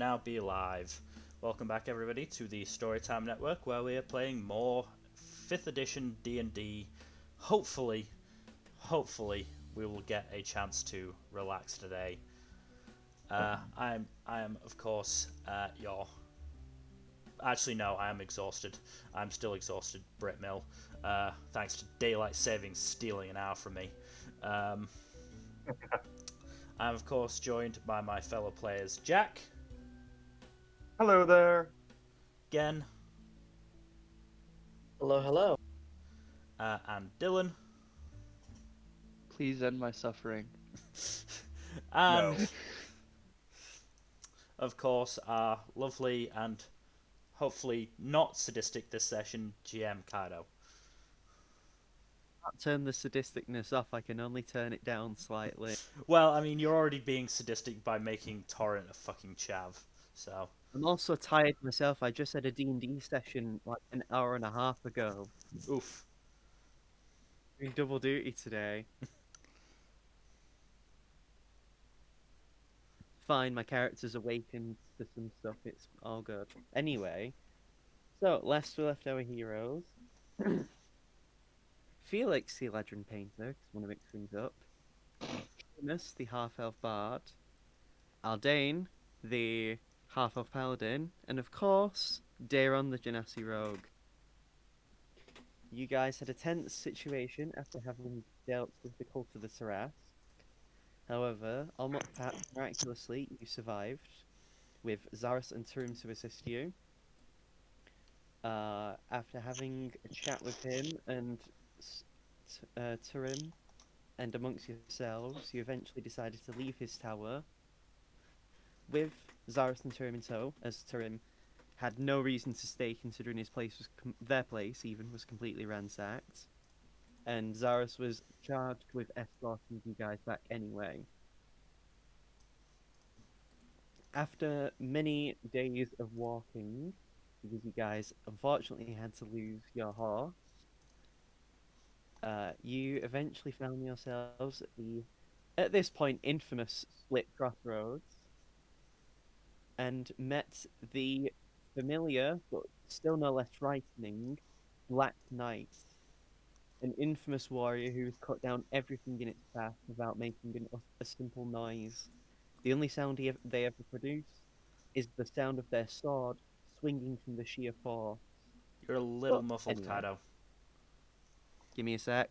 now be live. Welcome back, everybody, to the Storytime Network, where we are playing more 5th edition D&D. Hopefully, we will get a chance to relax today. I am, of course, your. Actually, no, I am exhausted. I'm still exhausted, Brit Mill. Thanks to daylight savings stealing an hour from me. I'm, of course, joined by my fellow players, Jack. Hello there. Gen, Hello, hello. and Dylan, Please end my suffering. and No. of course our lovely and hopefully not sadistic this session GM Kaido. Can't turn the sadisticness off. I can only turn it down slightly. Well, I mean, you're already being sadistic by making Torrent a fucking chav, so I'm also tired myself. I just had a D&D session like an hour and a half ago. oof. Doing double duty today. Fine, my character's awakened to some stuff. It's all good. Anyway, so last we left our heroes. Felix, the legend painter, because I want to mix things up. Seamus, the half-elf bard. Aldane, the half-elf paladin. And of course, Daron, the genasi rogue. You guys had a tense situation after having dealt with the cult of the Sarath. However, almost miraculously, you survived, with Zaris and Turim to assist you. After having a chat with him and Turim, and amongst yourselves, you eventually decided to leave his tower with Zaris and Turim in tow, as Turim had no reason to stay considering his place was their place even was completely ransacked. And Zaris was charged with escorting you guys back anyway. After many days of walking, because you guys unfortunately had to lose your horse, you eventually found yourselves at this point, infamous split crossroads, and met the familiar, but still no less frightening, Black Knight, an infamous warrior who has cut down everything in its path without making a simple noise. The only sound they ever produce is the sound of their sword swinging from the sheer force. You're a little But muffled, anyway, Kaido. give me a sec.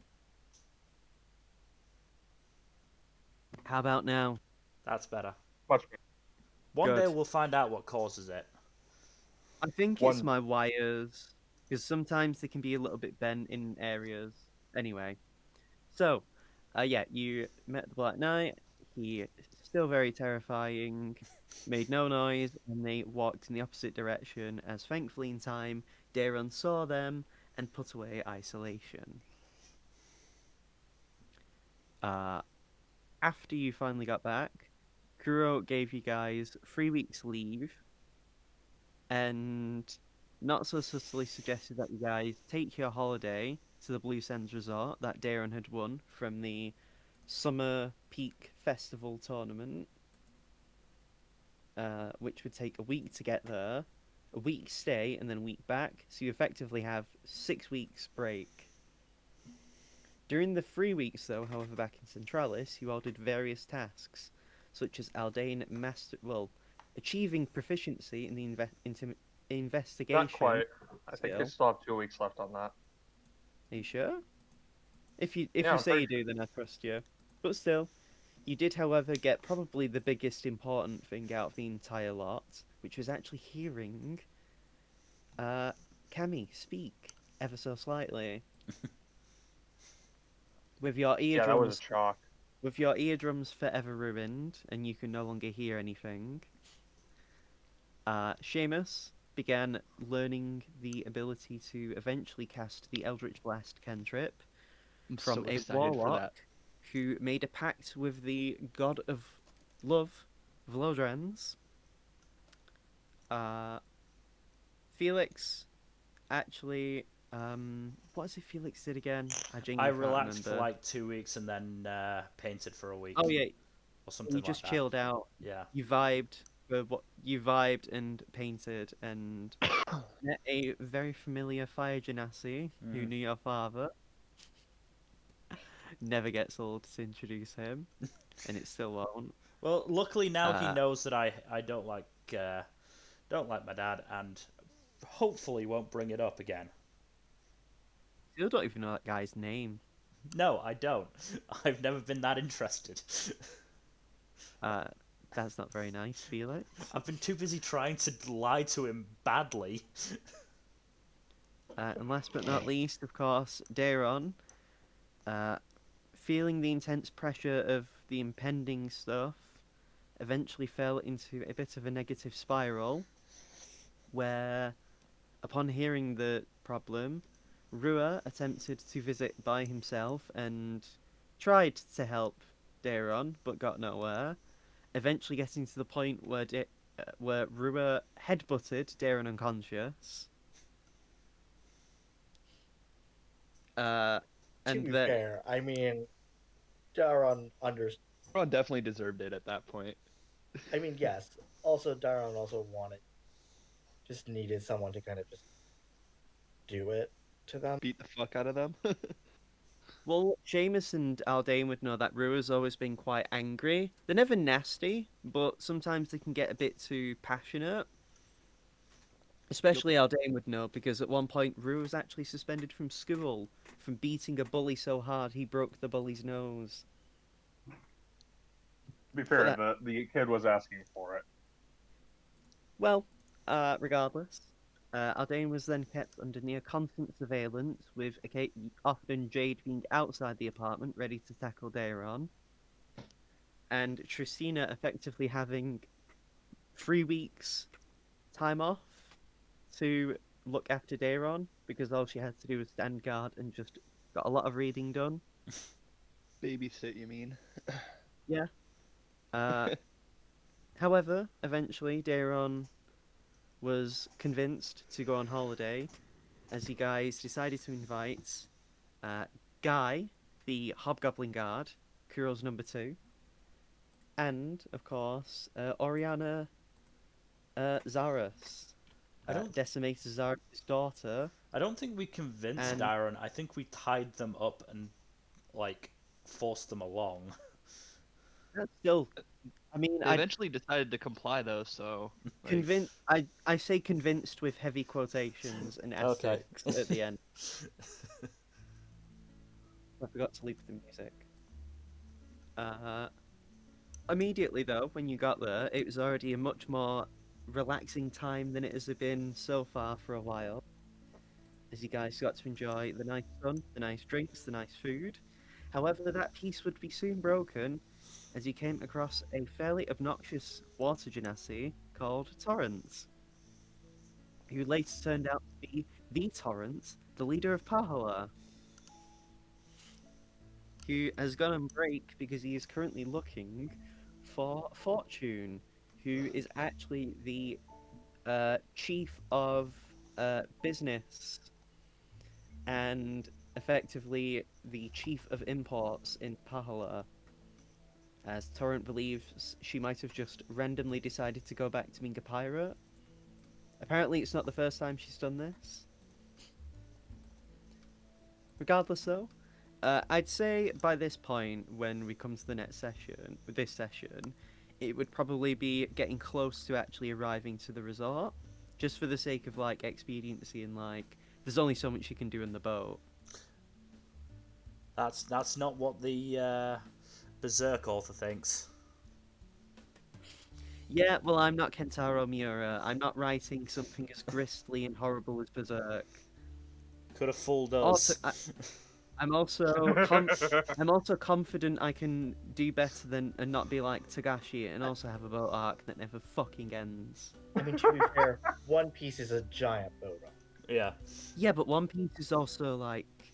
How about now? That's better. Much One day Good. we'll find out what causes it. I think it's One- my wires, because sometimes they can be a little bit bent in areas. Anyway, so, yeah, you met the Black Knight. He still very terrifying, made no noise, and they walked in the opposite direction. As thankfully, in time, Daron saw them and put away isolation. After you finally got back, Kuro gave you guys 3 weeks leave, and not so subtly suggested that you guys take your holiday to the Blue Sands Resort that Daron had won from the Summer Peak Festival tournament, which would take a week to get there, a week stay, and then a week back. So you effectively have 6 weeks break. During the 3 weeks, though, however, back in Centralis, you all did various tasks, such as Aldane achieving proficiency in the investigation. Not quite. I think you Still. still have 2 weeks left on that. Are you sure? If you Yeah, I'm say you pretty do, then I trust you. But still, you did, however, get probably the biggest important thing out of the entire lot, which was actually hearing Cammy speak ever so slightly. With your Yeah, that was a eardrums shock. forever ruined, and you can no longer hear anything, Seamus began learning the ability to eventually cast the Eldritch Blast cantrip I'm from so a excited for warlock that. who made a pact with the god of love, Vlodrans. Felix actually, what is it Felix did again? I I genuinely can't relaxed for remember. like 2 weeks and then painted for a week Oh yeah, or something you like just that. chilled out. Yeah. You vibed for what you vibed and painted and met a very familiar fire genasi who Mm. knew your father. Never gets old to introduce him, and it still won't. Well, luckily now he Uh, knows that I don't like my dad, and hopefully won't bring it up again. Still don't even know that guy's name. No, I don't. I've never been that interested. Uh, that's not very nice, Felix. I've been too busy trying to lie to him badly. And last but not least, of course, Daron, uh, feeling the intense pressure of the impending stuff, eventually fell into a bit of a negative spiral where, upon hearing the problem, Rua attempted to visit by himself and tried to help Daron, but got nowhere. Eventually, getting to the point where Rua headbutted Daron unconscious. Uh, To and be that fair, I mean, Daron under. Ron definitely deserved it at that point. I mean, yes. Also, Daron also just needed someone to kind of just do it to them. Beat the fuck out of them. Well, Seamus and Aldane would know that Rua's always been quite angry. They're never nasty, but sometimes they can get a bit too passionate. Especially Aldane would know because at one point Rua was actually suspended from school from beating a bully so hard he broke the bully's nose. To be fair, But the kid was asking for it. Well, regardless, Aldane was then kept under near constant surveillance, with often Jade being outside the apartment ready to tackle Daron, and Tristina effectively having 3 weeks time off to look after Daron because all she had to do was stand guard and just got a lot of reading done. Babysit, you mean? Yeah. However, eventually Daron was convinced to go on holiday as you guys decided to invite Guy, the Hobgoblin Guard, Kuro's number 2, and, of course, Oriana Zaras, I don't. Decimator Zaras' daughter. I don't think we convinced And- Darren. I think we tied them up and like forced them along. That's still, I mean, They I eventually decided to comply though, so like, convinced. I say convinced with heavy quotations and Okay. asterisks at the end. I forgot to leave the music. Immediately though, when you got there, it was already a much more relaxing time than it has been so far for a while. As you guys got to enjoy the nice sun, the nice drinks, the nice food. However, that peace would be soon broken as you came across a fairly obnoxious water genasi called Torrance, who later turned out to be the Torrance, the leader of Pahoa, who has gone on break because he is currently looking for Fortune, who is actually the chief of business and effectively the chief of imports in Pahoa. As Torrent believes she might have just randomly decided to go back to being a pirate. Apparently, it's not the first time she's done this. Regardless, though, I'd say by this point, when we come to the next session, with this session, it would probably be getting close to actually arriving to the resort, just for the sake of like expediency and like, there's only so much you can do in the boat. That's not what the Berserk author thinks. Yeah, well, I'm not Kentaro Miura. I'm not writing something as grisly and horrible as Berserk. Could have fooled Also, us. I'm also I'm also confident I can do better than and not be like Togashi and also have a boat arc that never fucking ends. I mean, to be fair, One Piece is a giant boat ride. Yeah. Yeah, but One Piece is also like, An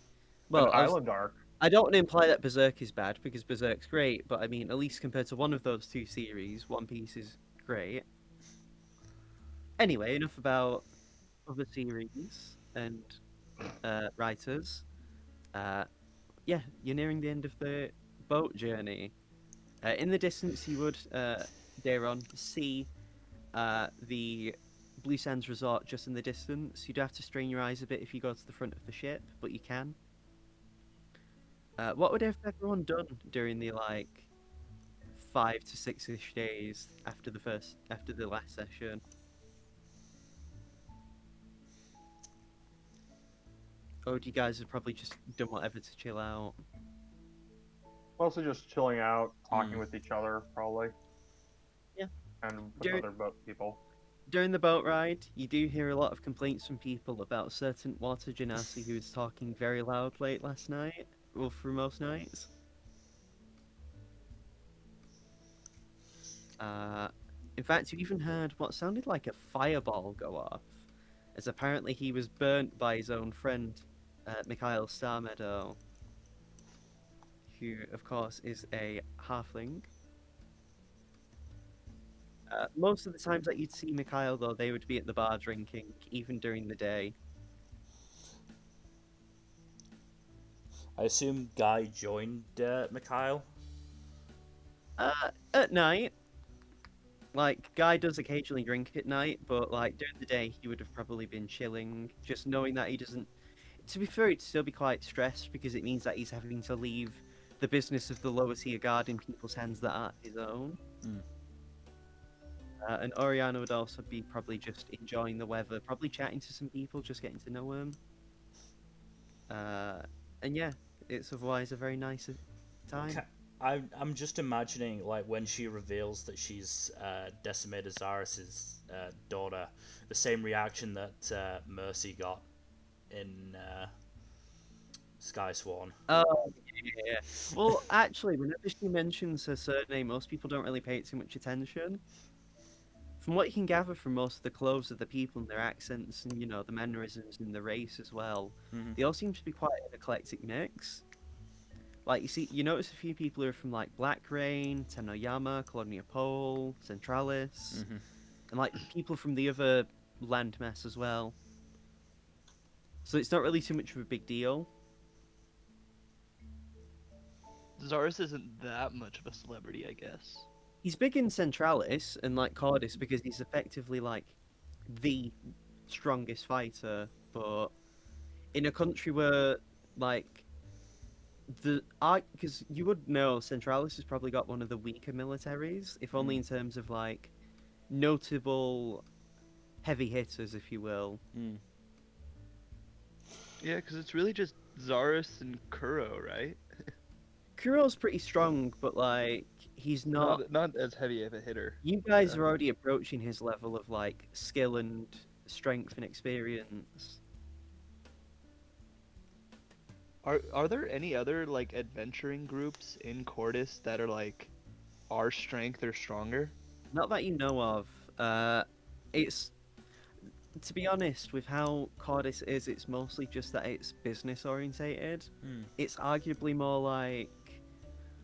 well, island arc. I don't want to imply that Berserk is bad because Berserk's great, but I mean, at least compared to one of those two series, One Piece is great. Anyway, enough about other series and writers. Yeah, you're nearing the end of the boat journey. In the distance, you would, Daron, see the Blue Sands Resort just in the distance. You'd have to strain your eyes a bit if you go to the front of the ship, but you can. What would have everyone done during the 5 to 6-ish days after the last session? Or would you guys have probably just done whatever to chill out? Mostly just chilling out, talking with each other, probably. Yeah. And with During- other boat people. During the boat ride, you do hear a lot of complaints from people about a certain water genasi who was talking very loud late last night, well, through most nights. In fact, you even heard what sounded like a fireball go off, as apparently he was burnt by his own friend, Mikhail Starmeadow, who, of course, is a halfling. Most of the times that you'd see Mikhail, though, they would be at the bar drinking, even during the day. I assume Guy joined Mikhail. At night, Guy does occasionally drink at night, but during the day, he would have probably been chilling, just knowing that he doesn't. To be fair, he'd still be quite stressed because it means that he's having to leave the business of the lower tier guard in people's hands that aren't his own. Mm. And Oriana would also be probably just enjoying the weather, probably chatting to some people, just getting to know him. And yeah, it's otherwise a very nice time. I'm just imagining when she reveals that she's Decimator Zaris's daughter, the same reaction that Mercy got in Sky Swan. Oh, yeah. Well, actually, whenever she mentions her surname, most people don't really pay it too much attention. From what you can gather from most of the clothes of the people and their accents and, the mannerisms and the race as well, they all seem to be quite an eclectic mix. You notice a few people who are from, Black Rain, Tenoyama, Colonia Pole, Centralis, and, people from the other landmass as well. So it's not really too much of a big deal. Zaris isn't that much of a celebrity, I guess. He's big in Centralis and Cordis because he's effectively the strongest fighter, but in a country where because you would know Centralis has probably got one of the weaker militaries, if only in terms of notable heavy hitters, if you will. Yeah, because it's really just Zaris and Kuro, right? Kuro's pretty strong, but he's not. Not as heavy of a hitter. You guys are already approaching his level of skill and strength and experience. Are there any other adventuring groups in Cordis that are our strength or stronger? Not that you know of. It's to be honest, with how Cordis is, it's mostly just that it's business orientated. It's arguably more like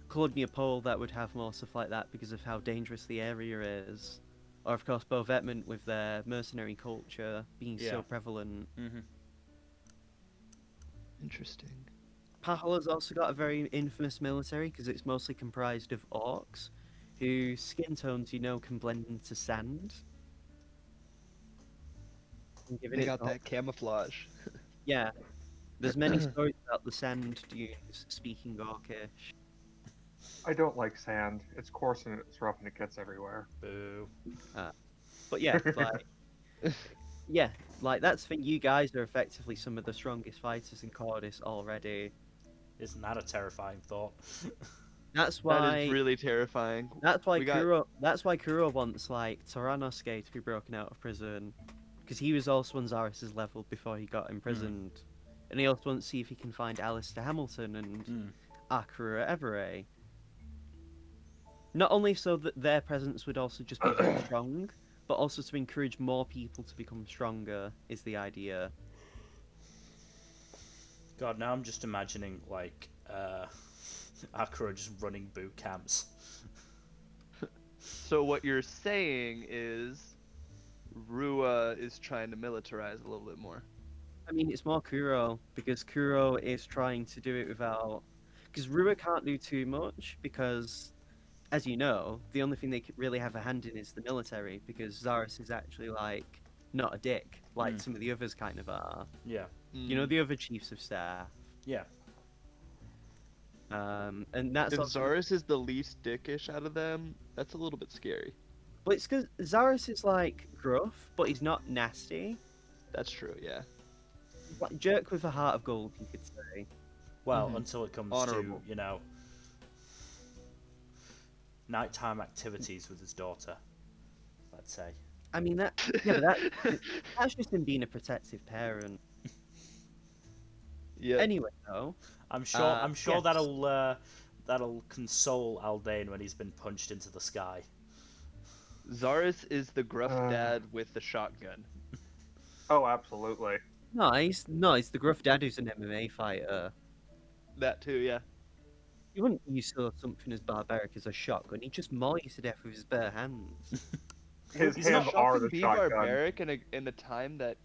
Colonia Pole that would have more stuff like that because of how dangerous the area is. Or of course Bovetment with their mercenary culture being so prevalent. Interesting. Pahola's also got a very infamous military because it's mostly comprised of orcs, whose skin tones can blend into sand. They got that camouflage. Yeah, there's many stories about the sand dunes speaking orcish. I don't like sand. It's coarse and it's rough and it gets everywhere. Boo. But yeah, that's the thing. You guys are effectively some of the strongest fighters in Cordis already. Isn't that a terrifying thought? That's why. That is really terrifying. That's why Kuro wants Toranosuke to be broken out of prison, because he was also on Zaris's level before he got imprisoned, and he also wants to see if he can find Alistair Hamilton and Akira Everett. Not only so that their presence would also just be very strong, but also to encourage more people to become stronger is the idea. God, now I'm just imagining Akira just running boot camps. So what you're saying is Rua is trying to militarize a little bit more. I mean, it's more Kuro, because Kuro is trying to do it without... Because Rua can't do too much, because as you know, the only thing they really have a hand in is the military, because Zaris is actually like not a dick like some of the others kind of are. Yeah. You know, the other chiefs of staff. Yeah. And that's If also, Zaris is the least dickish out of them, that's a little bit scary. but it's because Zaris is like gruff, but he's not nasty. That's true, yeah. He's like jerk with a heart of gold, you could say. Well, Mhm. until it comes Honorable. to, you know, nighttime activities with his daughter, let's say. I mean that, yeah, but that's just him being a protective parent. Yeah. Anyway, though, I'm sure. yes. That'll console Aldane when he's been punched into the sky. Zaris is the gruff dad with the shotgun. Oh, absolutely. Nice, the gruff dad who's an MMA fighter. That too, yeah. He wouldn't use something as barbaric as a shotgun. He'd just maul you to death with his bare hands. His He's hands not- are Shotgun the be shotgun. barbaric in a time that,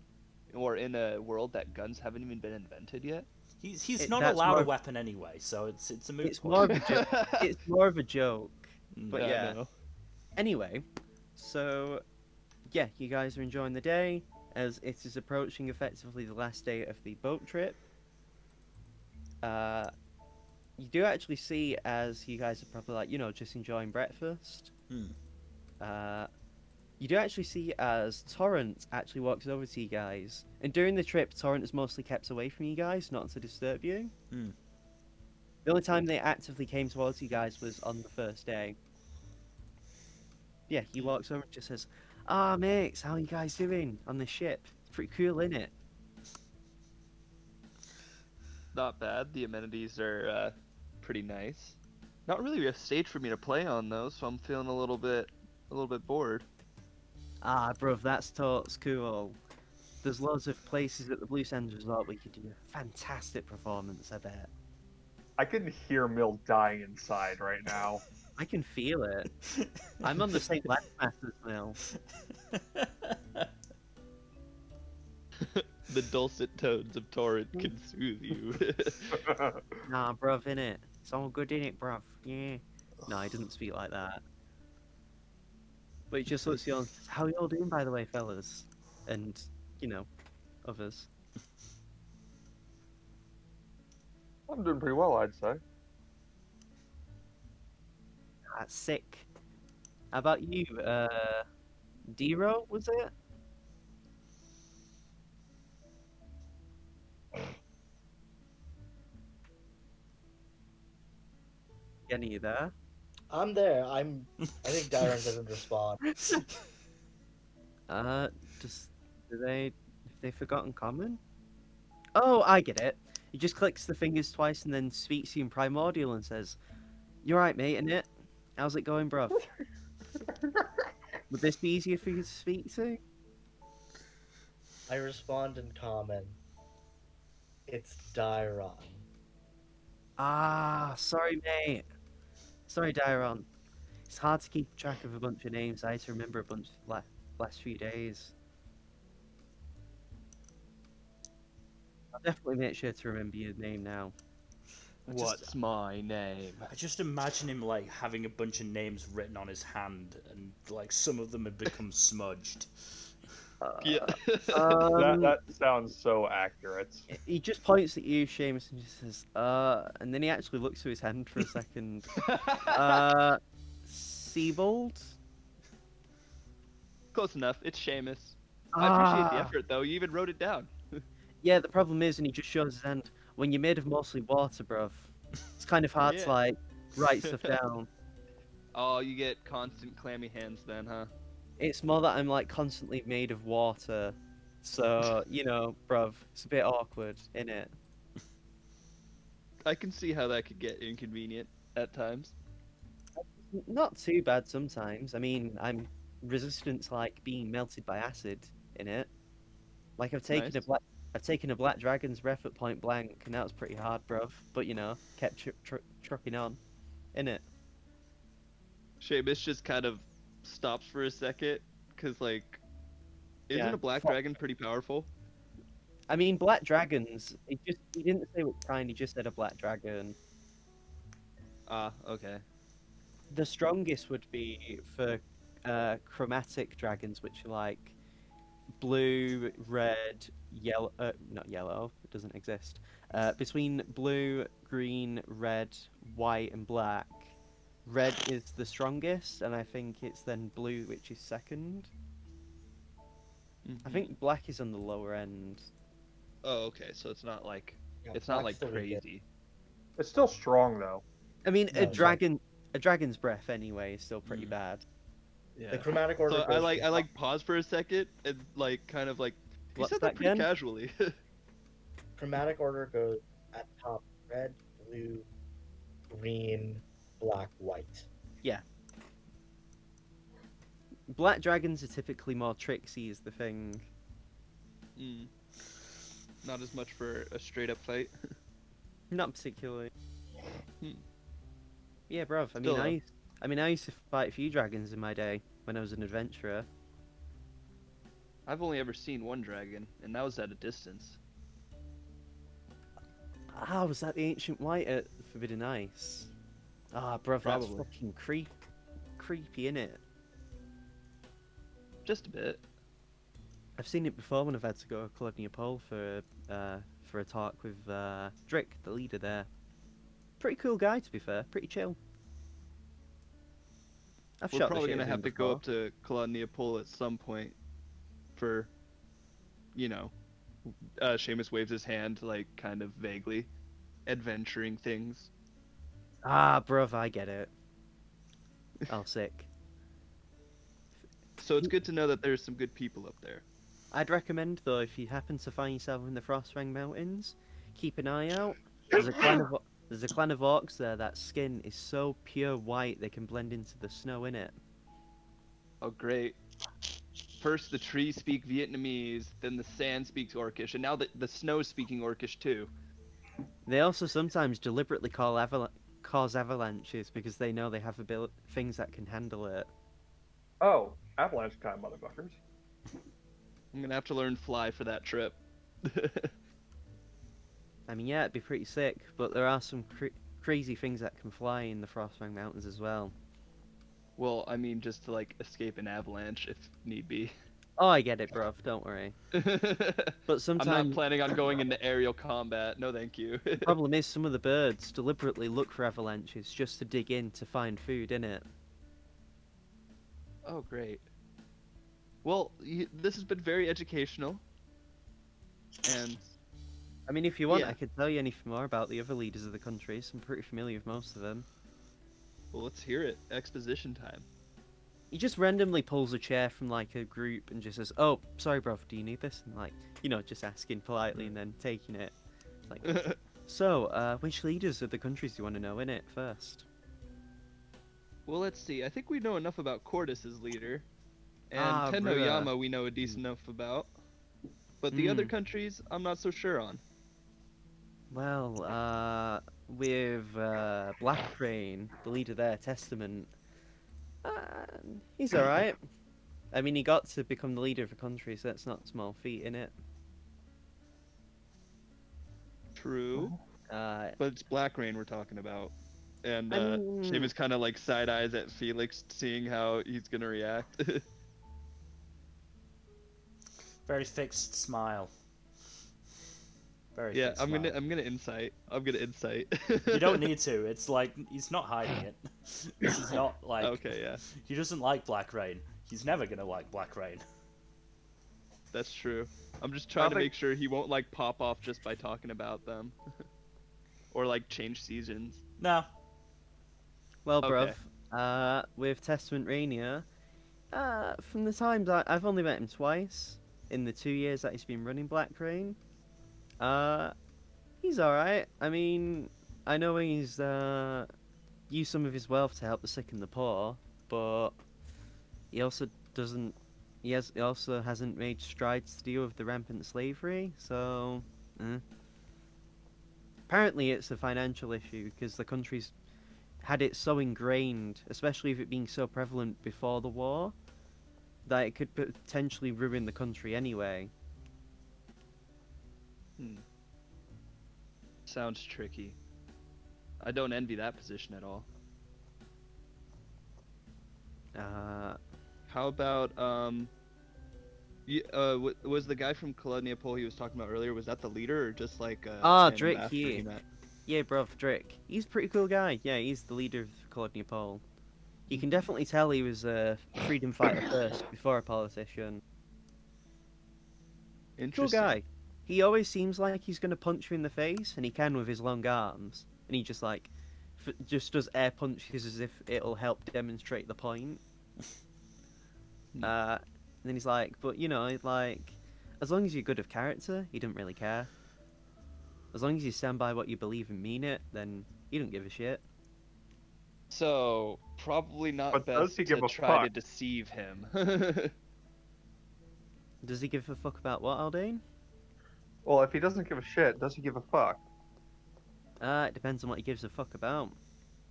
or in a world that guns haven't even been invented yet. He's not that's allowed more- a weapon anyway, so it's a moot It's point. more of a joke. It's more of a joke. But I yeah. know. Anyway, so yeah, you guys are enjoying the day as it is approaching effectively the last day of the boat trip. You do actually see, as you guys are probably like, you know, just enjoying breakfast. You do actually see as Torrent actually walks over to you guys, and during the trip, Torrent has mostly kept away from you guys, not to disturb you. Hmm. The only time they actively came towards you guys was on the first day. Yeah, he walks over and just says, "Ah, mates, how are you guys doing on the ship? It's pretty cool, isn't it?" Not bad. The amenities are pretty nice. Not really a stage for me to play on though, so I'm feeling a little bit bored. Ah, bruv, that's totes cool. There's loads of places at the Blue Sands Resort where you could do a fantastic performance, I bet. I can hear Mill dying inside right now. I can feel it. I'm on the same landmass as Mill. The dulcet tones of Torrent can soothe you. Nah, bruv, innit? It's all good, innit, bruv? Yeah. No, he doesn't speak like that. But he just looks at you and says, "How are you all doing, by the way, fellas?" And, you know, others. I'm doing pretty well, I'd say. That's sick. How about you, Dero, was it? Jenny, you there? I'm there. I think Dyron doesn't respond. Just have they forgotten common? Oh, I get it. He just clicks the fingers twice and then speaks to you in primordial and says, "You're right, mate, innit? How's it going, bruv? Would this be easier for you to speak to?" I respond in common. It's Dyron. Ah, sorry, mate. Sorry, Dyron. It's hard to keep track of a bunch of names. I had to remember a bunch last few days. I'll definitely make sure to remember your name now. What's my name? I just imagine him like having a bunch of names written on his hand, and like some of them had become smudged. Yeah. That sounds so accurate. He just points at you, Seamus, and just says, and then he actually looks through his hand for a second. Seabold? Close enough. It's Seamus. I appreciate the Ah. effort, though. You even wrote it down. Yeah, the problem is, and he just shows his hand, when you're made of mostly water, bruv, it's kind of hard to, Yeah. like, write stuff down. Oh, you get constant clammy hands then, huh? It's more that I'm, like, constantly made of water. So, you know, bruv, it's a bit awkward, innit? I can see how that could get inconvenient at times. Not too bad sometimes. I mean, I'm resistant to, like, being melted by acid, innit? Like, I've taken Nice. I've taken a black dragon's breath at point blank, and that was pretty hard, bruv. But, you know, kept trucking on, innit? Seamus just kind of stops for a second, because, like, isn't Yeah. a black dragon pretty powerful? I mean, black dragons. He didn't say which kind. He just said a black dragon. Ah, okay. The strongest would be for chromatic dragons, which are like blue, red, yellow. Not yellow. It doesn't exist. Between blue, green, red, white, and black, red is the strongest, and I think it's then blue, which is second. I Mhm. think black is on the lower end. Oh, okay. So it's not like Yeah, it's not black's like the weakest. crazy. It's still strong though. I mean, No, it's not. a dragon's breath anyway is still pretty Mm. bad. Yeah. The chromatic order So goes I from like pause for a second and like kind of like you What's said that that pretty again? casually. chromatic order goes at top red, blue, green, black, white. Black dragons are typically more tricksy, is the thing. Mm. Not as much for a straight up fight. Not particularly. Hmm. Yeah, bruv. Still, though. I used to fight a few dragons in my day when I was an adventurer. I've only ever seen one dragon, and that was at a distance. Ah, was that the ancient white at Forbidden Ice? Ah, bruv, that's Probably. fucking creepy, innit? Just a bit. I've seen it before when I've had to go to Colonia Pole for a talk with Drick, the leader there. Pretty cool guy, to be fair. Pretty chill. I've We're shot the probably shit gonna with him have to go before. up to Colonia Pole at some point for, you know, Seamus waves his hand like kind of vaguely, adventuring things. Ah, bruv, I get it. Oh, sick. So it's good to know that there's some good people up there. I'd recommend, though, if you happen to find yourself in the Frostfang Mountains, keep an eye out. There's a clan of orcs there. That skin is so pure white they can blend into the snow in it. Oh, great. First, the trees speak Vietnamese, then the sand speaks Orcish, and now the snow is speaking Orcish too. They also sometimes deliberately cause avalanches because they know they have things that can handle it. Oh, avalanche time, motherfuckers. I'm gonna have to learn fly for that trip. I mean, yeah, it'd be pretty sick, but there are some crazy things that can fly in the Frostfang Mountains as well. Well, I mean, just to like escape an avalanche if need be. Oh, I get it, bruv. Don't worry. But I'm not sometimes planning on going into aerial combat. No, thank you. the problem is some of the birds deliberately look for avalanches just to dig in to find food in it. Oh, great. Well, this has been very educational. And I mean, if you want, Yeah. I could tell you anything more about the other leaders of the countries. I'm pretty familiar with most of them. well, let's hear it. Exposition time. He just randomly pulls a chair from like a group and just says, "Oh, sorry, bruv, do you need this?" And like, just asking politely and then taking it. It's like, so, which leaders of the countries do you want to know in it first? Well, let's see. I think we know enough about Cordis as leader. And Ah, Tennoyama we know a decent enough about. But the other Hmm. countries, I'm not so sure on. Well, with Black Crane, the leader there, Testament, uh, he's alright. I mean, he got to become the leader of a country, so that's not a small feat, in it. True. Uh, But it's Black Rain we're talking about. And I mean- Seamus kind of like side eyes at Felix, seeing how he's gonna react. Very fixed smile. Very yeah, fixed I'm smile. gonna insight. I'm gonna insight. You don't need to. It's like he's not hiding it. This is not like Okay, yeah, he doesn't like Black Rain. He's never gonna like Black Rain. that's true. I'm just trying to think- make sure he won't like pop off just by talking about them, or like change seasons. No. well, Okay. bruv, with Testament Rainier, from the times I've only met him twice in the 2 years that he's been running Black Crane. He's alright. I mean, I know he's used some of his wealth to help the sick and the poor, but he also doesn't. He also hasn't made strides to deal with the rampant slavery. So, apparently, it's a financial issue because the country's had it so ingrained, especially with it being so prevalent before the war, that it could potentially ruin the country anyway. Sounds tricky. I don't envy that position at all. How about was the guy from Kolodniapol he was talking about earlier? Was that the leader or just like an Drake ambassador he here. met? Yeah, bruv, Drake. He's a pretty cool guy. Yeah, he's the leader of Colony Pole. You can definitely tell he was a freedom fighter first, before a politician. Cool Interesting. guy. He always seems like he's gonna punch you in the face, and he can with his long arms. And he just like, just does air punches as if it'll help demonstrate the point. And then he's like, but you know, like, as long as you're good of character, he doesn't really care. As long as you stand by what you believe and mean it, then he don't give a shit. So probably not But does best he give to a try to fuck? deceive him. Does he give a fuck about what, Aldane? Well, if he doesn't give a shit, does he give a fuck? It depends on what he gives a fuck about.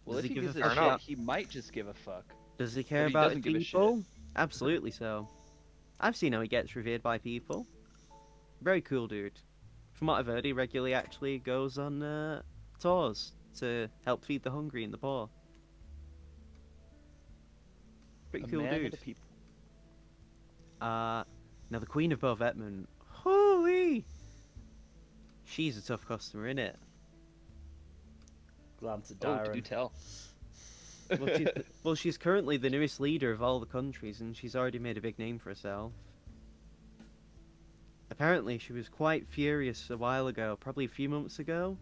Well, Does if he give gives a a fuck shit, about- he might just give a fuck. Does he care But he about doesn't his give a shit. people? Absolutely so. I've seen how he gets revered by people. Very cool dude. From what I've heard, he regularly actually goes on tours to help feed the hungry and the poor. Pretty A cool man of dude. the people. Now the Queen of Bovetman, holy! She's a tough customer, innit? Glance at Oh, Darren. do tell. Well, she's currently the newest leader of all the countries, and she's already made a big name for herself. Apparently, she was quite furious a while ago, probably a few months ago.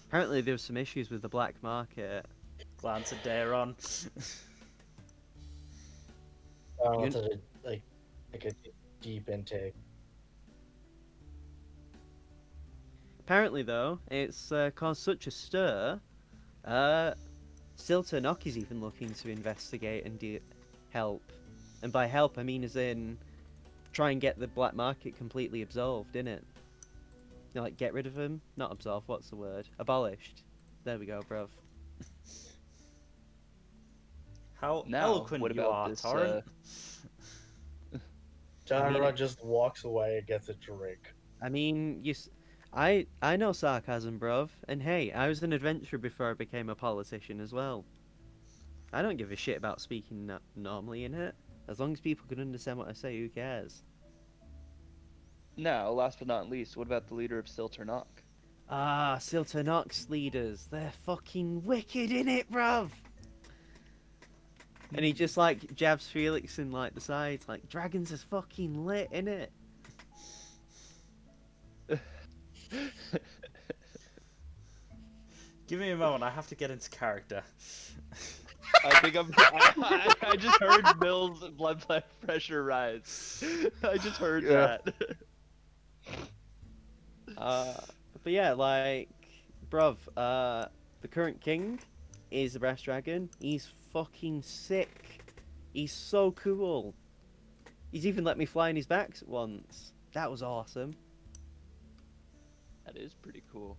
Apparently, there was some issues with the black market. Glance at Darren. It's like a deep intake. Apparently, though, it's caused such a stir. Silternok is even looking to investigate and help. And by help, I mean as in try and get the black market completely absolved, innit? You know, like, get rid of him? Not absolved, what's the word? Abolished. There we go, bruv. How Now, eloquent what you about are, this, Torrent. Dara just walks away and gets a drink. I mean, I know sarcasm, bruv. And hey, I was an adventurer before I became a politician as well. I don't give a shit about speaking normally in it. As long as people can understand what I say, who cares? Now, last but not least, what about the leader of Silternok? Ah, Silternok's leaders. They're fucking wicked in it, bruv! And he just like jabs Felix in like the sides, like dragons is fucking lit, innit? Give me a moment, I have to get into character. I think I just heard Mill's blood pressure rise. I just heard Yeah. that. But yeah, like, bruv, the current king is the brass dragon. He's fucking sick. He's so cool. He's even let me fly on his back once. That was awesome. That is pretty cool.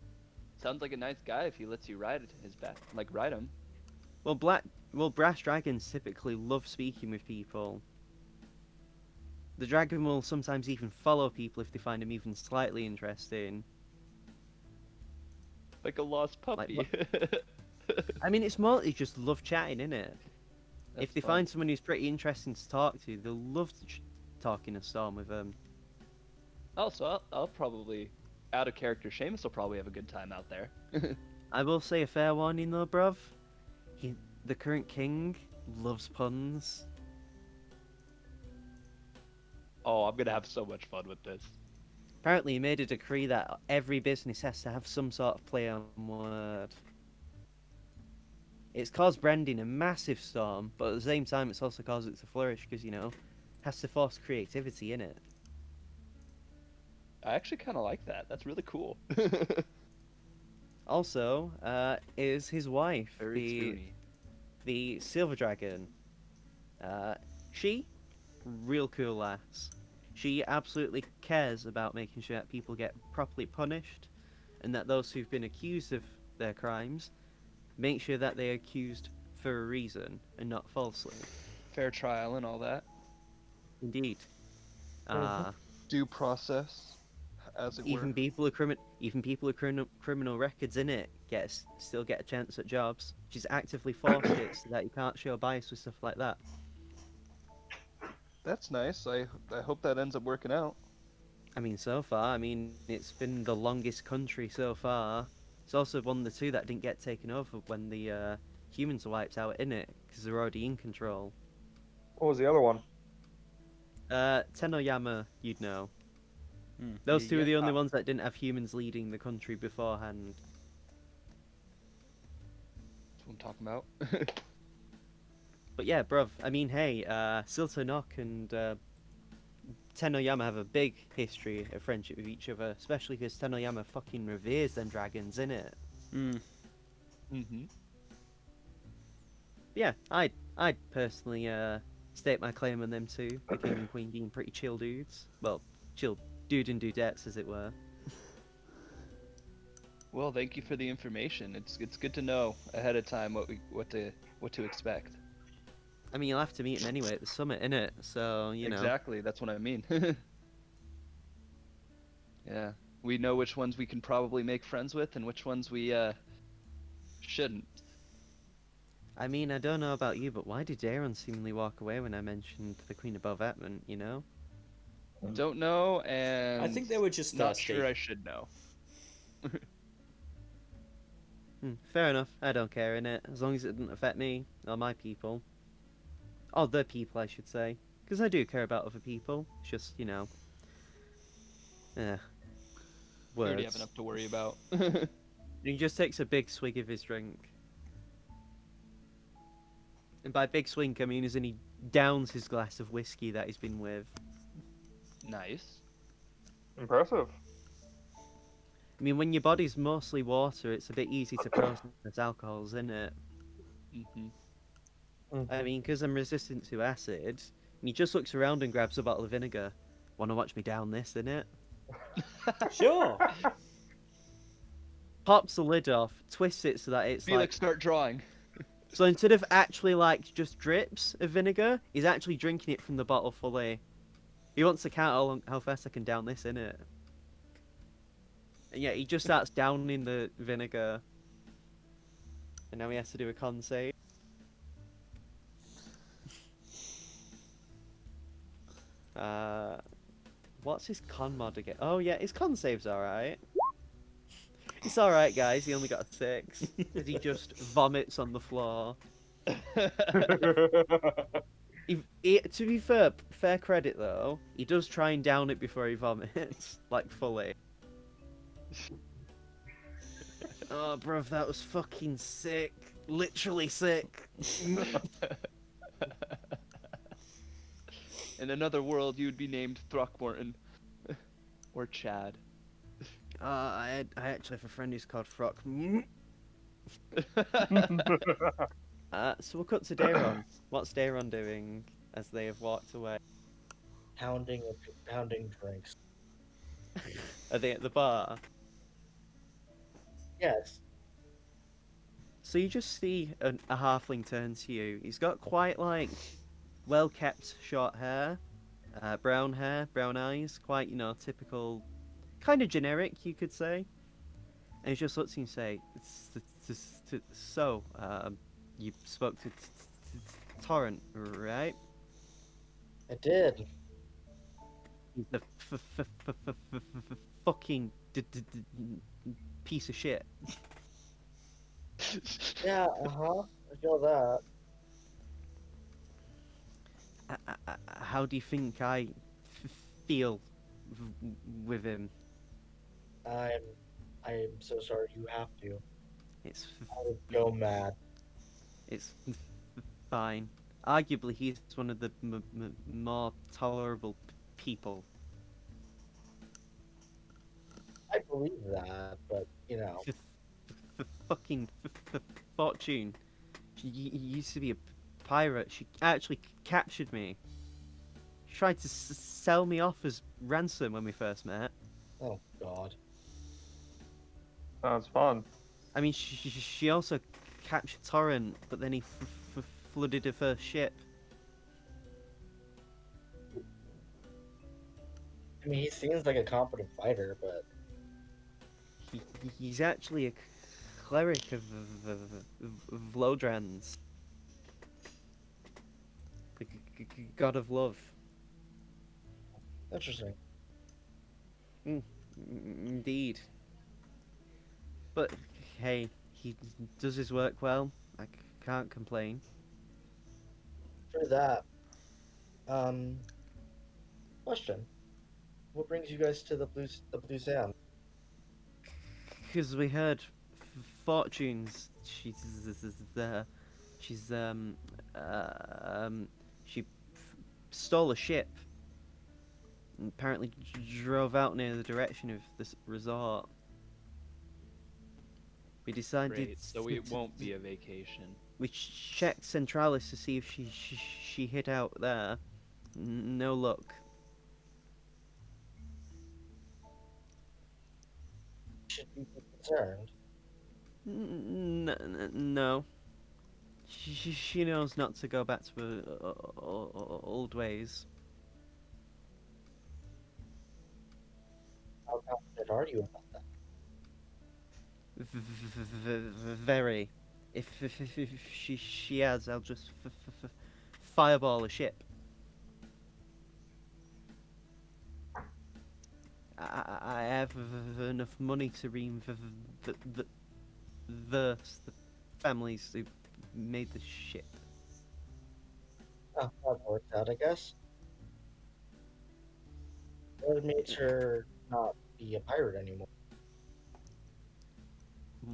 Sounds like a nice guy if he lets you ride his back, like ride him. Well, brass dragons typically love speaking with people. The dragon will sometimes even follow people if they find them even slightly interesting. Like a lost puppy. I mean, it's more they just love chatting, innit? That's If they fun. find someone who's pretty interesting to talk to, they'll love to talk in a storm with them. Also, I'll probably, out of character, Seamus will probably have a good time out there. I will say a fair warning though, bruv. The current king loves puns. Oh, I'm gonna have so much fun with this. Apparently, he made a decree that every business has to have some sort of play on word. It's caused branding a massive storm, but at the same time, it's also caused it to flourish because, you know, has to force creativity in it. I actually kind of like that. That's really cool. Also, is his wife, Very toony. the Silver Dragon. She, real cool lass. She absolutely cares about making sure that people get properly punished, and that those who've been accused of their crimes make sure that they're accused for a reason and not falsely. Fair trial and all that. Indeed. Due process, as it Even were. people with criminal records in it still get a chance at jobs. She's actively forced it so that you can't show bias with stuff like that. That's nice. I hope that ends up working out. I mean, so far, I mean, it's been the longest country so far. It's also one of the two that didn't get taken over when the humans were wiped out in it, because they're already in control. What was the other one? Tenoyama, you'd know. Hmm. Those two are the only Ah. ones that didn't have humans leading the country beforehand. That's what I'm talking about. But yeah, bruv, I mean, hey, Siltonok and Tenoyama have a big history of friendship with each other, especially because Tenoyama fucking reveres them dragons, innit? Hmm. Mm-hmm. Yeah, I'd personally state my claim on them too. The king and queen being pretty chill dudes. Well, chill dude and dudettes, as it were. Well, thank you for the information. It's good to know ahead of time what to expect. I mean, you'll have to meet him anyway at the summit, innit? So, you know. Exactly, that's what I mean. Yeah, we know which ones we can probably make friends with and which ones we shouldn't. I mean, I don't know about you, but why did Daron seemingly walk away when I mentioned the Queen of Belvetment, you know? Don't know, and I think they were just not thirsty. sure I should know. Fair enough, I don't care, innit? As long as it didn't affect me or my people. Or the people, I should say. Because I do care about other people. It's just, you know. We Words. already have enough to worry about. He just takes a big swig of his drink. And by big swig, I mean as in he downs his glass of whiskey that he's been with. Nice. Impressive. I mean, when your body's mostly water, it's a bit easy to process alcohols, isn't it? Mm-hmm. I mean, because I'm resistant to acid, and he just looks around and grabs a bottle of vinegar. Wanna watch me down this, innit? Sure. Pops the lid off, twists it so that it's Felix, start drawing. So instead of actually like just drips of vinegar, he's actually drinking it from the bottle fully. He wants to count how fast I can down this, innit? And yeah, he just starts downing the vinegar. And now he has to do a con save. What's his con mod again? Oh yeah, his con save's alright. It's alright, guys. He only got a 6. He just vomits on the floor. To be fair credit though, he does try and down it before he vomits, like fully. Oh, bruv, that was fucking sick. Literally sick. In another world, you'd be named Throckmorton. Or Chad. I actually have a friend who's called Frock. So we'll cut to Daron. What's Daron doing as they have walked away? Pounding drinks. Are they at the bar? Yes. So you just see a halfling turn to you. He's got quite like well-kept short hair, brown eyes, quite, you know, typical, kind of generic, you could say. And he just looks at you and say, "So, you spoke to Torrent, right? I did. He's the fucking piece of shit." Yeah, uh-huh. I feel that. How do you think I feel with him? I'm so sorry you have to. It's I would go mad. it's fine. Arguably, he's one of the more tolerable people. I believe that, but you know. Fucking Fortune. She used to be a pirate. She actually captured me. She tried to sell me off as ransom when we first met. Oh God. Sounds fun. I mean, she also captured Torrent, but then he flooded her first ship. I mean, he seems like a competent fighter, but He's actually a cleric of Vlodran's. The god of love. Interesting. Indeed. But hey, he does his work well. Can't complain. For that, um, question: what brings you guys to the Blue Sand? Because we heard fortunes. Uh, she's she stole a ship. And apparently drove out near the direction of this resort. We decided Great. So it won't be a vacation. we checked Centralis to see if she hid out there. No luck. Should we be concerned? No. She knows not to go back to her old ways. How confident are you about that? Very. If she has, I'll just fireball a ship. I have enough money to reimburse the families who made the ship. Oh, that works out, I guess. What made her not be a pirate anymore?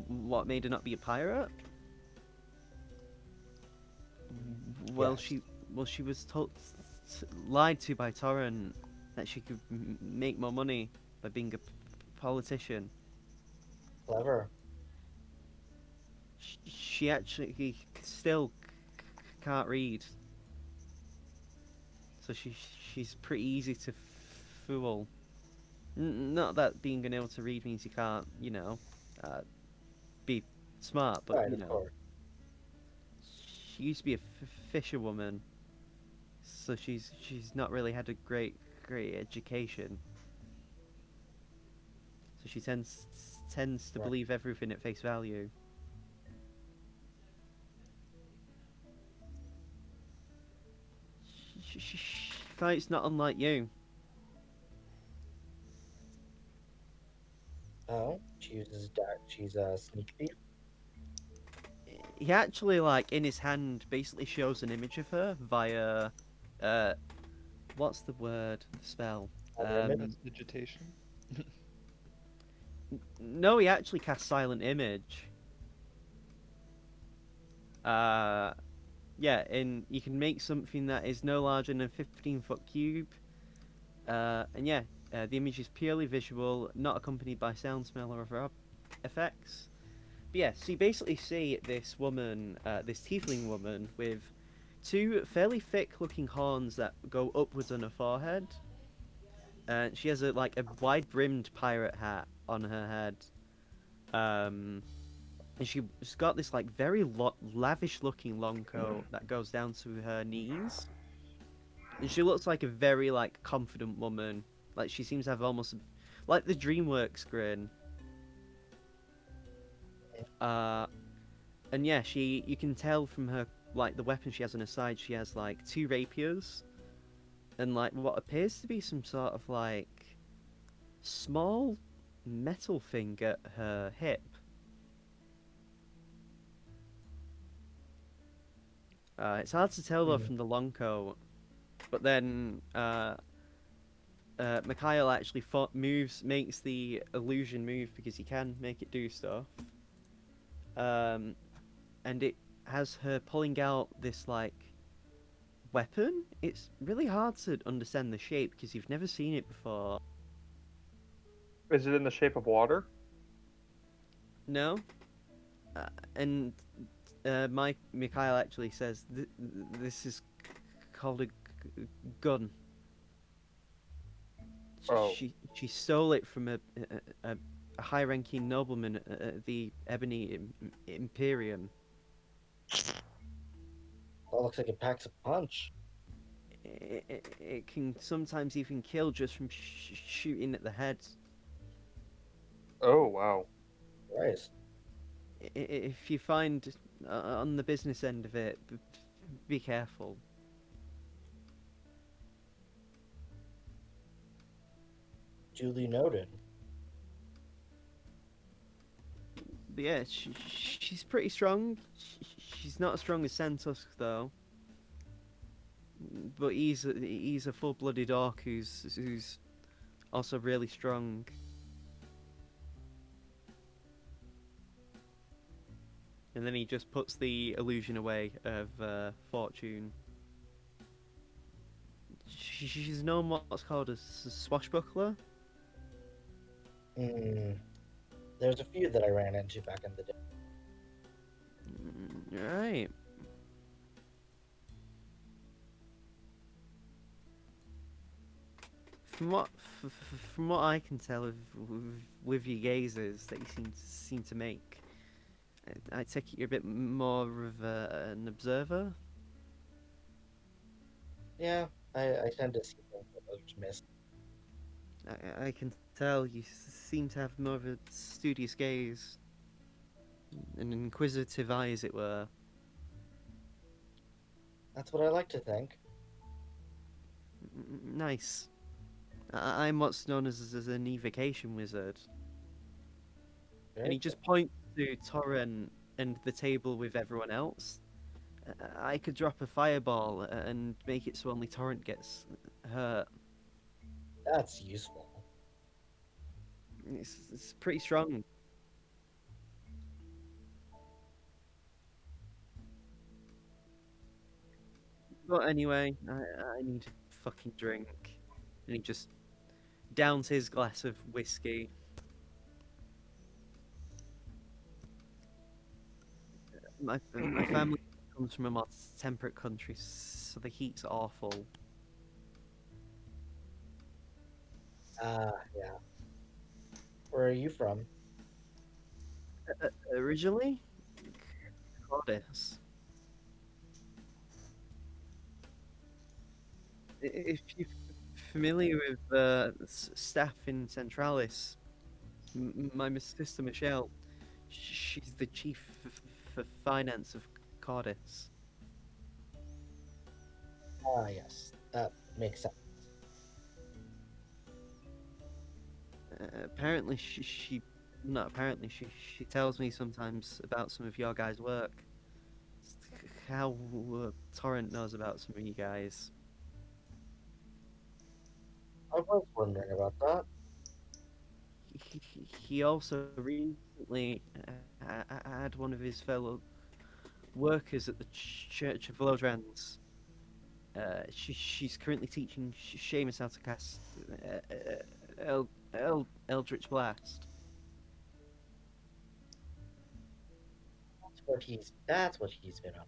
What made her not be a pirate? Well, Yes. she was lied to by Torrent that she could make more money by being a politician. Clever. She actually still can't read, so she's pretty easy to fool. Not that being unable to read means you can't, be smart, but Right, of course. she used to be a fisherwoman, so she's not really had a great education. So she tends to Right. believe everything at face value. She fights not unlike you. Oh, she uses dark. She's a sneak thief. He actually, like, in his hand, basically shows an image of her via, uh, what's the word? Spell. Digitation. No, he actually casts silent image. Yeah, and you can make something that is no larger than a 15-foot cube. And yeah, the image is purely visual, not accompanied by sound, smell, or other effects. But yeah, so you basically see this woman, this tiefling woman, with two fairly thick-looking horns that go upwards on her forehead. She has a wide-brimmed pirate hat on her head. And she's got this very lavish-looking long coat that goes down to her knees. And she looks like a very confident woman. Like she seems to have almost like the DreamWorks grin. And yeah, you can tell from her the weapon she has on her side. She has two rapiers, and what appears to be some sort of small metal thing at her hip. It's hard to tell though from the long coat, but then Mikhail actually makes the illusion move because he can make it do stuff. And it has her pulling out this weapon. It's really hard to understand the shape because you've never seen it before. Is it in the shape of water? No, and Mikhail actually says this is called a gun. Oh. She stole it from a high-ranking nobleman at the Ebony Imperium. That looks like it packs a punch. It can sometimes even kill just from shooting at the head. Oh, wow. Christ. If you find on the business end of it, be careful. Duly noted. But yeah, she's pretty strong. She's not as strong as Sentusk though. But he's a full-blooded orc who's also really strong. And then he just puts the illusion away of fortune. She's known what's called a swashbuckler. There's a few that I ran into back in the day. Right. From what I can tell with your gazes that you seem to make, I take it you're a bit more of an observer. Yeah, I tend to see things that others miss. I can tell you seem to have more of a studious gaze, an inquisitive eye, as it were. That's what I like to think. Nice. I'm what's known as an evocation wizard. Very And he just points to Torrent and the table with everyone else. I could drop a fireball and make it so only Torrent gets hurt. That's useful. It's pretty strong. But anyway, I need a fucking drink. And he just downs his glass of whiskey. My family comes from a more temperate country, so the heat's awful. Yeah. Where are you from? Originally, Goddess. If you're familiar with staff in Centralis, my sister Michelle, she's the chief for finance of Cardis. Yes. That makes sense. Apparently, she not apparently she tells me sometimes about some of your guys' work. How Torrent knows about some of you guys. I was wondering about that. He also recently had one of his fellow workers at the Church of Lodrans. She's currently teaching Seamus how to cast Eldritch Blast. That's what he's been up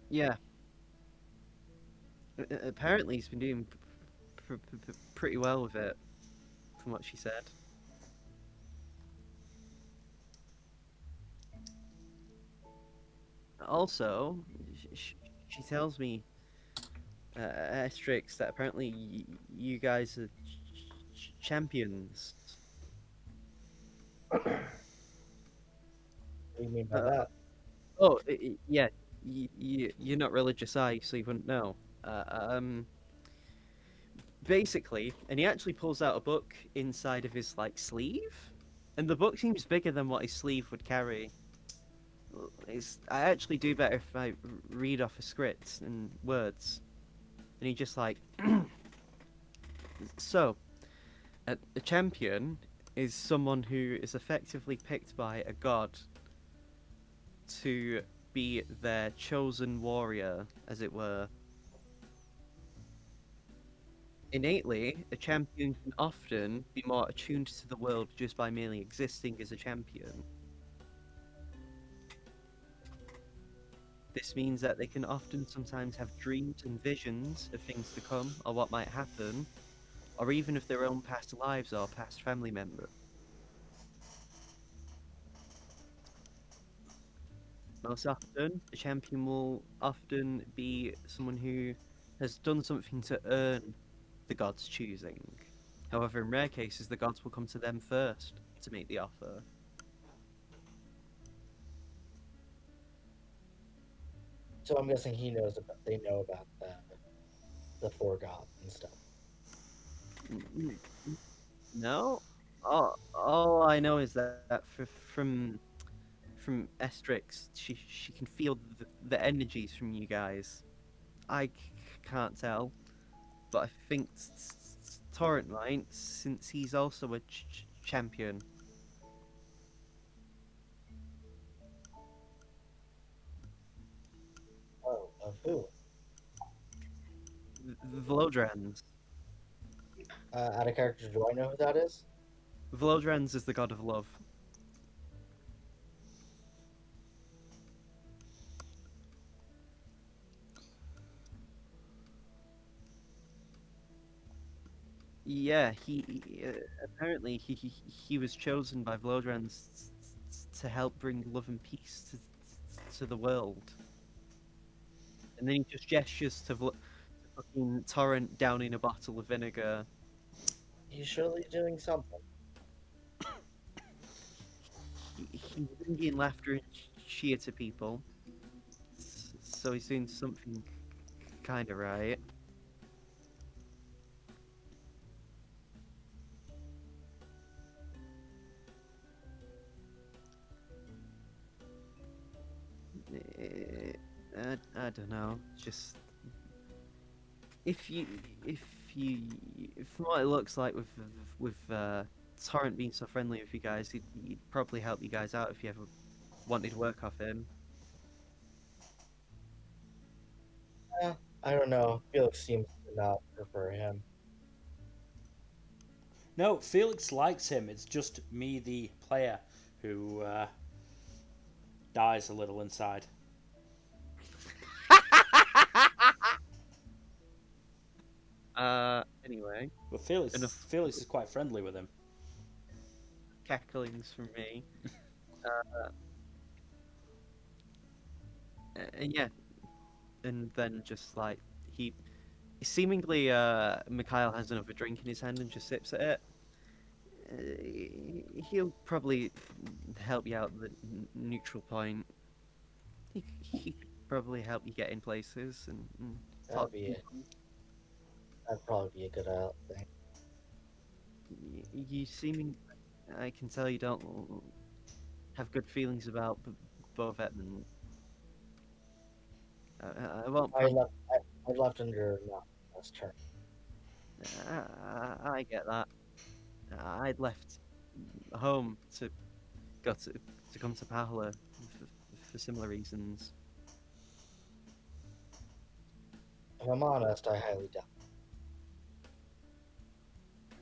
Yeah. Apparently, he's been doing pretty well with it, from what she said. Also, she tells me, Asterix, that apparently you guys are champions. What do you mean by that? Oh, yeah. You're not religious, are you? So you wouldn't know. Basically, and he actually pulls out a book inside of his sleeve, and the book seems bigger than what his sleeve would carry. I actually do better if I read off a script and words. And he just so, a champion is someone who is effectively picked by a god to be their chosen warrior, as it were. Innately, a champion can often be more attuned to the world just by merely existing as a champion. This means that they can often sometimes have dreams and visions of things to come or what might happen, or even of their own past lives or past family members. Most often, a champion will often be someone who has done something to earn the gods' choosing. However, in rare cases, the gods will come to them first to make the offer. So I'm guessing they know about the four gods and stuff. N- No. All I know is that from Estrix, she can feel the energies from you guys. Can't tell, but I think Torrent might, since he's also a champion. Oh, of who? Vlodrans. Out of character, do I know who that is? Vlodrans is the god of love. Yeah, apparently he was chosen by Vlodrans to help bring love and peace to the world. And then he just gestures to fucking Torrent downing a bottle of vinegar. He's surely doing something. He's bringing laughter and cheer to people, so he's doing something kind of right. I don't know. Just if you if you from what it looks like with Torrent being so friendly with you guys, he'd probably help you guys out if you ever wanted work off him. I don't know. Felix seems to not prefer him. No, Felix likes him. It's just me, the player, who dies a little inside. Anyway, But Felix, enough Felix is quite friendly with him. cacklings from me. Yeah, and then just like he seemingly Mikhail has another drink in his hand and just sips at it. He'll probably help you out at the neutral point. He could probably help you get in places and talk That'd be it. That'd probably be a good thing. You seeming, I can tell you don't have good feelings about both Edmund. I won't. I left under last turn. I get that. I'd left home to go to come to Paola for similar reasons. If I'm honest, I highly doubt.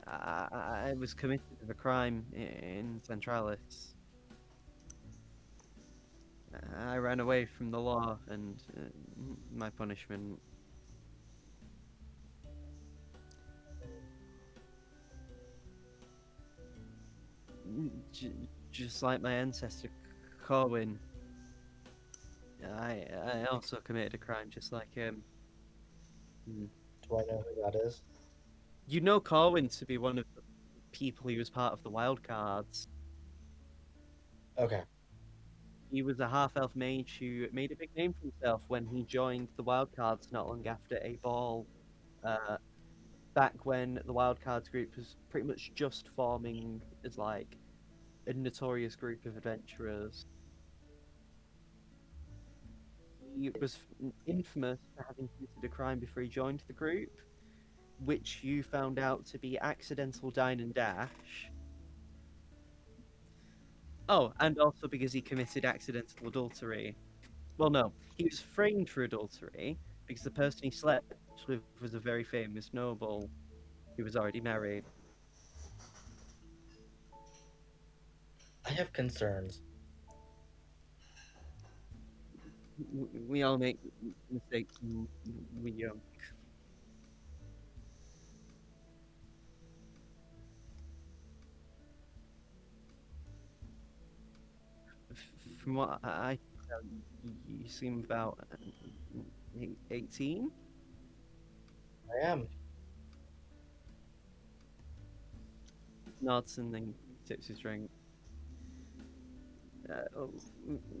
I was committed of a crime in Centralis. I ran away from the law, and my punishment. Just like my ancestor Corwin, I also committed a crime just like him. Do I know who that is? You know Corwin to be one of the people who was part of the wild cards. Okay. He was a half-elf mage who made a big name for himself when he joined the Wildcards not long after a ball, back when the Wildcards group was pretty much just forming as like a notorious group of adventurers. He was infamous for having committed a crime before he joined the group, which you found out to be accidental dine and dash. Oh, and also because he committed accidental adultery. Well, no, he was framed for adultery because the person he slept with was a very famous noble who was already married. I have concerns. We all make mistakes when we're young. From what I can tell, you seem about 18. I am. Nods and then sips his drink.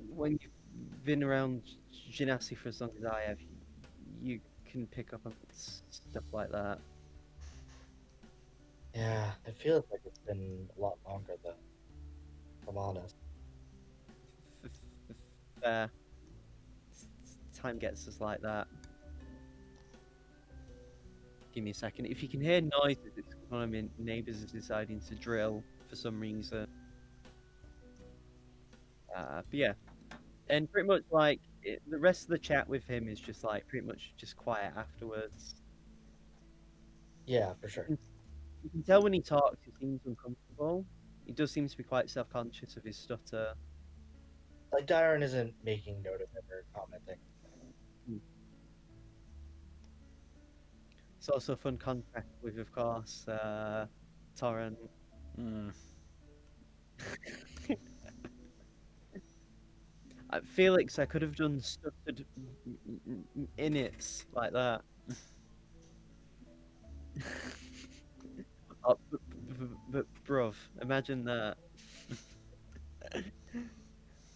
When you've been around Genasi for as long as I have, you can pick up on stuff like that. Yeah, it feels like it's been a lot longer though, if I'm honest. Fair. Time gets us like that. Give me a second. If you can hear noises, it's one of my neighbours is deciding to drill for some reason. But yeah, and pretty much like the rest of the chat with him is just like pretty much just quiet afterwards. Yeah, for sure. You can tell when he talks, he seems uncomfortable. He does seem to be quite self-conscious of his stutter. Like Dyron isn't making note of it or commenting. It's also a fun contrast with, of course, Torrent. Hmm. Felix, I could have done stuttered in it like that. Oh, but bruv, imagine that.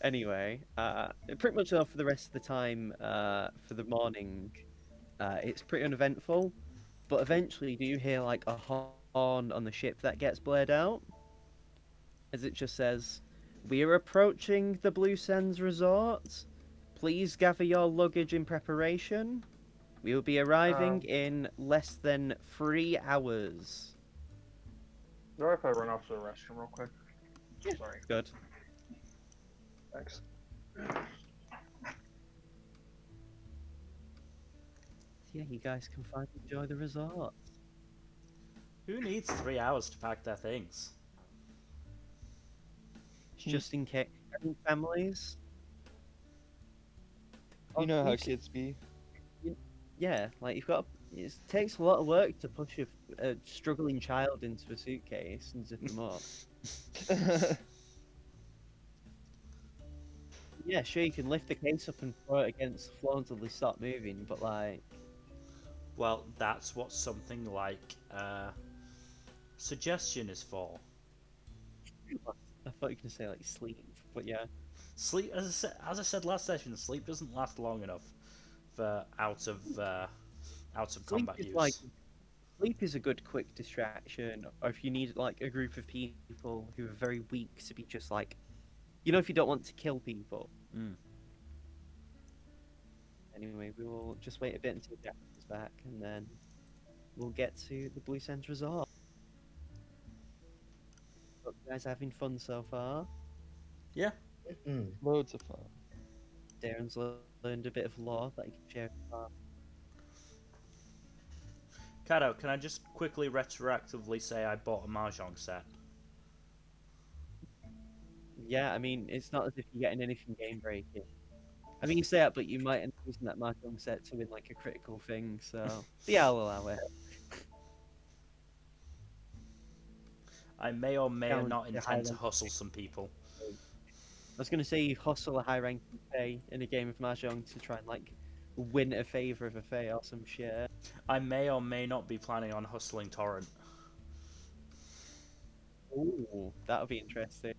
Anyway, pretty much for the rest of the time, for the morning, it's pretty uneventful. But eventually, do you hear like a horn on the ship that gets blared out? As it just says, "We're approaching the Blue Sands Resort. Please gather your luggage in preparation. We will be arriving in less than 3 hours." Is it alright if I run off to the restroom real quick? Yeah. Sorry. Good. Thanks. Yeah, you guys can finally enjoy the resort. Who needs 3 hours to pack their things? Just in case. I mean, families. You know how Obviously, kids be. yeah, like you've got. It takes a lot of work to push a struggling child into a suitcase and zip them up. Yeah, sure, you can lift the case up and throw it against the floor until they stop moving, but like, Well, that's what something like suggestion is for. I thought you were gonna say like sleep, but yeah. Sleep, as I said last session, sleep doesn't last long enough for out of Sleep combat is use. like sleep is a good quick distraction, or if you need like a group of people who are very weak to be just like, if you don't want to kill people. Mm. Anyway, we will just wait a bit until Jack comes back, and then we'll get to the Blue Sands Resort. Hope you guys are having fun so far. Yeah. Mm. Loads of fun. Darren's learned a bit of lore that he can share. Kato, can I just quickly retroactively say I bought a mahjong set? Yeah, I mean, it's not as if you're getting anything game breaking. I mean, you say that, but you might end up using that mahjong set to win like a critical thing. So yeah, I'll allow it. I may or may Challenge not the intend to high hustle some people. I was gonna say you hustle a high ranking Fae in a game of mahjong to try and like win a favor of a Fae or some shit. I may or may not be planning on hustling Torrent. Ooh, that'll be interesting.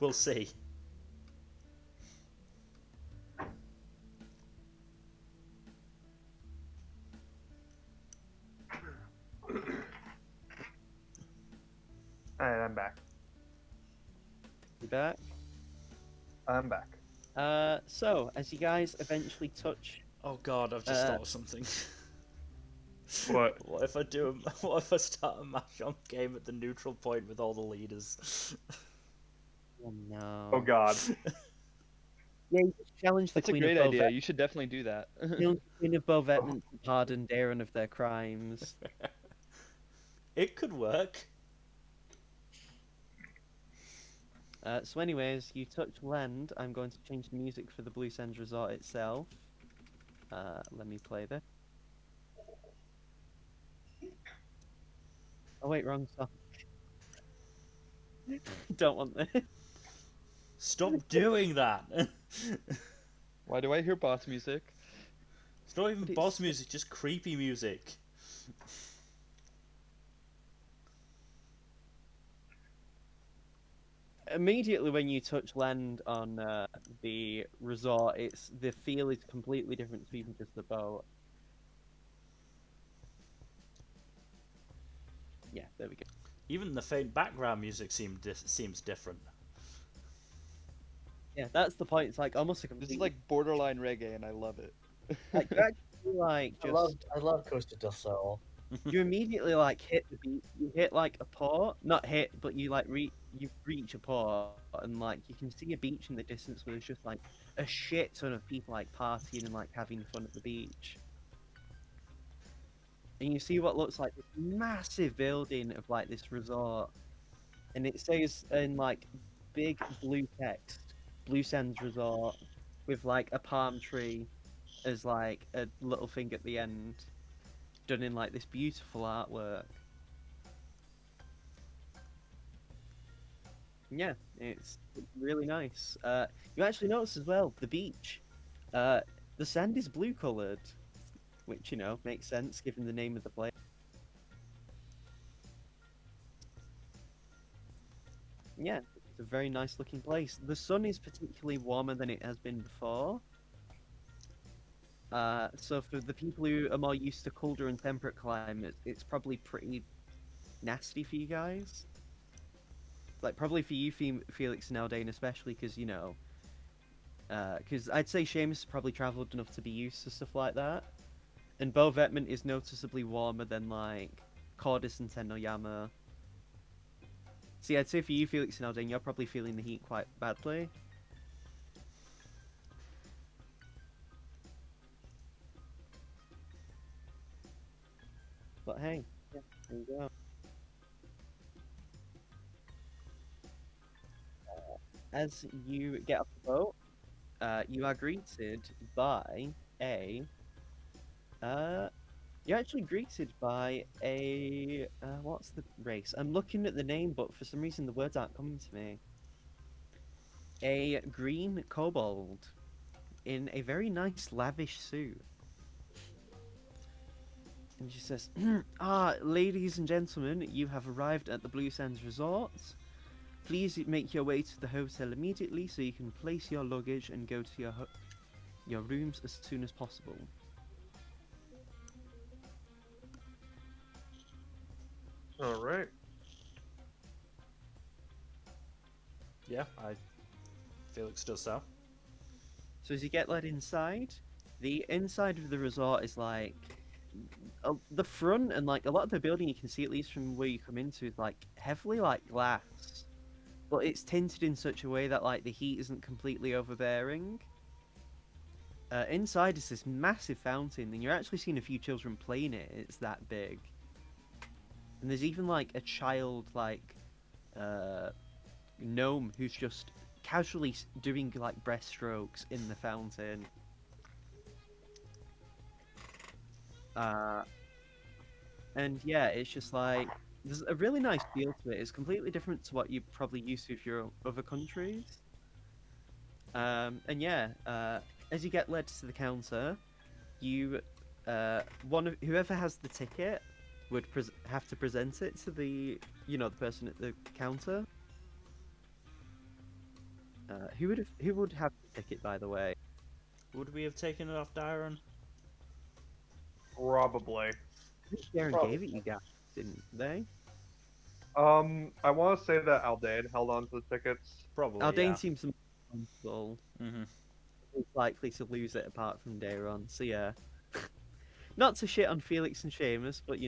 We'll see. Alright, I'm back. You back? I'm back. So as you guys eventually touch, Oh god, I've just thought of something. What? What if I what if I start a mahjong game at the neutral point with all the leaders? oh no, Oh god. yeah, you just challenge the That's a Queen great of idea. Beauvais. You should definitely do that. Challenge the Queen of Beauvais to pardon Darren of their crimes. It could work. So anyways, you touch land. I'm going to change the music for the Blue Sands Resort itself. Let me play this. Oh wait, wrong song. Don't want this. Stop doing that. Why do I hear boss music? It's not even But boss it's- music, just creepy music. Immediately when you touch land on the resort, the feel is completely different to even just the boat. Yeah, there we go. Even the faint background music seems different. Yeah, that's the point. It's like almost a This complete. is like borderline reggae, and I love it. Like you actually like just I love Costa del Sol. you immediately like hit the beat. You hit like a port, not hit, but you like you reach a port, and like you can see a beach in the distance where there's just like a shit ton of people like partying and like having fun at the beach. And you see what looks like this massive building of like this resort, and it says in like big blue text, Blue Sands Resort, with like a palm tree as like a little thing at the end, done in like this beautiful artwork. Yeah, it's really nice. You actually notice as well the beach. The sand is blue colored, which makes sense given the name of the place. Yeah, it's a very nice looking place. The sun is particularly warmer than it has been before. So for the people who are more used to colder and temperate climates, it's probably pretty nasty for you guys. Like probably for you, Felix and Aldane, especially because because I'd say Seamus has probably travelled enough to be used to stuff like that, and Bo Vetman is noticeably warmer than like Cordis and Tenoyama. See, I'd say for you, Felix and Aldane, you're probably feeling the heat quite badly. But hey, yeah, there you go. As you get off the boat, you are greeted by a. You're actually greeted by a. What's the race? I'm looking at the name, but for some reason the words aren't coming to me. A green kobold in a very nice, lavish suit. And she says, ladies and gentlemen, you have arrived at the Blue Sands Resort. Please make your way to the hotel immediately so you can place your luggage and go to your rooms as soon as possible. All right. Yeah, Felix does so. So as you get led inside, the inside of the resort is like the front and like a lot of the building you can see at least from where you come into is like heavily like glass, but it's tinted in such a way that like the heat isn't completely overbearing. Inside is this massive fountain, and you're actually seeing a few children playing it. It's that big, and there's even like a child like gnome who's just casually doing like breaststrokes in the fountain. And yeah, it's just like there's a really nice feel to it. It's completely different to what you're probably used to if you're other countries. And yeah, as you get led to the counter, you whoever has the ticket would have to present it to the the person at the counter. Who would have the ticket, by the way? Would we have taken it off Dyron? Probably. I think Darren Probably. gave it you guys, didn't they? I want to say that Aldane held on to the tickets. Probably. Aldane Yeah. seems the most comfortable. Mm-hmm. He's likely to lose it apart from Daron, so yeah. Not to shit on Felix and Seamus, but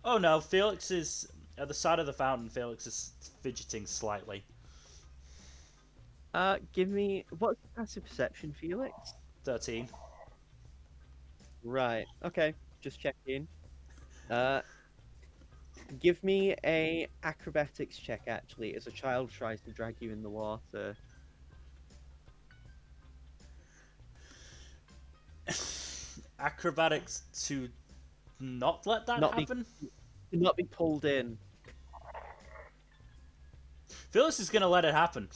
Oh no, Felix is at the side of the fountain. Felix is fidgeting slightly. Give me what's the passive perception, Felix? 13. Right. Okay. Just checking. Give me a acrobatics check. Actually, as a child tries to drag you in the water. Acrobatics to not let that Not happen. Not be pulled in. Felix is gonna let it happen.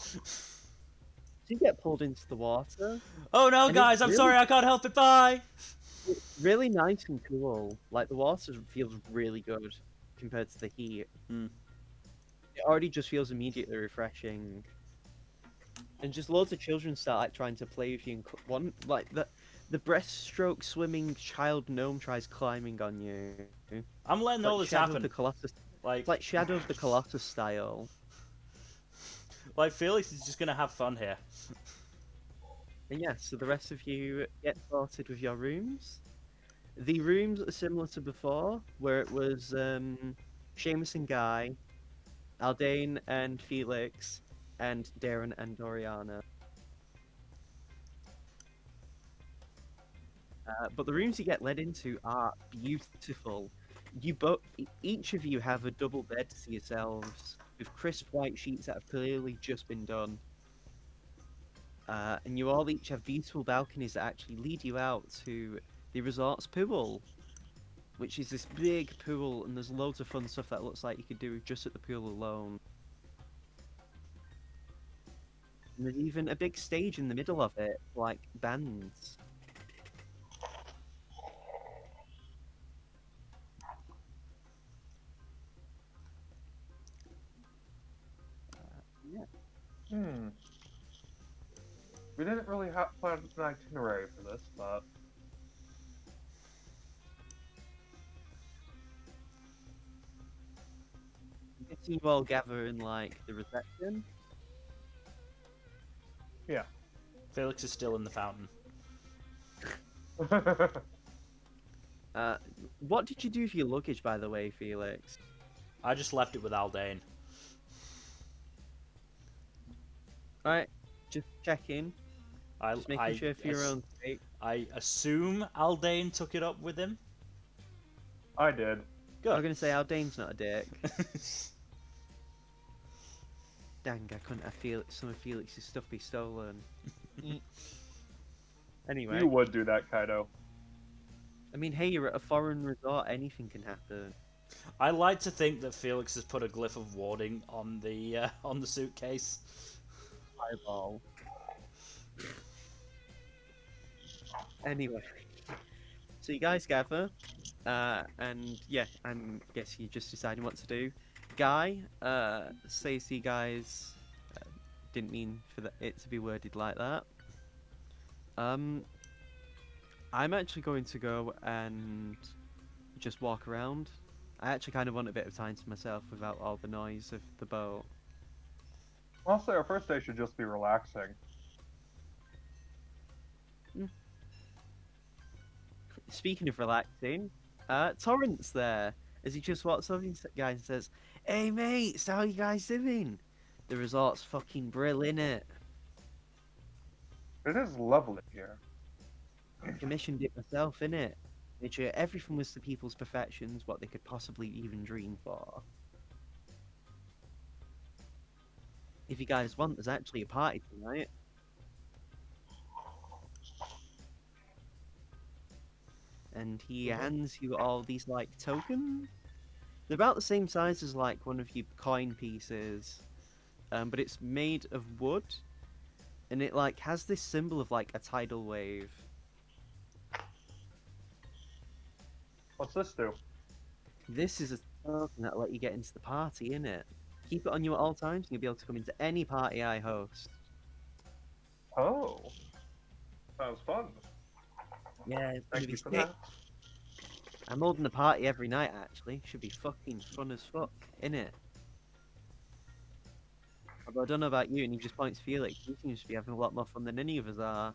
You get pulled into the water. Oh no, And guys! it's I'm really- sorry, I can't help it. Bye. It's really nice and cool. Like the water feels really good compared to the heat. Hmm. It already just feels immediately refreshing. And just loads of children start like trying to play with you. And one like the breaststroke swimming child gnome tries climbing on you. I'm letting Like all this Shadow of happen. the Colossus It's like Shadow of the Colossus style. Like Felix is just gonna have fun here. And yeah, so the rest of you get sorted with your rooms. The rooms are similar to before, where it was Seamus and Guy, Aldane and Felix, and Darren and Doriana. But the rooms you get led into are beautiful. Each of you have a double bed to yourselves, with crisp white sheets that have clearly just been done. And you all each have beautiful balconies that actually lead you out to the resort's pool, which is this big pool, and there's loads of fun stuff that looks like you could do just at the pool alone. And there's even a big stage in the middle of it, like bands. Yeah. Hmm. We didn't really plan an itinerary for this, but I guess you all gather in like the reception. yeah. Felix is still in the fountain. What did you do for your luggage, by the way, Felix? I just left it with Aldane. Alright, just checking. Just making sure for your own sake. I assume Aldane took it up with him. I did. Good. I'm gonna say Aldane's not a dick. Dang, I couldn't have some of Felix's stuff be stolen. Anyway. You would do that, Kaido. I mean, hey, you're at a foreign resort, anything can happen. I like to think that Felix has put a glyph of warding on the suitcase. Eyeball. Anyway. So you guys gather, and yeah, I'm guessing you're just deciding what to do. Guy, says to you guys, didn't mean for it to be worded like that. I'm actually going to go and just walk around. I actually kind of want a bit of time to myself without all the noise of the boat. Honestly, our first day should just be relaxing. Speaking of relaxing, Torrance there, as he just walks over to the guy and says, "Hey mates, how you guys doing? The resort's fucking brill, innit? It is lovely here. Commissioned it myself, innit? Made sure everything was to people's perfections, what they could possibly even dream for. If you guys want, there's actually a party tonight." And he hands you all these like tokens. They're about the same size as like one of your coin pieces, but it's made of wood, and it like has this symbol of like a tidal wave. What's this do? This is a token that'll let you get into the party, innit? Keep it on you at all times, and you'll be able to come into any party I host. Oh. Sounds fun. Yeah, it's gonna Thank be you for sick. that. I'm holding a party every night, actually. Should be fucking fun as fuck, innit? Although I don't know about you, and he just points to Felix. He seems to be having a lot more fun than any of us are.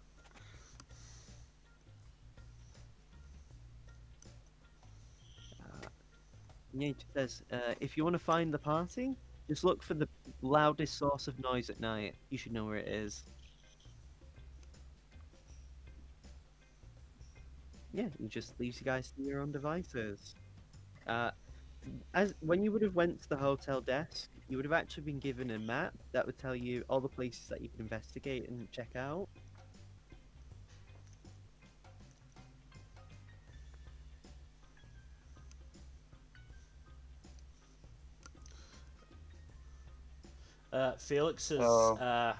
Yeah, he just says, if you want to find the party, just look for the loudest source of noise at night. You should know where it is. Yeah, he just leaves you guys to your own devices. As when you would have went to the hotel desk, you would have actually been given a map that would tell you all the places that you can investigate and check out. Felix is Oh.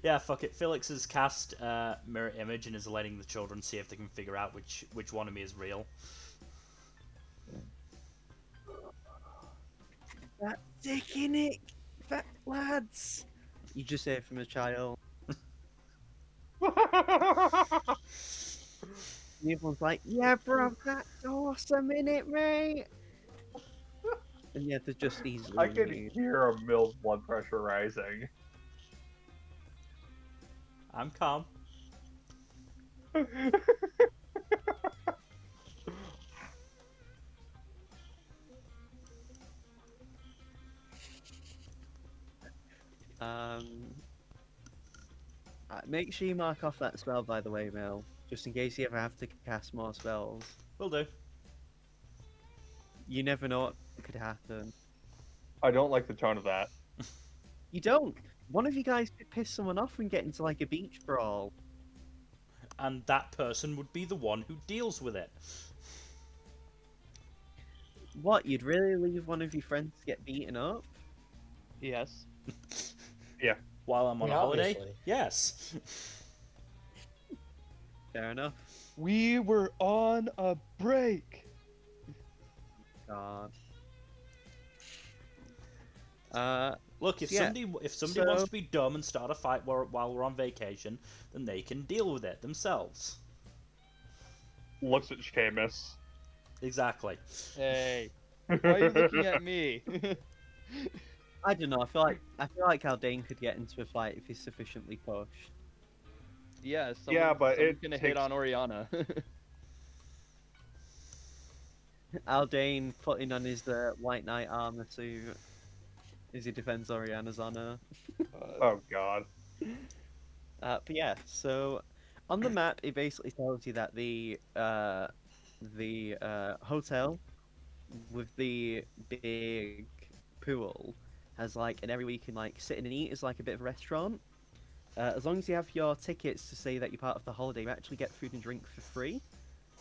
yeah, fuck it. Felix has cast mirror image and is letting the children see if they can figure out which one of me is real. That's sick, innit? Fat lads! You just hear from a child. And everyone's like, yeah, bro, that's awesome, innit, mate? And yeah, they're just easily I can removed. hear a Mill's blood pressure rising. I'm calm. Um, make sure you mark off that spell, by the way, Mel, just in case you ever have to cast more spells. Will do. You never know what could happen. I don't like the tone of that. You don't. One of you guys could piss someone off and get into like a beach brawl. And that person would be the one who deals with it. What? You'd really leave one of your friends to get beaten up? Yes. While I'm on I mean, a holiday? obviously. Yes. Fair enough. We were on a break. God. Look, if Yeah, somebody wants so- to be dumb and start a fight while we're on vacation, then they can deal with it themselves. Looks at Seamus. Exactly. Hey, why are you looking at me? I don't know. I feel like Haldane could get into a fight if he's sufficiently pushed. Yeah, Yeah, but someone's it gonna hit takes- on Oriana. Haldane putting on his white knight armor suit as he defends Oriana's honor. Oh god. But yeah, so on the map, it basically tells you that the hotel with the big pool has like an area where you can like sit and eat as like a bit of a restaurant. As long as you have your tickets to say that you're part of the holiday, you actually get food and drink for free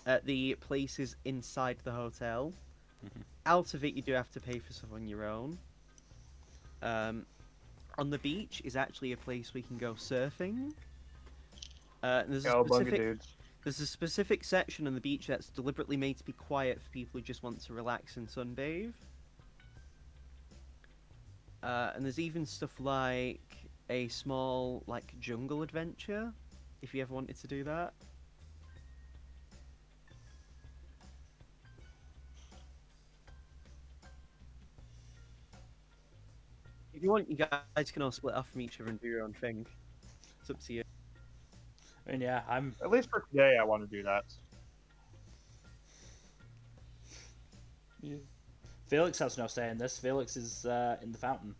at the places inside the hotel. Mhm. Out of it, you do have to pay for stuff on your own. On the beach is actually a place we can go surfing. And Cowabunga there's a specific section on the beach that's deliberately made to be quiet for people who just want to relax and sunbathe. And there's even stuff like a small like jungle adventure, if you ever wanted to do that. If you want, you guys can all split off from each other and do your own thing. It's up to you. I mean, yeah, I'm. At least for today, I want to do that. Yeah. Felix has no say in this. Felix is in the fountain.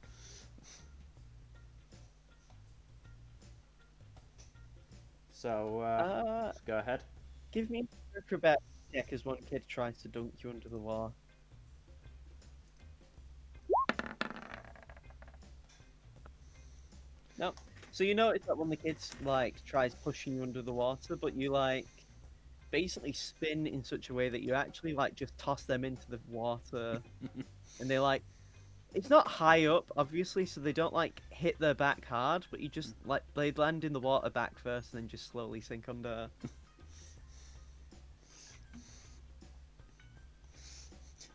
So, go ahead. Give me an acrobat check as one kid tries to dunk you under the water. No. So you notice that when the kids like tries pushing you under the water, but you like basically spin in such a way that you actually like just toss them into the water, and they like it's not high up obviously, so they don't like hit their back hard, but you just like they land in the water back first and then just slowly sink under.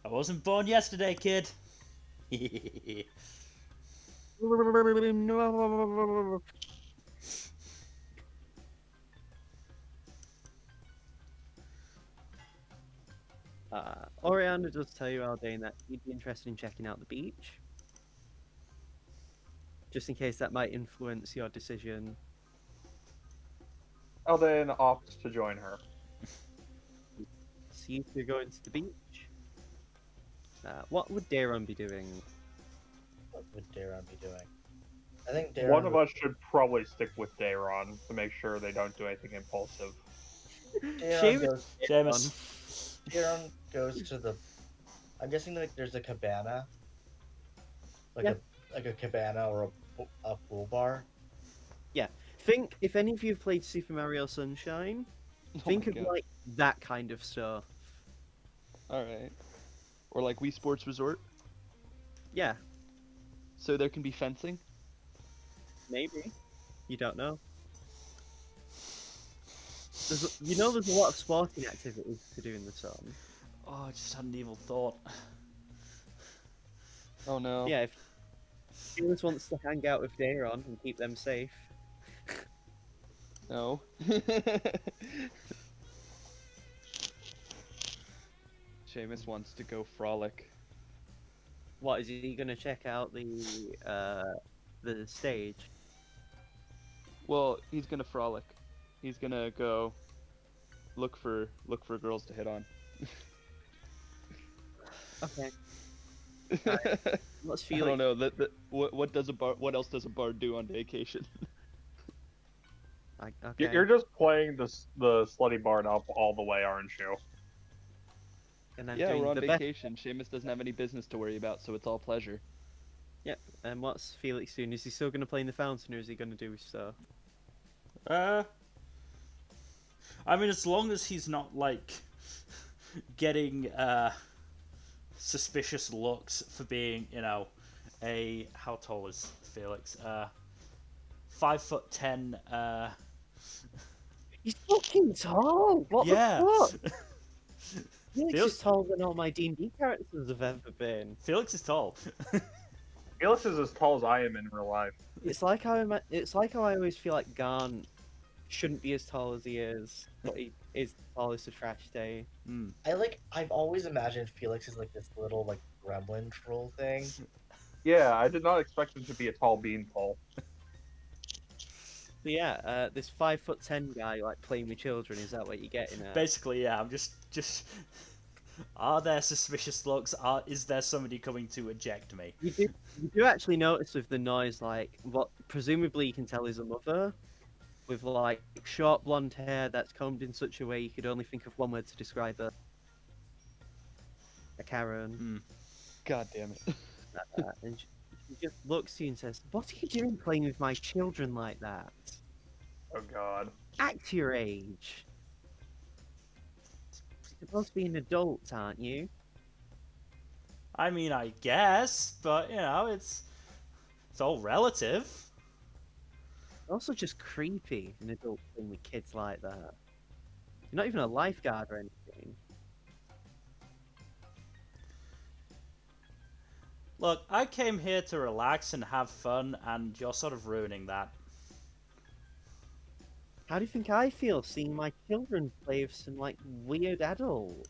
I wasn't born yesterday, kid. Oriana does tell you, Aldane, that you'd be interested in checking out the beach. Just in case that might influence your decision. Elden opts to join her. See if you're going to the beach. What would Daron be doing? What would Daron be doing? I think One Daron of us should probably stick with Dayron to make sure they don't do anything impulsive. Daron Seamus. Daron goes to the. I'm guessing like there's a cabana, like Yeah. a cabana or a pool bar. Think if any of you have played Super Mario Sunshine, Oh think my of God. like that kind of stuff. All right. Or like Wii Sports Resort, Yeah, so there can be fencing. maybe. You don't know. There's a lot of sporting activities to do in the sun. Oh, I just had an evil thought. Oh no. Yeah, if Felix wants to hang out with Daron and keep them safe. No. Seamus wants to go frolic. What is he gonna check out the stage? Well, he's gonna frolic. He's gonna go look for girls to hit on. Okay. What's I Felix? don't know. What else does a bard do on vacation? Okay. You're just playing the slutty bard up all the way, aren't you? And I'm Yeah, doing we're on the best. vacation. Seamus doesn't have any business to worry about, so it's all pleasure. And what's Felix doing? Is he still gonna play in the fountain, or is he gonna do so? I mean, as long as he's not like getting suspicious looks for being, a how tall is Felix? 5'10". He's fucking tall. What Yeah. the fuck? Felix Felix- is taller than all my D&D characters have ever been. Felix is tall. Felix is as tall as I am in real life. It's like how I always feel like Garn shouldn't be as tall as he is, but he is the tallest of Trash Day. I've always imagined Felix is like this little like gremlin troll thing. Yeah, I did not expect him to be a tall beanpole. So yeah, this 5'10" guy like playing with children. Is that what you're getting at? Basically, yeah. I'm just. Are there suspicious looks? Is there somebody coming to eject me? You do actually notice with the noise, like what presumably you can tell is a mother, with like short blonde hair that's combed in such a way you could only think of one word to describe her. A Karen. God damn it. And she just looks at you and says, "What are you doing playing with my children like that? Oh god. Act your age. You're supposed to be an adult, aren't you?" I mean, I guess, but it's all relative. Also, just creepy, an adult playing with kids like that. You're not even a lifeguard or anything. Look, I came here to relax and have fun, and you're sort of ruining that. How do you think I feel seeing my children play with some like weird adult?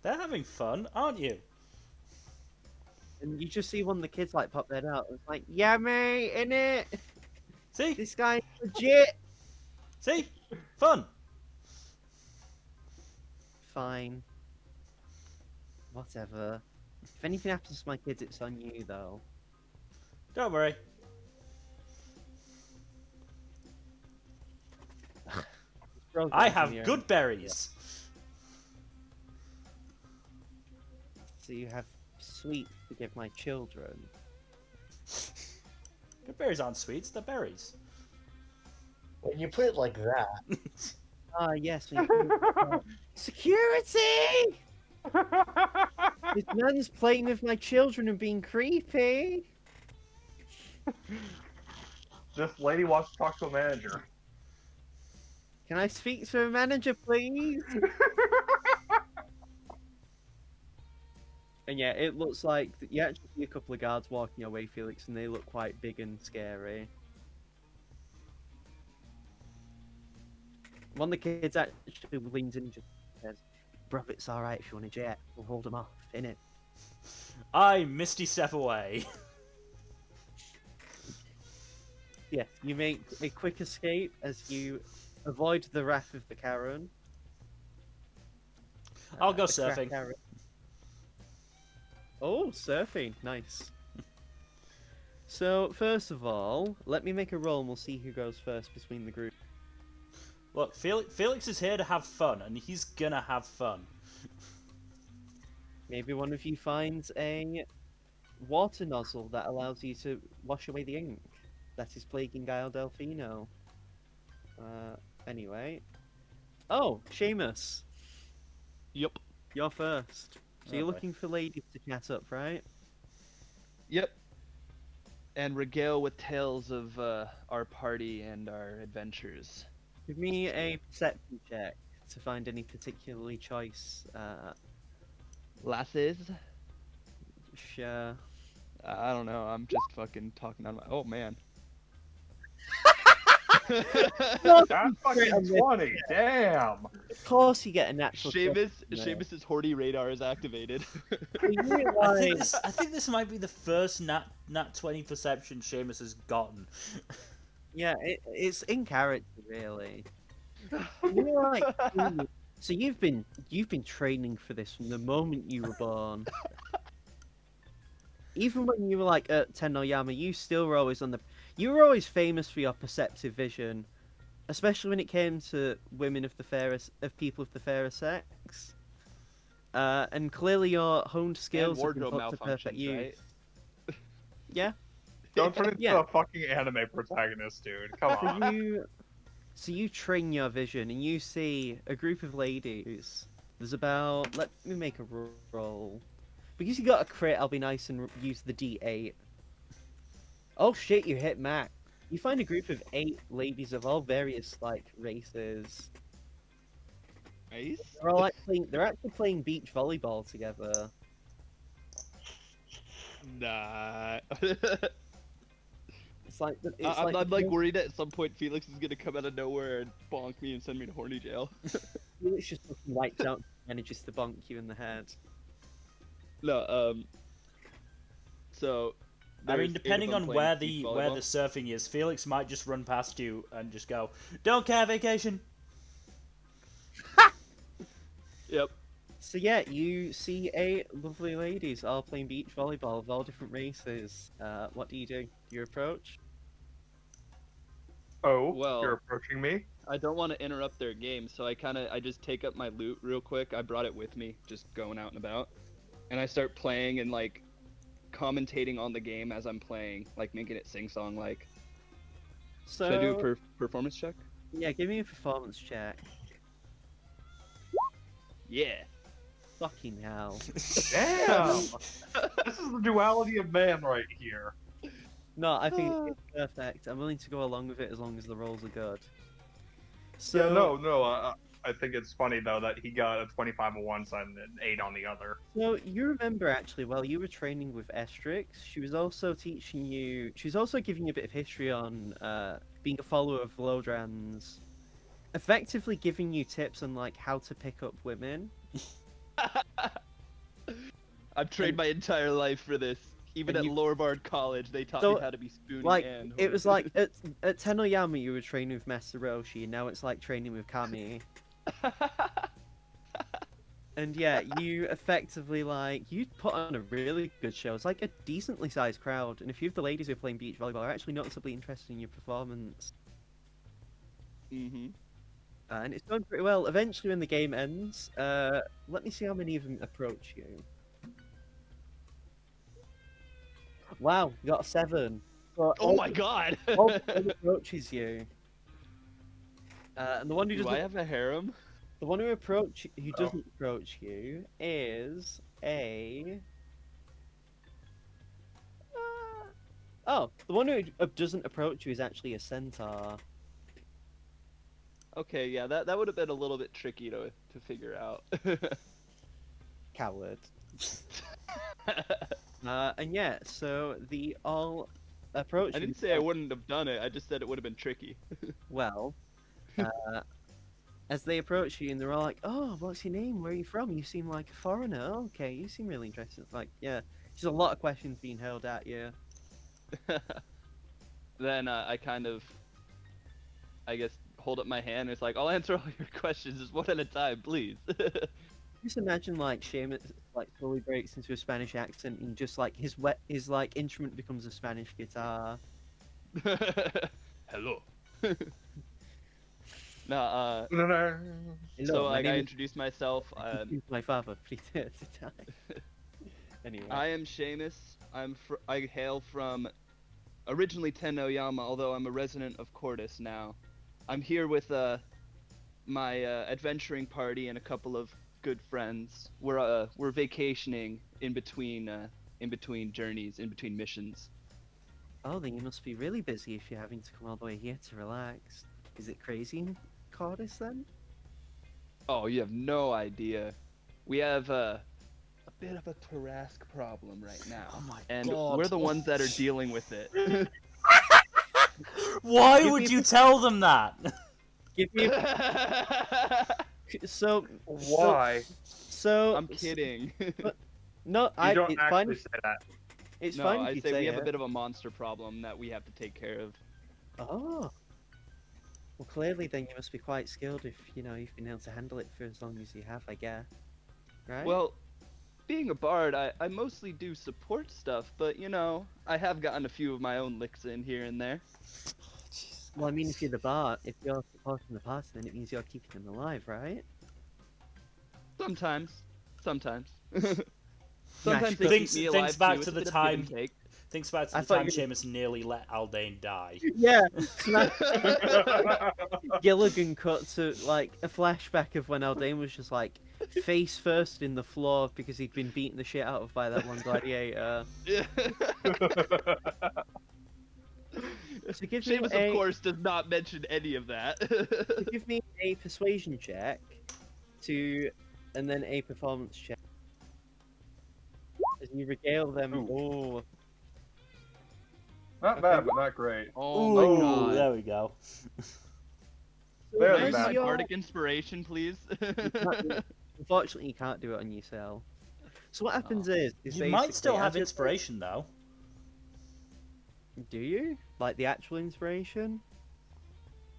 They're having fun, aren't you? And you just see one of the kids like pop their head out. It's like, yeah, mate, innit? See? This guy's legit. See? Fun! Fine. Whatever. If anything happens to my kids, it's on you, though. Don't worry. I have good berries. So you have sweets to give my children. Good berries aren't sweets, they're berries. When you put it like that, Ah, yes. Security! This man's playing with my children and being creepy. This lady wants to talk to a manager. Can I speak to a manager, please? And yeah, it looks like you actually see a couple of guards walking away, Felix, and they look quite big and scary. One of the kids actually leans in and just says, "Bruv, it's alright if you want to jet. We'll hold them off, innit?" I misty step away. Yeah, you make a quick escape as you avoid the wrath of the Karen. I'll go The crack surfing. Karen. Oh, surfing. Nice. So, first of all, let me make a roll and we'll see who goes first between the group. Look, Felix is here to have fun, and he's gonna have fun. Maybe one of you finds a water nozzle that allows you to wash away the ink that is plaguing Gael Delfino. Anyway. Oh, Seamus. Yep. You're first. So you're Oh, boy. looking for ladies to chat up, right? Yep. And regale with tales of our party and our adventures. Give me a perception check to find any particularly choice. Lasses? Sure. I don't know. I'm just fucking talking on my. Oh man. That's fucking 20. Damn. Of course, you get a natural. Seamus's Horty radar is activated. You realize, I think this might be the first nat 20 perception Seamus has gotten. yeah, it's in character, really. You're like, so you've been training for this from the moment you were born. Even when you were like at Tenoyama, you still were always you were always famous for your perceptive vision, especially when it came to women of people of the fairer sex. And clearly your honed skills have been wardrobe put to perfect malfunctions, use. right? Yeah. Don't turn into Yeah. a fucking anime protagonist, dude. Come on. So you train your vision, and you see a group of ladies. There's about. Let me make a roll. Because you got a crit, I'll be nice and use the D8. Oh shit! You hit Mac. You find a group of 8 ladies of all various like races. Nice. They're all like they're actually playing beach volleyball together. Nah. It's like I'm like worried that at some point Felix is gonna come out of nowhere and bonk me and send me to horny jail. Felix just fucking wipes out and manages to bonk you in the head. No, so. I mean, there's 8 of depending them on playing where beach the volleyball. surfing is, Felix might just run past you and just go, "Don't care, vacation." Yep. So yeah, you see 8 lovely ladies all playing beach volleyball of all different races. What do? You approach? Oh, Well- you're approaching me? I don't want to interrupt their game, so I just take up my loot real quick. I brought it with me, just going out and about, and I start playing and like commentating on the game as I'm playing, like making it sing-song like. So Should I do a performance check? yeah, give me a performance check. Yeah. Fucking hell. Damn! This is the duality of man right here. No, I think it's perfect. I'm willing to go along with it as long as the rolls are good. So Yeah, no, I think it's funny though that he got a 25 on one side and an 8 on the other. So you remember actually, while you were training with Estrix, she was also teaching you. She was also giving you a bit of history on being a follower of Lodran's, effectively giving you tips on like how to pick up women. I've trained my entire life for this. Even And at you- Lorebard College, they taught So, me how to be spoony Like and. it was like at Tenoyama you were training with Master Roshi, and now it's like training with Kami. And yeah, you effectively you put on a really good show. It's like a decently sized crowd, and a few of the ladies who are playing beach volleyball are actually noticeably interested in your performance. Mm-hmm. And it's going pretty well. Eventually, when the game ends, let me see how many of them approach you. Wow, you got a 7. So Oh my god! all one approaches you. And the one who Do doesn't, I have a harem? who doesn't approach you is a. Oh, the one who doesn't approach you is actually a centaur. Okay, yeah, that would have been a little bit tricky to figure out. Coward. And yeah, so the all approach. I you. didn't say I wouldn't have done it. I just said it would have been tricky. Well, as they approach you and they're all like, "Oh, what's your name? Where are you from? You seem like a foreigner. Okay, you seem really interested." It's like, yeah, there's a lot of questions being hurled at you. Then I kind of, I guess, hold up my hand and it's like, I'll answer all your questions just one at a time, please. Just imagine like Seamus like slowly breaks into a Spanish accent and just like his like instrument becomes a Spanish guitar. Hello. No, Hello, so my like I name introduced myself. is my father. Please to die. Anyway, I am Seamus. I hail from originally Tenoyama, although I'm a resident of Cordis now. I'm here with my adventuring party and a couple of good friends. We're vacationing in between journeys, in between missions. oh, then you must be really busy if you're having to come all the way here to relax. Is it crazy in Cordis then? Oh, you have no idea. We have a bit of a Tarrasque problem right now. Oh my and god. we're the ones that are dealing with it. Why Give would me you the- tell them that? Give me so Why? I'm kidding. No, You don't it's actually fine. say that. It's No, fine I if you say we have a it. bit of a monster problem that we have to take care of. Oh. Well, clearly then you must be quite skilled if, you've been able to handle it for as long as you have, I guess. Right? Well, being a bard, I mostly do support stuff, but I have gotten a few of my own licks in here and there. Well, I mean, if you're the bar, if you're supporting the party, then it means you're keeping them alive, right? Sometimes. Sometimes. Nice. Sometimes they Thinks keep me thinks alive back too. to It's a the bit of give and time. take. Thinks back to I the thought time you were- Seamus nearly let Aldane die. Yeah. Gilligan cut to like a flashback of when Aldane was just like face first in the floor because he'd been beaten the shit out of by that one gladiator. So give me Seamus, of course, does not mention any of that. So give me a persuasion check and then a performance check. As you regale them. Ooh. Oh, Not bad, but not great. Oh Ooh, my god. there we go. There's Can I a use bad my guy. bardic inspiration, please? unfortunately, you can't do it on yourself. So what happens is You might still basically, have as you're- inspiration though. Do you like the actual inspiration?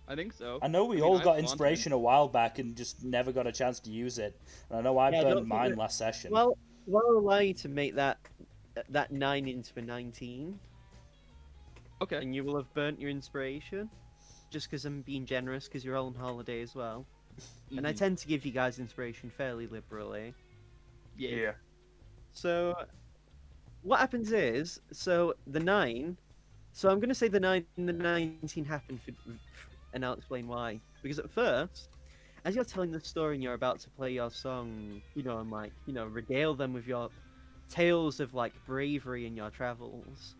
I think so. I know we I mean, all I've got wanted. inspiration a while back and just never got a chance to use it. And I know I Yeah, I don't burned think mine that- last session. Well, I'll allow you to make that 9 into a 19, Okay. and you will have burnt your inspiration. Just because I'm being generous, because you're all on holiday as well. And I Mhm. tend to give you guys inspiration fairly liberally. Yeah. So, what happens is, the 9. So I'm going to say the 9 and the 19 happened, and I'll explain why. Because at first, as you're telling the story and you're about to play your song, and like, regale them with your tales of like bravery in your travels,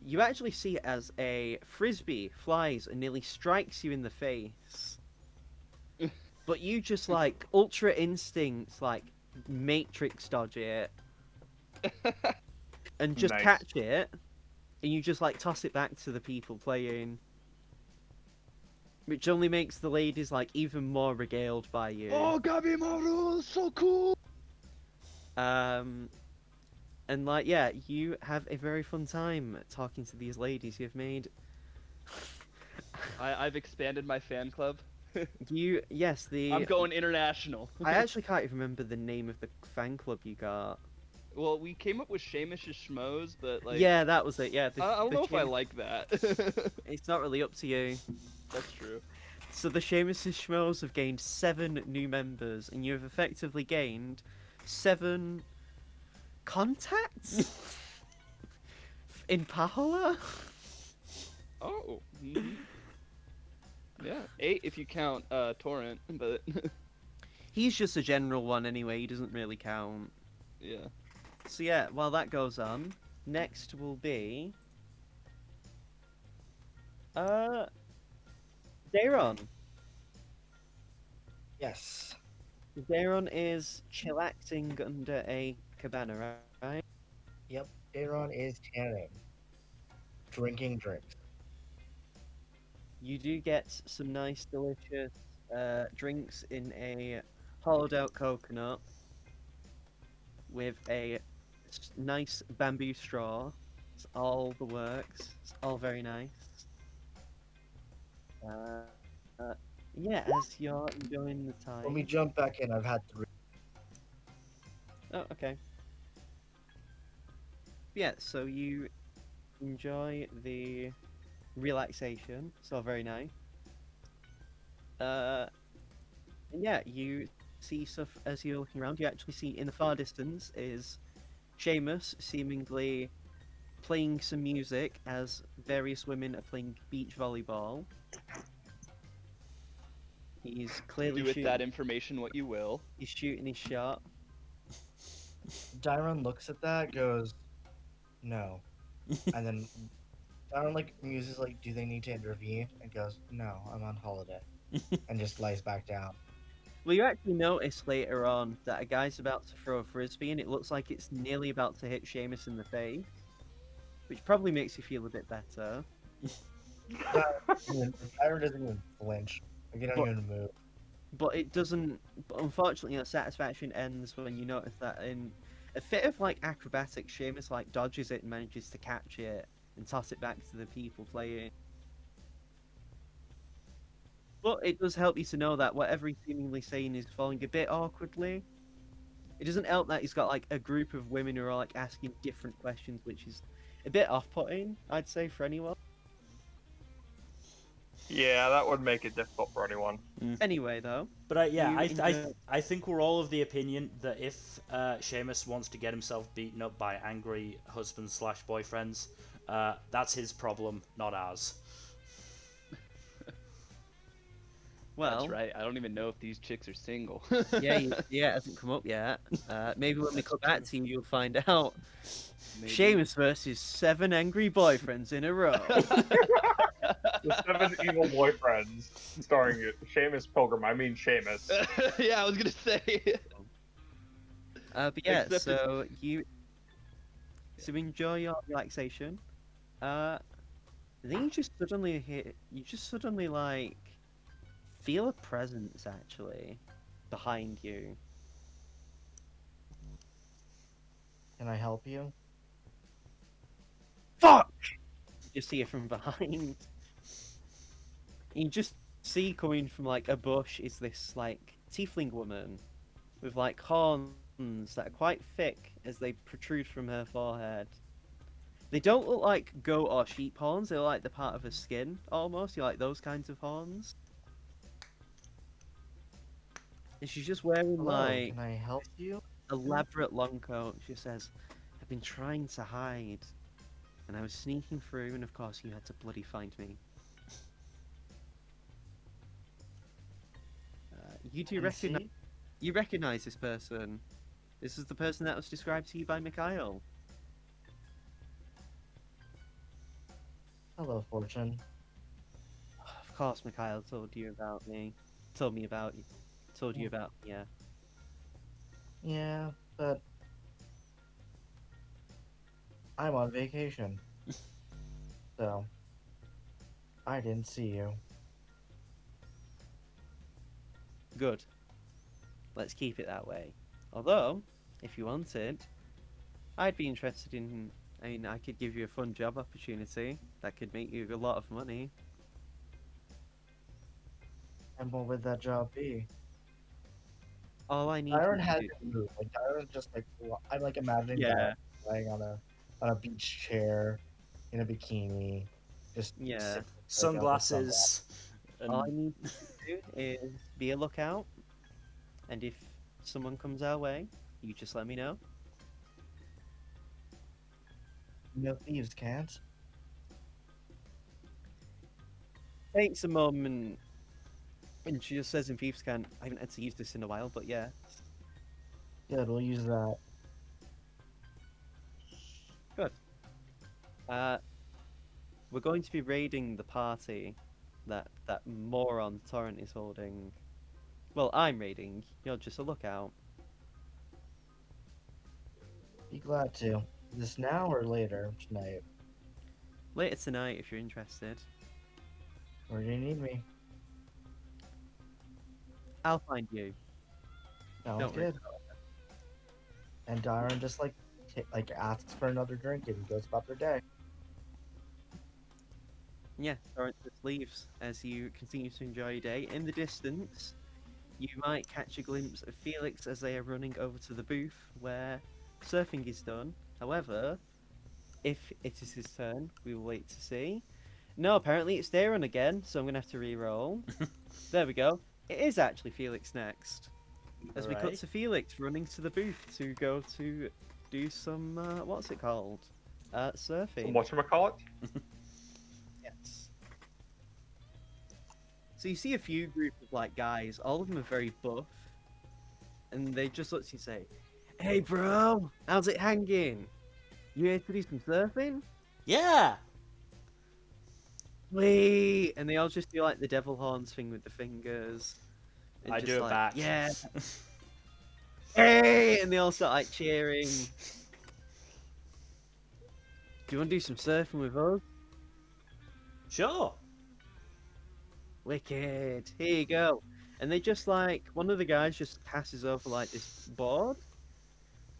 you actually see it as a frisbee flies and nearly strikes you in the face. But you just like ultra instincts, like matrix dodge it and just Nice. catch it, and you just like toss it back to the people playing, which only makes the ladies like even more regaled by you. Oh, Gabimaru, so cool! And like, yeah, you have a very fun time talking to these ladies. You've made I've expanded my fan club. yes, I'm going international. I actually can't even remember the name of the fan club you got. Well, we came up with Seamus' Schmoes, but like, Yeah, that was it. Yeah, I don't know if I Seamus- like that. It's not really up to you. That's true. So the Seamus' Schmoes have gained 7 new members, and you have effectively gained 7 contacts in Pahola. Oh. Mhm. Yeah, 8 if you count Torrent, but He's just a general one anyway. He doesn't really count. yeah. So yeah, while that goes on, next will be Daron. Yes. Daron is chillaxing under a cabana, right? Yep. Aaron is tanning. Drinking drinks. You do get some nice, delicious drinks in a hollowed out coconut with a nice bamboo straw. It's all the works. It's all very nice. Yeah, as you're enjoying the time. When we jump back in, I've had 3. Oh, okay. Yeah, so you enjoy the relaxation. It's all very nice. And yeah, you see stuff as you're looking around. You actually see in the far distance is Seamus seemingly playing some music as various women are playing beach volleyball. He's clearly Do with shooting, that information what you will. he's shooting his shot. Dyron looks at that, goes, no. And then Dyron like muses like, do they need to intervene? And goes, no, I'm on holiday. And just lies back down. Well, you actually notice later on that a guy's about to throw a frisbee, and it looks like it's nearly about to hit Seamus in the face, which probably makes you feel a bit better. Tyron doesn't even flinch. Like, he don't But- even move. But it doesn't. But unfortunately, your satisfaction ends when you notice that in a fit of like acrobatics, Seamus like dodges it and manages to catch it and toss it back to the people playing. But it does help you to know that whatever he's seemingly saying is falling a bit awkwardly. It doesn't help that he's got like a group of women who are like asking different questions, which is a bit off-putting, I'd say, for anyone. Yeah, that would make it difficult for anyone. Anyway, though, But yeah, You enjoy- I think we're all of the opinion that if Seamus wants to get himself beaten up by angry husbands slash boyfriends, that's his problem, not ours. well, That's right. I don't even know if these chicks are single. yeah, it hasn't come up yet. Maybe when we That's come back true. to you, you'll find out. Maybe. Seamus versus 7 angry boyfriends in a row. The 7 evil boyfriends, starring Seamus Pilgrim. I mean Seamus. Yeah, I was gonna say. But yeah, Except so you enjoy your relaxation. Then you just suddenly like feel a presence actually behind you. Can I help you? Fuck! You see it from behind. You just see coming from like a bush is this like tiefling woman with like horns that are quite thick as they protrude from her forehead. They don't look like goat or sheep horns, they look like the part of her skin almost. You like those kinds of horns? And she's just wearing Hello, like can I help you? elaborate long coat. She says, I've been trying to hide. And I was sneaking through, and of course you had to bloody find me. You do And recognize see? you recognize this person. This is the person that was described to you by Mikhail. Hello, Fortune. Of course Mikhail told you about me. Told me about you. Told you about yeah. Yeah, but I'm on vacation. So, I didn't see you. Good. Let's keep it that way. Although, if you wanted, I'd be interested in. I mean, I could give you a fun job opportunity that could make you a lot of money. And what would that job be? All I need Tyron you to hasn't do. moved. Like Tyron's just like I'm like imagining Yeah. Tyron lying on a beach chair in a bikini, just Yeah. sipping, like, Sunglasses. All I And need you to do is be a lookout, and if someone comes our way, you just let me know. No thieves can't. Takes a moment, and she just says in Thieves' Cant, I haven't had to use this in a while, but yeah. Good, we'll use that. We're going to be raiding the party that moron Torrent is holding. Well, I'm raiding. You're just a lookout. Be glad to. This now or later tonight? Later tonight, if you're interested. Where do you need me? I'll find you. Sounds Don't worry. good. And Tyron just like asks for another drink and goes about their day. Yeah, Torrent just leaves as you continue to enjoy your day. In the distance, you might catch a glimpse of Felix as they are running over to the booth where surfing is done. However, if it is his turn, we will wait to see. No, apparently it's Darren again, so I'm going to have to re-roll. There we go. It is actually Felix next. As we cut Alright. to Felix running to the booth to go to do some, what's it called? Surfing. Whatchamacallit? Yes. So you see a few group of like guys, all of them are very buff, and they just look to you and say, "Hey bro, how's it hanging? You here to do some surfing?" yeah. Wait, and they all just do like the devil horns thing with the fingers. And I just do it like, back. Yeah. Hey, and they all start like cheering. Do you want to do some surfing with us? Sure. Wicked. Here you go. And they just like one of the guys just passes over like this board.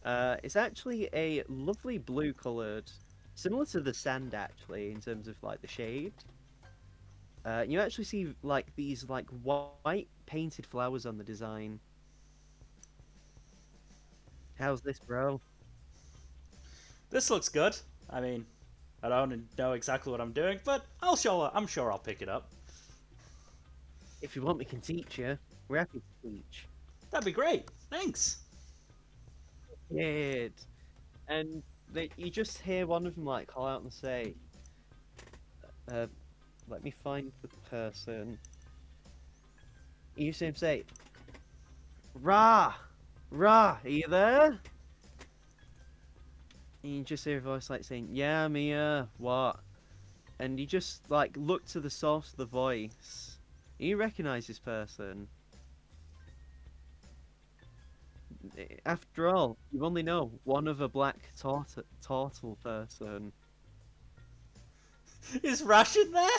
It's actually a lovely blue coloured, similar to the sand actually in terms of like the shade. You actually see like these like white painted flowers on the design. How's this, bro? This looks good. I mean, I don't know exactly what I'm doing, but I'm sure I'll pick it up. If you want, we can teach you. We're happy to teach. That'd be great. Thanks. Good. And you just hear one of them like call out and say, "Let me find the person." You see him say, "Ra, Ra, are you there?" And you just hear a voice like saying, "Yeah, I'm here. What?" And you just like look to the source of the voice. You recognize this person. After all, you only know one of a black turtle person. Is Ration there?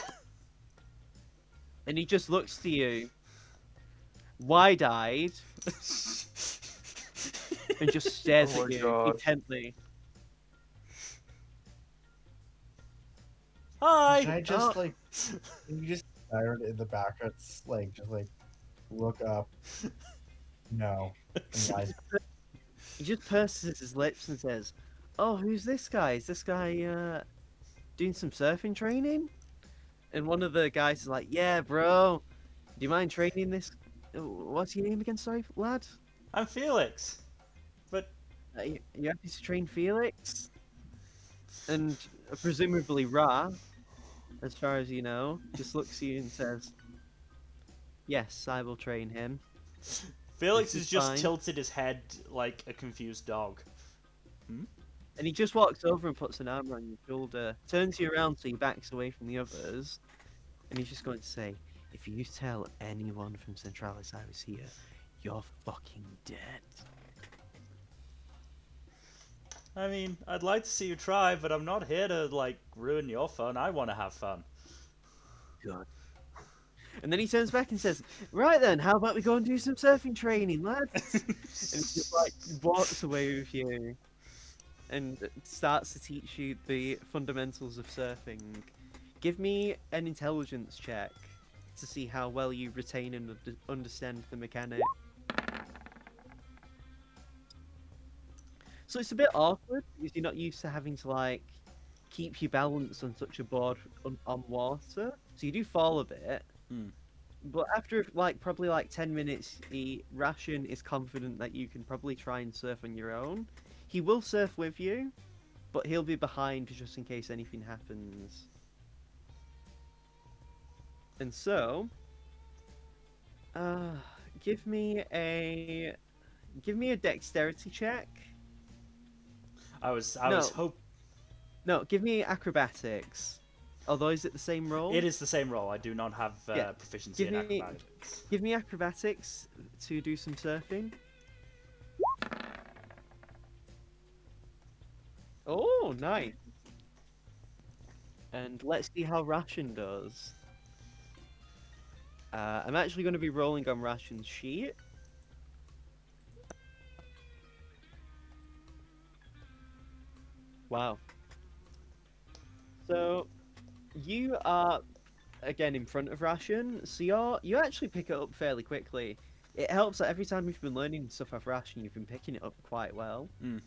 And he just looks to you, wide-eyed, and just stares Oh at my you God. intently. Hi. Can I just Oh. like? Can you just stare in the back? It's like just like look up. No. And the eyes. He just purses his lips and says, "Oh, who's this guy? Is this guy doing some surfing training?" And one of the guys is like, "Yeah, bro. Do you mind training this? What's your name again? Sorry, lad. I'm Felix. But You happy to train Felix?" And presumably Ra, as far as you know, just looks at you and says, "Yes, I will train him." Felix This has is just fine. tilted his head like a confused dog. And he just walks over and puts an arm on your shoulder, turns you around so he backs away from the others, and he's just going to say, "If you tell anyone from Centralis I was here, you're fucking dead." I mean, I'd like to see you try, but I'm not here to like ruin your fun. I want to have fun. Good. And then he turns back and says, "Right then, how about we go and do some surfing training, lads?" And he just like walks away with you and starts to teach you the fundamentals of surfing. Give me an intelligence check to see how well you retain and understand the mechanic. So it's a bit awkward because you're not used to having to like keep your balance on such a board on water. So you do fall a bit. Hmm. But after like probably like 10 minutes, the Ration is confident that you can probably try and surf on your own. He will surf with you, but he'll be behind just in case anything happens. And so, uh, give me a dexterity check. I was No. hope. No, give me acrobatics. Although is it the same roll? It is the same role. I do not have Yeah. proficiency in Give me- acrobatics. Give me acrobatics to do some surfing. Oh, nice. And let's see how Ration does. I'm actually going to be rolling on Ration's sheet. Wow. So, you are again in front of Ration, so you actually pick it up fairly quickly. It helps that every time you've been learning stuff off Ration, you've been picking it up quite well. Mm.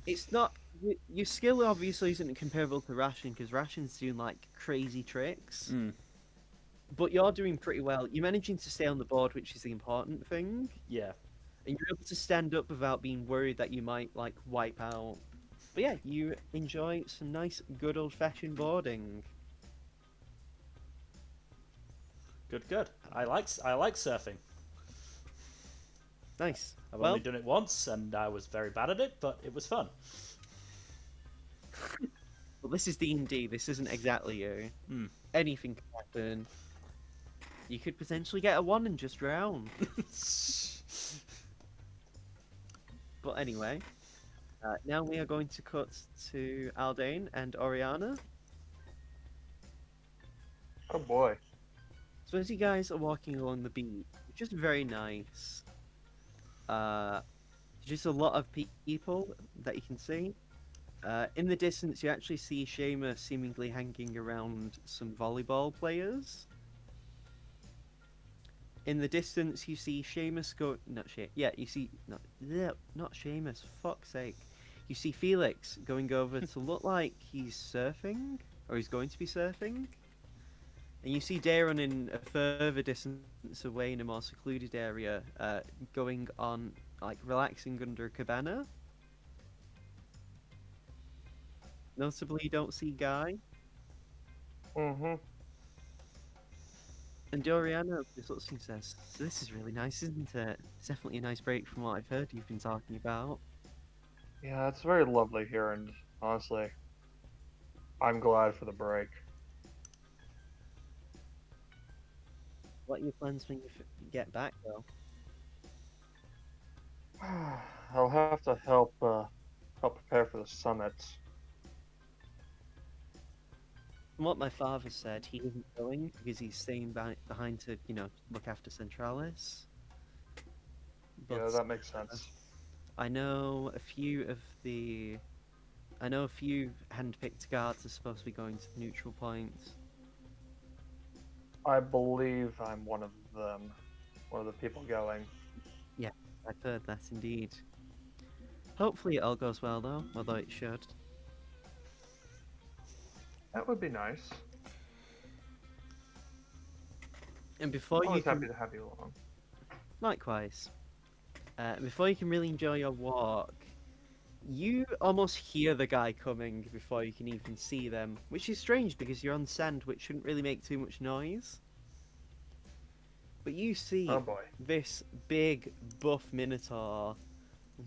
It's not your skill obviously isn't comparable to Ration because Ration's doing like crazy tricks, Mm. but you're doing pretty well. You're managing to stay on the board, which is the important thing, Yeah. and you're able to stand up without being worried that you might like wipe out. But yeah, you enjoy some nice, good old-fashioned boarding. Good. Good. I like surfing. Nice. I've Well, only done it once, and I was very bad at it, but it was fun. well, this is D&D. This isn't exactly you. Hmm. Anything can happen. You could potentially get a 1 and just drown. But anyway, now we are going to cut to Aldane and Oriana. Oh boy. So as you guys are walking along the beach, it's just very nice. Uh, just a lot of people that you can see. In the distance, you actually see Seamus seemingly hanging around some volleyball players. In the distance, you see Seamus go. Not She. Yeah, you see not Seamus. Fuck's sake. You see Felix going over to look like he's surfing, or he's going to be surfing. And you see Daron in a further distance away in a more secluded area, going on, like, relaxing under a cabana. Notably, you don't see Guy. Mm-hmm. And Doriana just looks and says, "So this is really nice, isn't it? It's definitely a nice break from what I've heard you've been talking about." Yeah, it's very lovely here, and honestly, I'm glad for the break. What are your plans when you get back, though? I'll have to help prepare for the summit. From what my father said, he isn't going because he's staying behind to, look after Centralis. Yeah, But that makes sense. I know a few of the I know a few hand-picked guards are supposed to be going to the neutral point. I believe I'm one of them, one of the people going. Yeah, I've heard that indeed. Hopefully it all goes well though, although it should. That would be nice. And before you Always happy can, to have you along. likewise, before you can really enjoy your walk, you almost hear the guy coming before you can even see them, which is strange because you're on sand, which shouldn't really make too much noise. But you see Oh boy. this big, buff minotaur,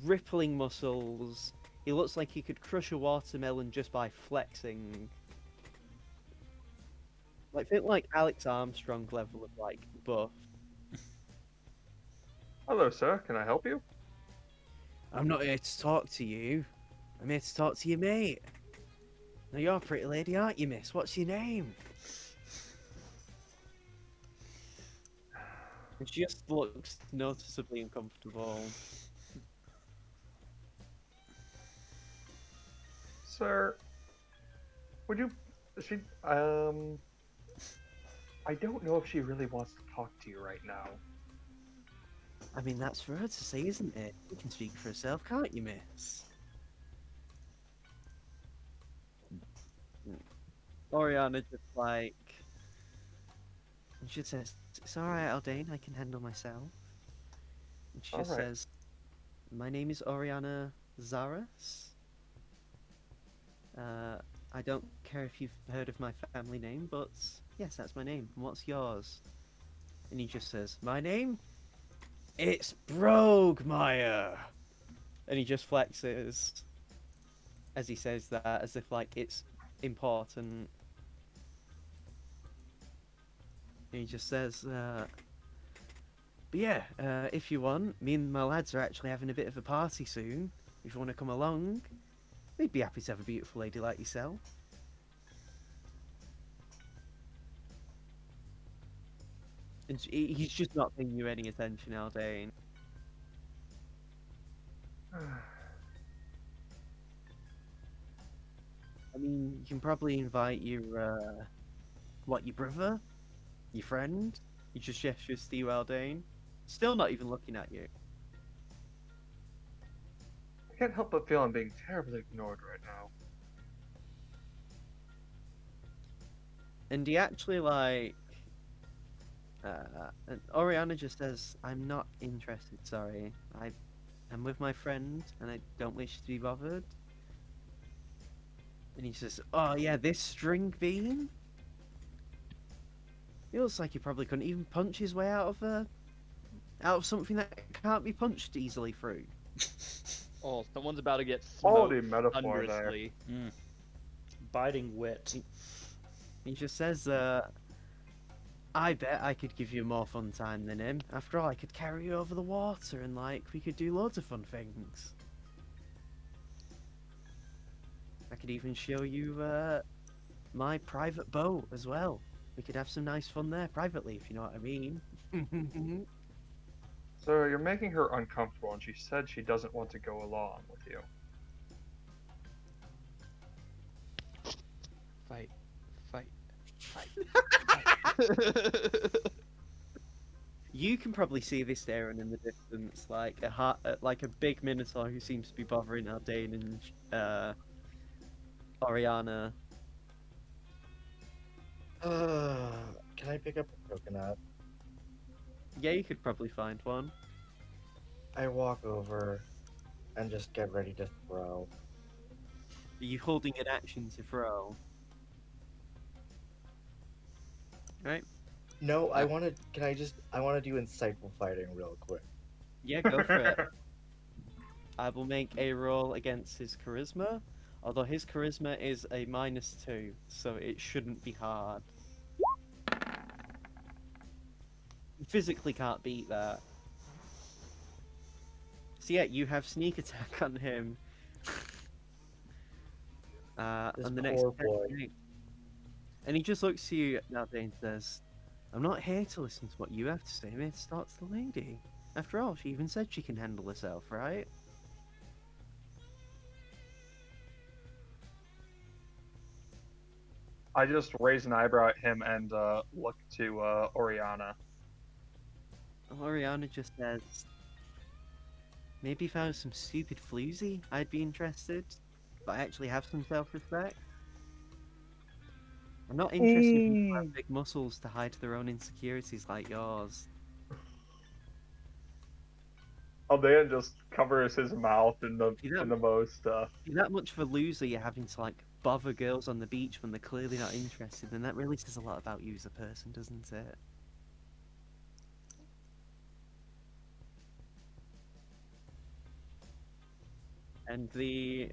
rippling muscles. He looks like he could crush a watermelon just by flexing. Like, think like Alex Armstrong level of like buff. Hello, sir. Can I help you? I'm not here to talk to you. I'm here to talk to your mate. Now you're a pretty lady, aren't you, miss? What's your name? And she just looks noticeably uncomfortable. Sir, would you? She. I don't know if she really wants to talk to you right now. I mean, that's for her to say, isn't it? You can speak for herself, can't you, miss? Oriana just like... And she says, "It's alright, Aldane, I can handle myself." And she just Alright. says, "My name is Oriana Zaras. I don't care if you've heard of my family name, but yes, that's my name. And what's yours?" And he just says, "My name? It's Brogmeyer." And he just flexes as he says that, as if like it's important. And he just says, "But yeah, if you want, me and my lads are actually having a bit of a party soon. If you want to come along, we'd be happy to have a beautiful lady like yourself." And he's just not paying you any attention, Aldane. I mean, you can probably invite your, your brother? Your friend? He just gestures to you, Aldane. Still not even looking at you. I can't help but feel I'm being terribly ignored right now. And he actually, like... and Oriana just says, "I'm not interested, sorry. I'm with my friend, and I don't wish to be bothered." And he says, "Oh yeah, this string bean? He looks like he probably couldn't even punch his way out of something that can't be punched easily through." Oh, someone's about to get Quality smoked metaphor there. thunderously. Biting wit. He just says, "I bet I could give you a more fun time than him. After all, I could carry you over the water and, like, we could do loads of fun things. I could even show you, my private boat as well, We could have some nice fun there privately, if you know what I mean. So you're making her uncomfortable, and she said she doesn't want to go along with you. Fight. Fight. Fight. You can probably see this Aaron in the distance, like like a big minotaur who seems to be bothering Aldane and Oriana. Can I pick up a coconut? Yeah, you could probably find one. I walk over and just get ready to throw. Are you holding an action to throw? Right? No, I want to. Can I just? I want to do insightful fighting real quick. Yeah, go for it. I will make a roll against his charisma, although his charisma is a -2, so it shouldn't be hard. You physically can't beat that. So yeah, you have sneak attack on him. This On the next poor attack boy. you make. And he just looks to you nowadays and says, I'm not here to listen to what you have to say, I'm here to talk to the lady. After all, she even said she can handle herself, right? I just raise an eyebrow at him and look to Oriana. Oriana just says, maybe if I was some stupid floozy, I'd be interested. But I actually have some self-respect. I'm not interested in people who have big muscles to hide their own insecurities like yours. Aldean just covers his mouth in the Yeah. most. If you're that much of a loser, you're having to like bother girls on the beach when they're clearly not interested, then that really says a lot about you as a person, doesn't it? And the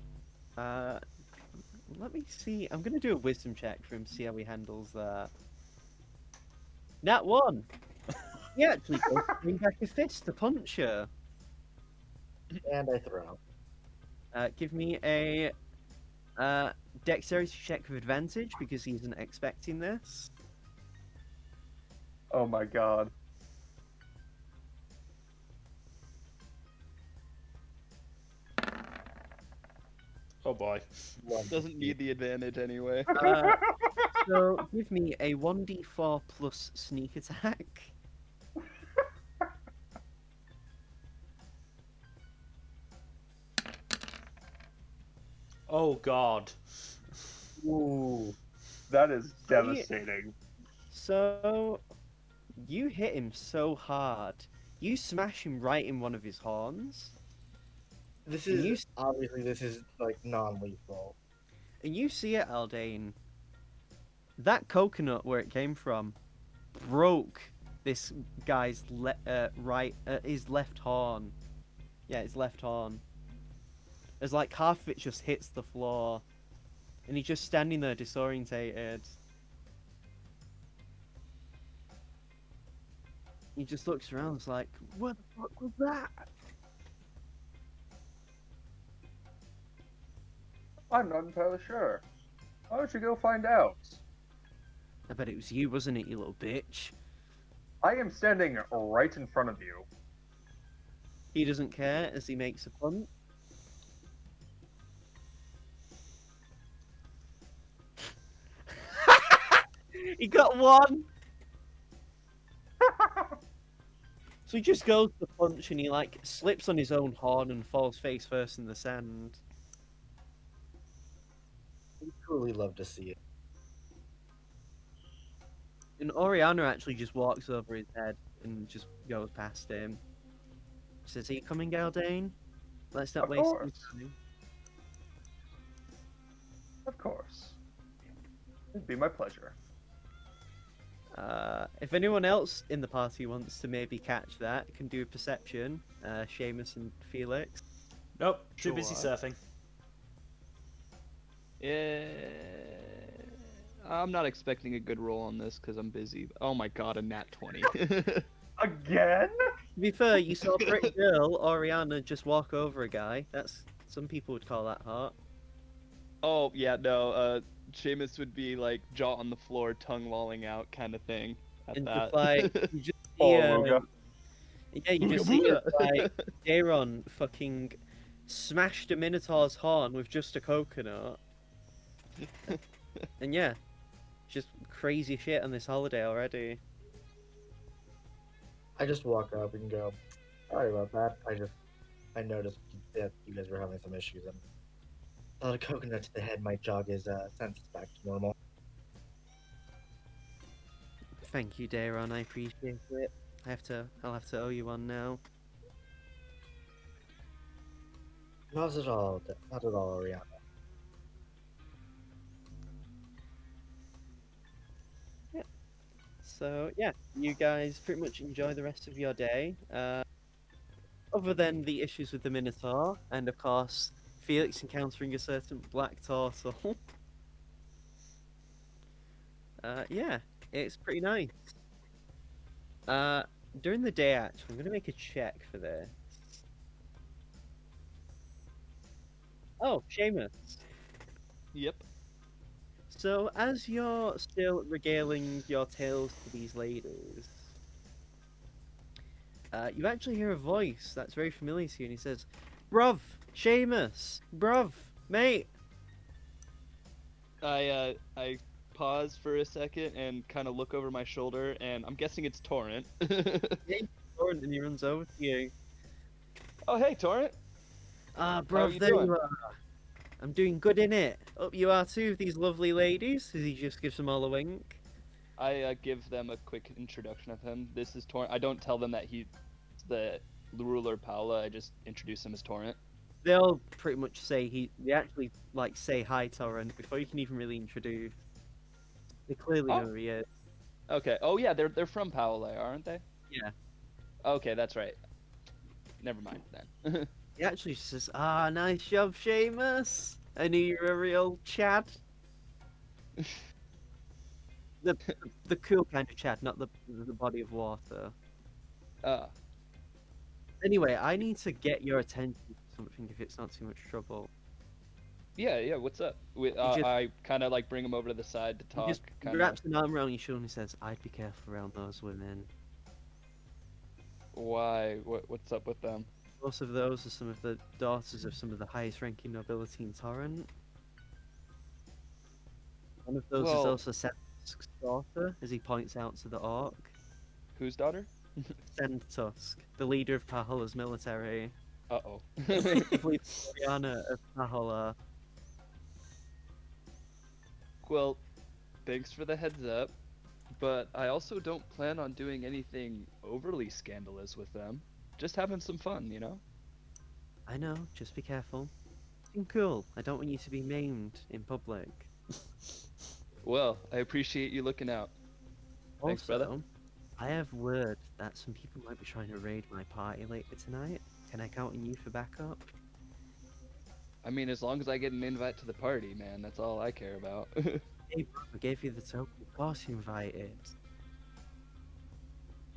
let me see. I'm gonna do a wisdom check for him to see how he handles that. Nat 1. He actually goes to bring back a fist to punch her. And I throw. Give me a dexterity check with advantage because he isn't expecting this. Oh my god. Oh boy. Doesn't need the advantage anyway. So give me a 1d4 plus sneak attack. Oh god. Ooh. That is So devastating. So you hit him so hard, you smash him right in one of his horns, This And is you- obviously this is like non-lethal. and you see it, Aldane. That coconut where it came from broke this guy's his left horn. Yeah, his left horn. As like half of it just hits the floor, and he's just standing there disorientated. He just looks around, and is like, "What the fuck was that?" I'm not entirely sure. Why don't you go find out? I bet it was you, wasn't it, you little bitch? I am standing right in front of you. He doesn't care as he makes a punt. He got one. So he just goes to punch and he like slips on his own horn and falls face first in the sand. We truly love to see it. And Oriana actually just walks over his head and just goes past him. Says, "Are you coming, Galdane? Let's not Of waste any course. time." Of course. It'd be my pleasure. If anyone else in the party wants to maybe catch that, can do a perception. Seamus and Felix. Nope, too busy Sure. surfing. Yeah. I'm not expecting a good roll on this because I'm busy. Oh my god, a nat 20. Again? To be fair, you saw a pretty girl, Oriana, just walk over a guy. That's some people would call that hot. Oh yeah, no. Seamus would be like jaw on the floor, tongue lolling out, kind of thing. At And just that. like you just see, Oh, Luga. yeah, you just see like Daron fucking smashed a Minotaur's horn with just a coconut, and yeah, just crazy shit on this holiday already. I just walk up and go, sorry about that. I noticed that you guys were having some issues, and a lot of coconut to the head might jog his senses back to normal. Thank you, Daron. I appreciate it. I'll have to owe you one now. Not at all, Oriana. So yeah, you guys pretty much enjoy the rest of your day. Other than the issues with the Minotaur, and of course Felix encountering a certain black turtle. Yeah, it's pretty nice. Uh, During the day, actually, I'm gonna make a check for this. Oh, Seamus. Yep. So, as you're still regaling your tales to these ladies, you actually hear a voice that's very familiar to you, and he says, "Bruv, Seamus, bruv, mate." I pause for a second and kind of look over my shoulder, and I'm guessing it's Torrent. Torrent, and he runs over to you. Oh hey, Torrent. Ah, How are bruv, you there doing? you are. I'm doing good in it. Up you are too, with these lovely ladies. As he just gives them all a wink. I give them a quick introduction of him. This is Torrent. I don't tell them that he's the ruler Paula. I just introduce him as Torrent. They'll pretty much say they actually like say hi, Torrent, before you can even really introduce. They clearly know Oh, who he is. okay. Oh yeah, they're from Paola, aren't they? Yeah. Okay, that's right. Never mind then. He actually says, "Ah, nice job, Seamus. I knew you were a real Chad." The the cool kind of Chad, not the body of water. uh, Anyway, I need to get your attention to something if it's not too much trouble. yeah. What's up? just- I kind of like bring him over to the side to He talk. just Kind of. wraps an arm around your shoulder and he says, "I'd be careful around those women. Why? What's up with them? Most of those are some of the daughters of some of the highest ranking nobility in Torrent. One of those is Well- also Sentusk's daughter," as he points out to the orc. Whose daughter? Sentusk, the leader of Pahola's military. Uh oh. Effectively, Oriana of Pahola. Well, thanks for the heads up, but I also don't plan on doing anything overly scandalous with them. Just having some fun, you know? I know, just be careful. Being cool. I don't want you to be maimed in public. Well, I appreciate you looking out. Thanks, brother. Also, I have word that some people might be trying to raid my party later tonight. Can I count on you for backup? I mean, as long as I get an invite to the party, man, that's all I care about. Hey, bro, I gave you the token. Of course you invited.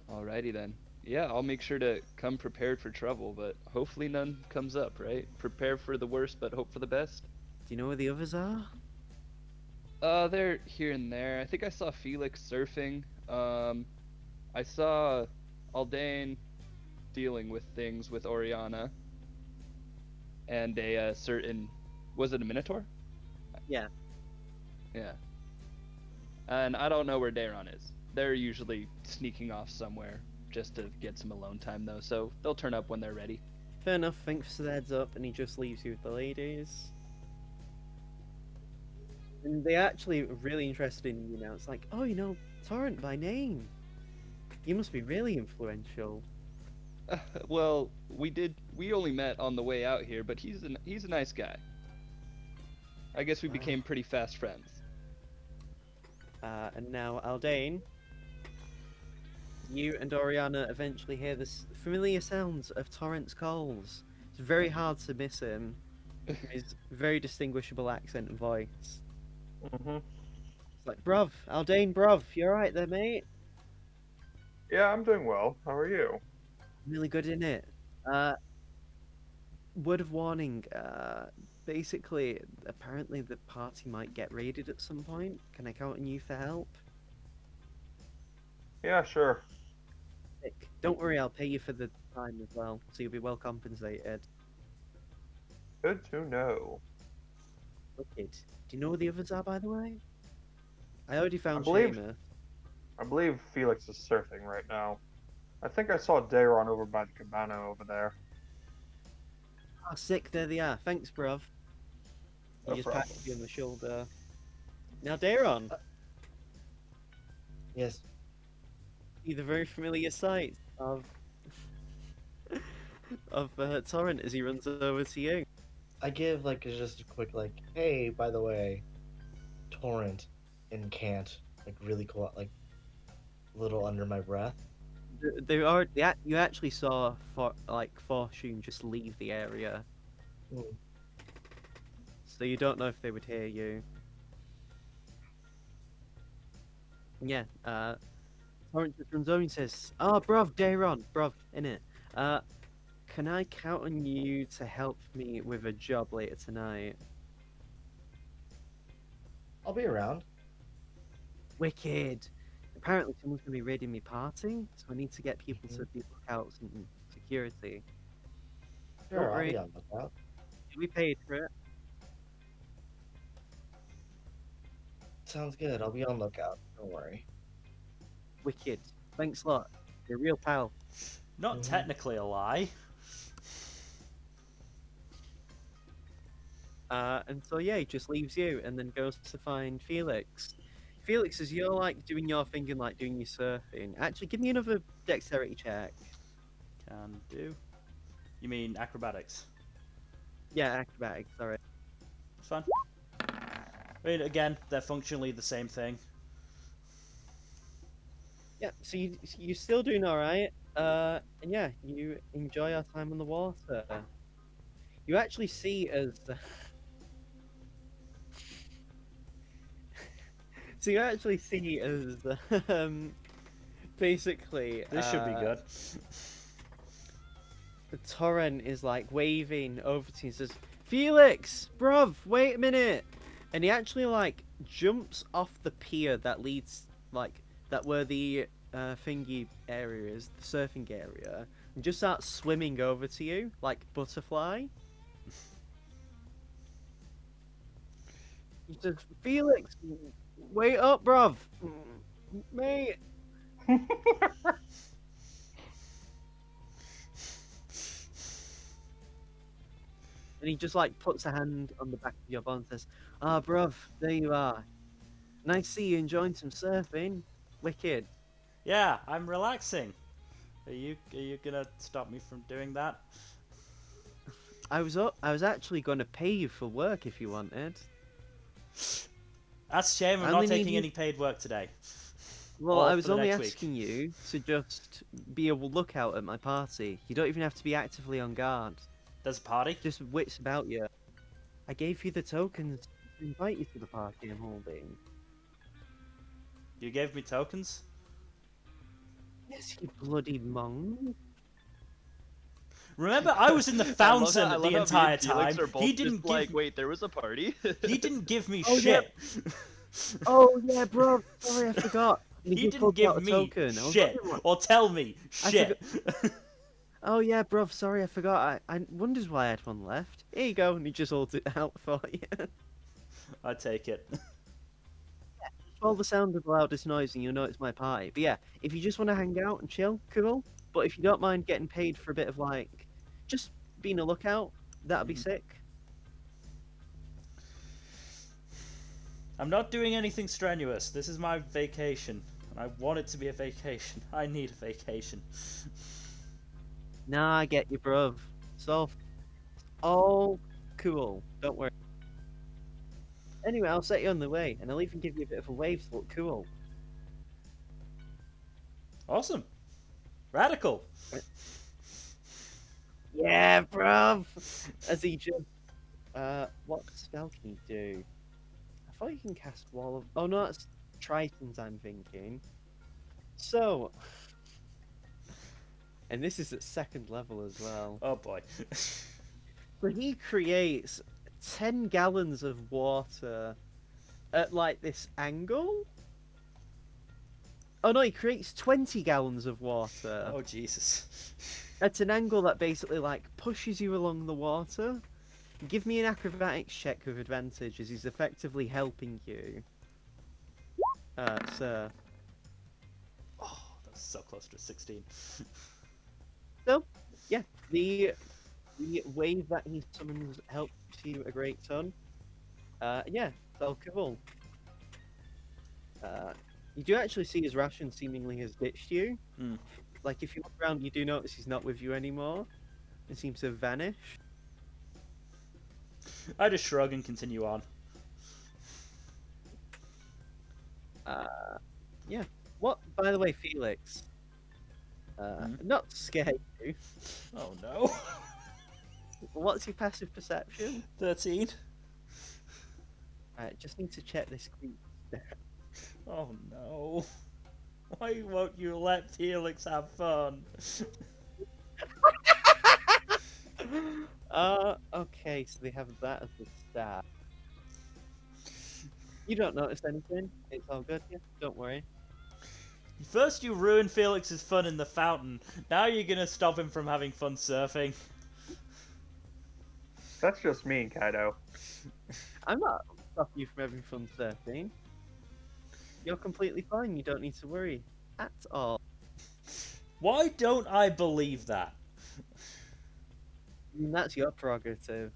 Alrighty then. Yeah, I'll make sure to come prepared for trouble, but hopefully none comes up, right? Prepare for the worst, but hope for the best. Do you know where the others are? They're here and there. I think I saw Felix surfing. I saw Aldane dealing with things with Oriana. And a certain... Was it a Minotaur? Yeah. Yeah. And I don't know where Daron is. They're usually sneaking off somewhere just to get some alone time, though, so they'll turn up when they're ready. Fair enough, thanks for the heads up, and he just leaves you with the ladies. And they actually are really interested in you now. It's like, oh, you know, Torrent by name. You must be really influential. Well, we only met on the way out here, but he's a nice guy. I guess we became pretty fast friends. And now, Aldane, you and Oriana eventually hear this familiar sounds of Torrent's calls. It's very hard to miss him. His very distinguishable accent and voice. Mm-hmm. It's like, bruv, Aldane, bruv, you alright there, mate? Yeah, I'm doing well. How are you? Really good in it. word of warning. Basically, apparently the party might get raided at some point. Can I count on you for help? Yeah, sure. Sick. Don't worry, I'll pay you for the time as well, so you'll be well compensated. Good to know. Wicked. Do you know where the others are, by the way? I already I found believe Seamus. I believe Felix is surfing right now. I think I saw Dayron over by the cabana over there. Ah, sick. There they are. Thanks, bruv. He No just problem. pats you on the shoulder. Now, Daron, Yes. see the very familiar sight of Torrent as he runs over to you. I give like just a quick like, hey, by the way, torrent and can't like really cool like a little under my breath. They are. You actually saw Fortune just leave the area, Mm. so you don't know if they would hear you. Yeah. Torrent just runs over and says, "Ah, bruv, Daron, bruv, innit? Can I count on you to help me with a job later tonight?" I'll be around. Wicked. Apparently, someone's gonna be raiding my party, so I need to get people to Mhm. be lookouts and security. Sure, I'll worry. be on lookout. We paid for it. Sounds good. I'll be on lookout. Don't worry. Wicked. Thanks a lot. You're a real pal. Not Mhm. technically a lie. And so yeah, he just leaves you and then goes to find Felix. Felix, as you're like doing your thing and like doing your surfing, actually give me another dexterity check. Can do. You mean acrobatics? Yeah, acrobatics, sorry. It's fine. I mean, again, they're functionally the same thing. Yeah, so you're still doing alright. And yeah, you enjoy our time on the water. You actually see as so you actually see as basically This should be good. the torrent is like waving over to you and says, "Felix, bruv, wait a minute!" And he actually like jumps off the pier that leads like that where the thingy area is, the surfing area, and just starts swimming over to you like butterfly. He says, "Felix, wait up, bruv, mate." And he just like puts a hand on the back of your bum and says, "Ah, bruv, there you are. Nice to see you enjoying some surfing. Wicked." Yeah, I'm relaxing. Are you gonna stop me from doing that? I was actually going to pay you for work if you wanted. That's a shame. I'm I not only need taking you- any paid work today. Well, Or I for was the only next week. asking you to just be a lookout at my party. You don't even have to be actively on guard. There's a party. Just wits about you. I gave you the tokens to invite you to the party I'm holding. You gave me tokens. Yes, you bloody monk. Remember, I was in the I love fountain how the me and entire Felix time. are both He didn't just give. like, wait, there was a party. He didn't give me Oh, yeah. shit. Oh yeah, bro. Sorry, I forgot. And He just didn't pulled out give a me token. I was shit wondering what- or tell me I shit. Oh yeah, bruv, sorry, I forgot. I wonders why I had one left. Here you go, and he just holds it out for you. I take it. All the sound of the loudest noise, and you'll know it's my party. But yeah, if you just want to hang out and chill, cool. But if you don't mind getting paid for a bit of like, just being a lookout, that'd be Mhm. sick. I'm not doing anything strenuous. This is my vacation. And I want it to be a vacation. I need a vacation. Nah, I get you, bruv. So, all cool. Don't worry. Anyway, I'll set you on the way, and I'll even give you a bit of a wave to look cool. Awesome. Radical. Yeah, bruv. As he just, what spell can he do? I thought you can cast Wall of. Oh no, that's Tritons. I'm thinking. So, and this is at second level as well. Oh boy. So he creates 10 gallons of water at like this angle. Oh no, he creates 20 gallons of water Oh Jesus. at an angle that basically like pushes you along the water. Give me an acrobatics check with advantage as he's effectively helping you. Sir. Oh, that's so close to 16. So, yeah, the wave that he summons helps you a great ton. Yeah, so cool. You do actually see his ration seemingly has ditched you. Hmm. Like, if you look around, you do notice he's not with you anymore. He seems to have vanished. I just shrug and continue on. Yeah. What, by the way, Felix? Not to scare you. Oh no. What's your passive perception? 13. Alright, just need to check this creep. Oh no. Why won't you let Felix have fun? Okay, so they have that as the stat. You don't notice anything. It's all good, yeah. Don't worry. First you ruined Felix's fun in the fountain. Now you're gonna stop him from having fun surfing. That's just mean, Kaido. I'm not stopping you from having fun surfing. You're completely fine. You don't need to worry at all. Why don't I believe that? I mean, that's your prerogative.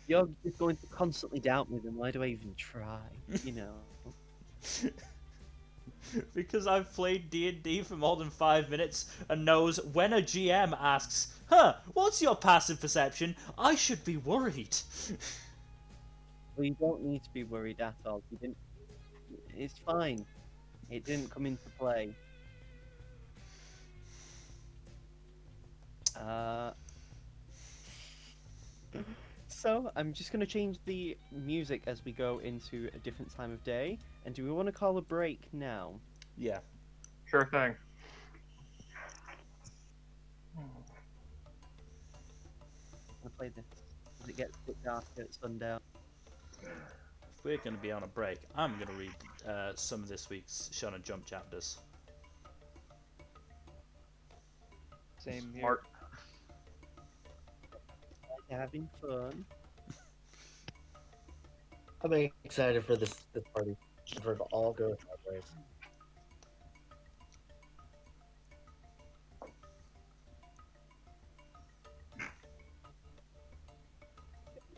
You're just going to constantly doubt me, then why do I even try? You know. Because I've played D&D for more than 5 minutes and knows when a GM asks, "Huh, what's your passive perception?" I should be worried. Well, you don't need to be worried at all. You didn't. It's fine. It didn't come into play. So I'm just going to change the music as we go into a different time of day. And do we want to call a break now? Yeah. Sure thing. I'll play this as it gets a bit darker at sundown. If we're going to be on a break, I'm going to read some of this week's Shonen Jump chapters. Same here. Smart. Having fun. I'm excited for this party. For it to all go sideways.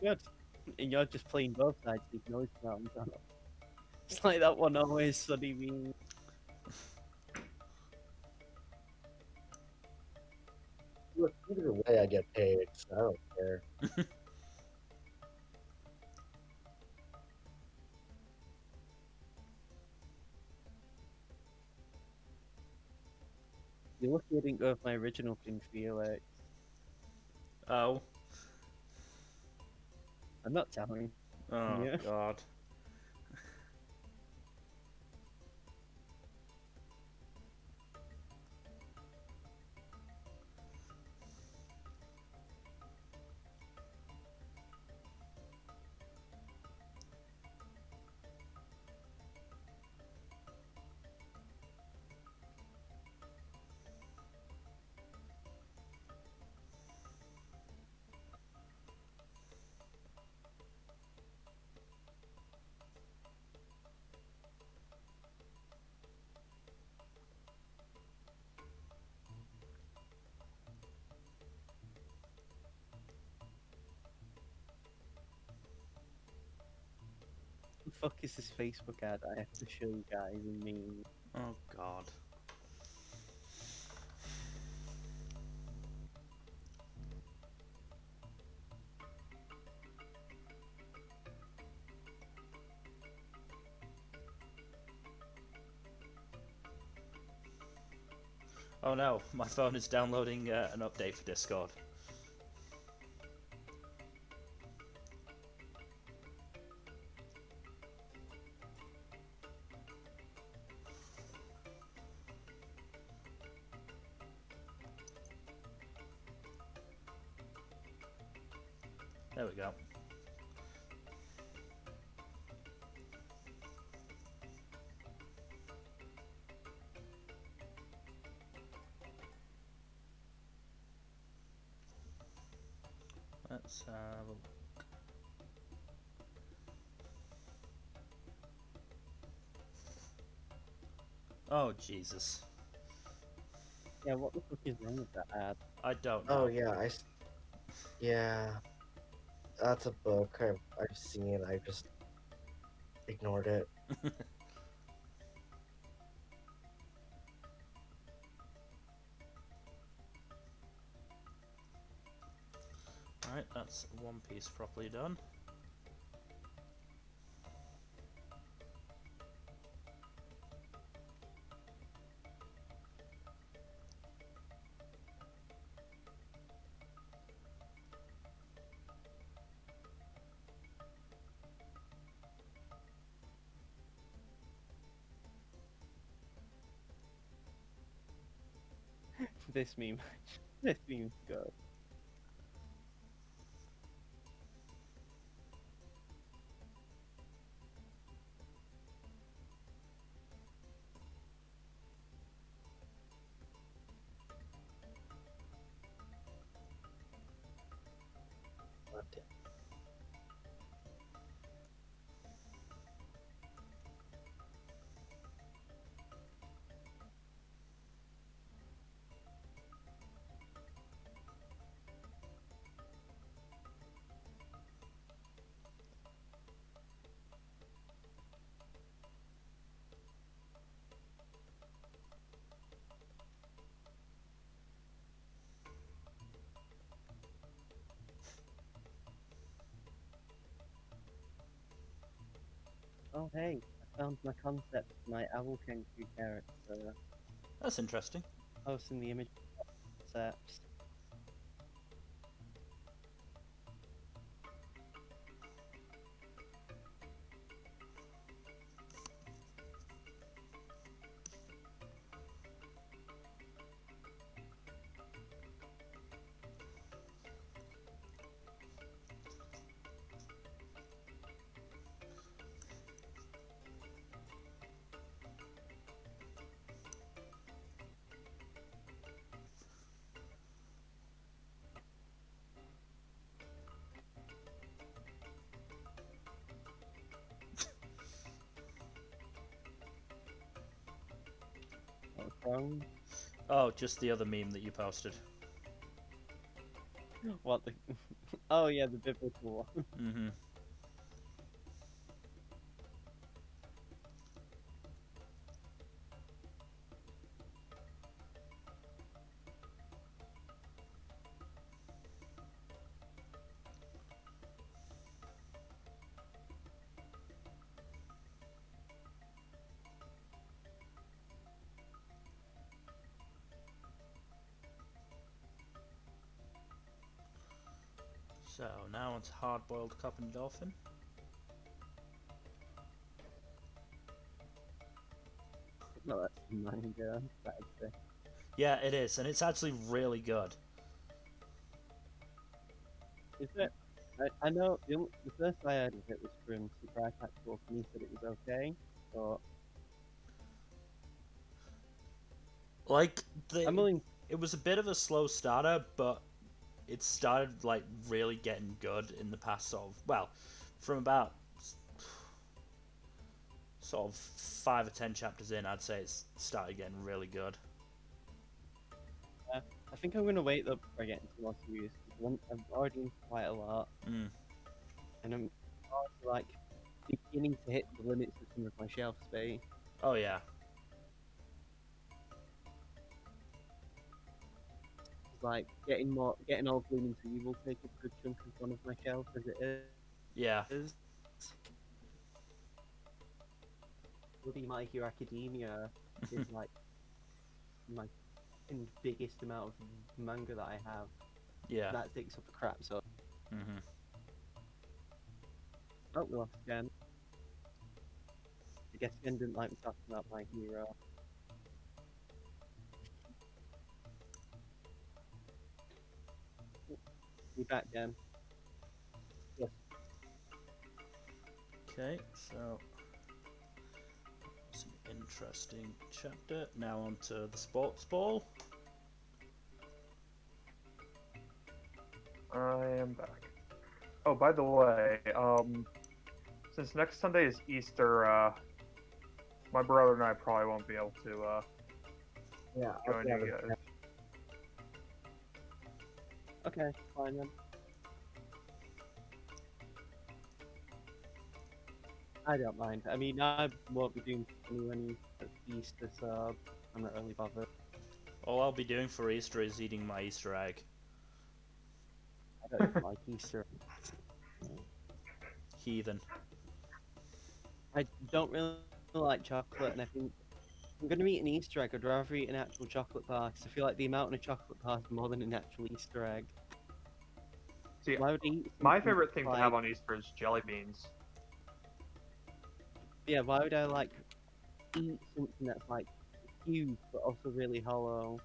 Good. And you're just playing both sides, so you can always count them down. It's like that one always sunny meme. Look, either way, I get paid, so I don't care. You're lucky I didn't go with my original thing for you, Oh. I'm not telling. Oh, Yeah. God. What the fuck is this Facebook ad I have to show you guys and me? Oh, God. Oh no, my phone is downloading an update for Discord. There we go. Let's have a look. Oh, Jesus. Yeah, what the fuck is wrong with that ad? I don't Oh know. yeah, yeah. That's a book I've seen. I just ignored it. Alright, that's one piece properly done. This meme. This meme's good. God damn. Oh hey, I found my concept for my Owl Kenku character. That's interesting. Posting the image concepts. What's wrong? Oh, just the other meme that you posted. What the? Oh yeah, the biblical one. Mm-hmm. So now it's hard-boiled cup and dolphin. No, that's manga. That exists. Yeah, it is, and it's actually really good. Is it? I know the first I heard of it was from Surprise Tactical, and he said it was okay, but Like I'm willing. it was a bit of a slow starter, but it started like really getting good in the past from about sort of 5 or 10 chapters in, I'd say it's started getting really good. I think I'm gonna wait up for getting some more series because I'm already into quite a lot, Mm. and I'm already like beginning to hit the limits of some of my shelf space. Oh yeah, It's like getting all Blooming Tree will take a good chunk of one of my shelf as it yeah, is. Bloody My Hero Academia is like my second biggest amount of manga that I have. yeah. That takes up a crap. So Mm-hmm. oh, we lost Jen. I guess Jen didn't like me talking about My Hero. You back, Jen? Okay, so it's an interesting chapter. Now on to the sports ball. I am back. Oh, by the way, since next Sunday is Easter, my brother and I probably won't be able to Yeah, join you guys. Okay, fine then. I don't mind. I mean, I won't be doing any at Easter, so I'm not really bothered. All I'll be doing for Easter is eating my Easter egg. I don't even like Easter. Heathen. I don't really like chocolate, and I think if I'm going to eat an Easter egg, I'd rather eat an actual chocolate bar, because I feel like the amount of chocolate bar is more than an actual Easter egg. See, Why would I eat my something favorite thing to like- have on Easter is jelly beans. Yeah, why would I like eat something that's like huge but also really hollow?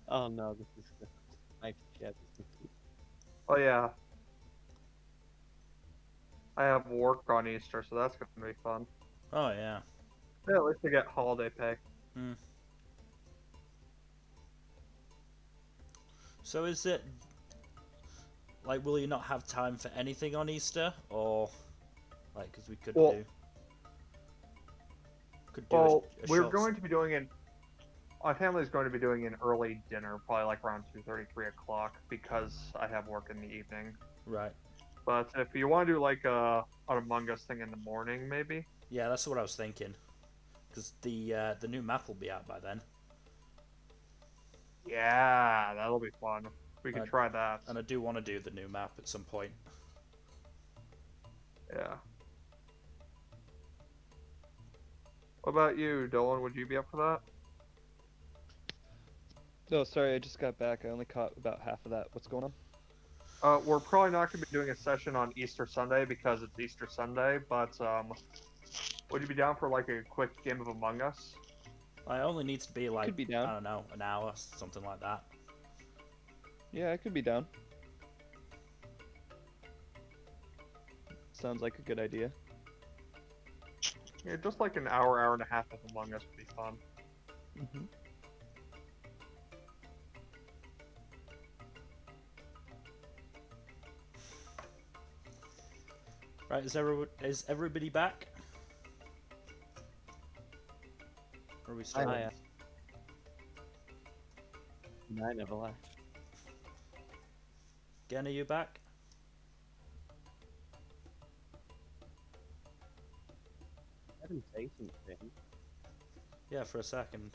Oh no, this is good. I share this with you. Oh yeah, I have work on Easter, so that's gonna be fun. Oh yeah. Yeah, at least I get holiday pay. So is it like, will you not have time for anything on Easter, or like, because we could Well- do Well, a we're short going to be doing an. My family's going to be doing an early dinner, probably like around 2:30, 3 o'clock, because I have work in the evening. right. But if you want to do like an Among Us thing in the morning, maybe. Yeah, that's what I was thinking. Because the new map will be out by then, Yeah, that'll be fun. We can Right. try that. and I do want to do the new map at some point. Yeah. What about you, Dolan? Would you be up for that? No, sorry, I just got back. I only caught about half of that. What's going on? We're probably not going to be doing a session on Easter Sunday because it's Easter Sunday, but would you be down for like a quick game of Among Us? It only needs to be like, Could be down. I don't know, an hour, something like that. Yeah, I could be down. Sounds like a good idea. Yeah, just like an hour, hour and a half of Among Us would be fun. Mm-hmm. Right, is everybody back? Or are we still? Hiya. No, I never left. Gen, are you back? I didn't say something. Yeah, for a second.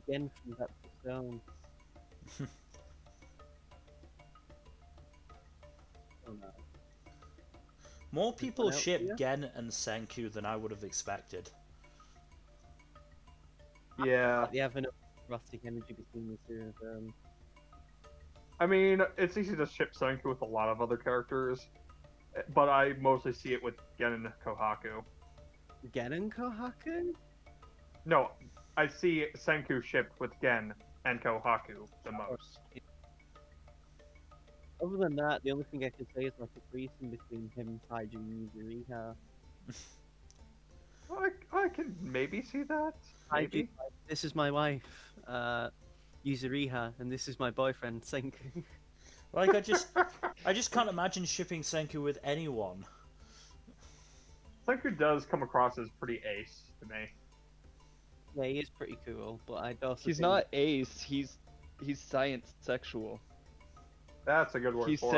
Again from that stone. Oh no. More people else ship here? Gen and Senku than I would have expected. Yeah. They have enough erotic energy between the two of them. I mean, it's easy to ship Senku with a lot of other characters, but I mostly see it with Gen and Kohaku. Gen and Kohaku? No, I see Senku shipped with Gen and Kohaku the most. Other than that, the only thing I can say is like a threesome between him, Taiju, and Yuzuriha. I can maybe see that. Maybe. Taiju, this is my wife, Yuzuriha, and this is my boyfriend, Senku. Like, I just can't imagine shipping Senku with anyone. Senku does come across as pretty ace to me. Yeah, he is pretty cool, but I also He's think not ace. He's science sexual. That's a good word He's for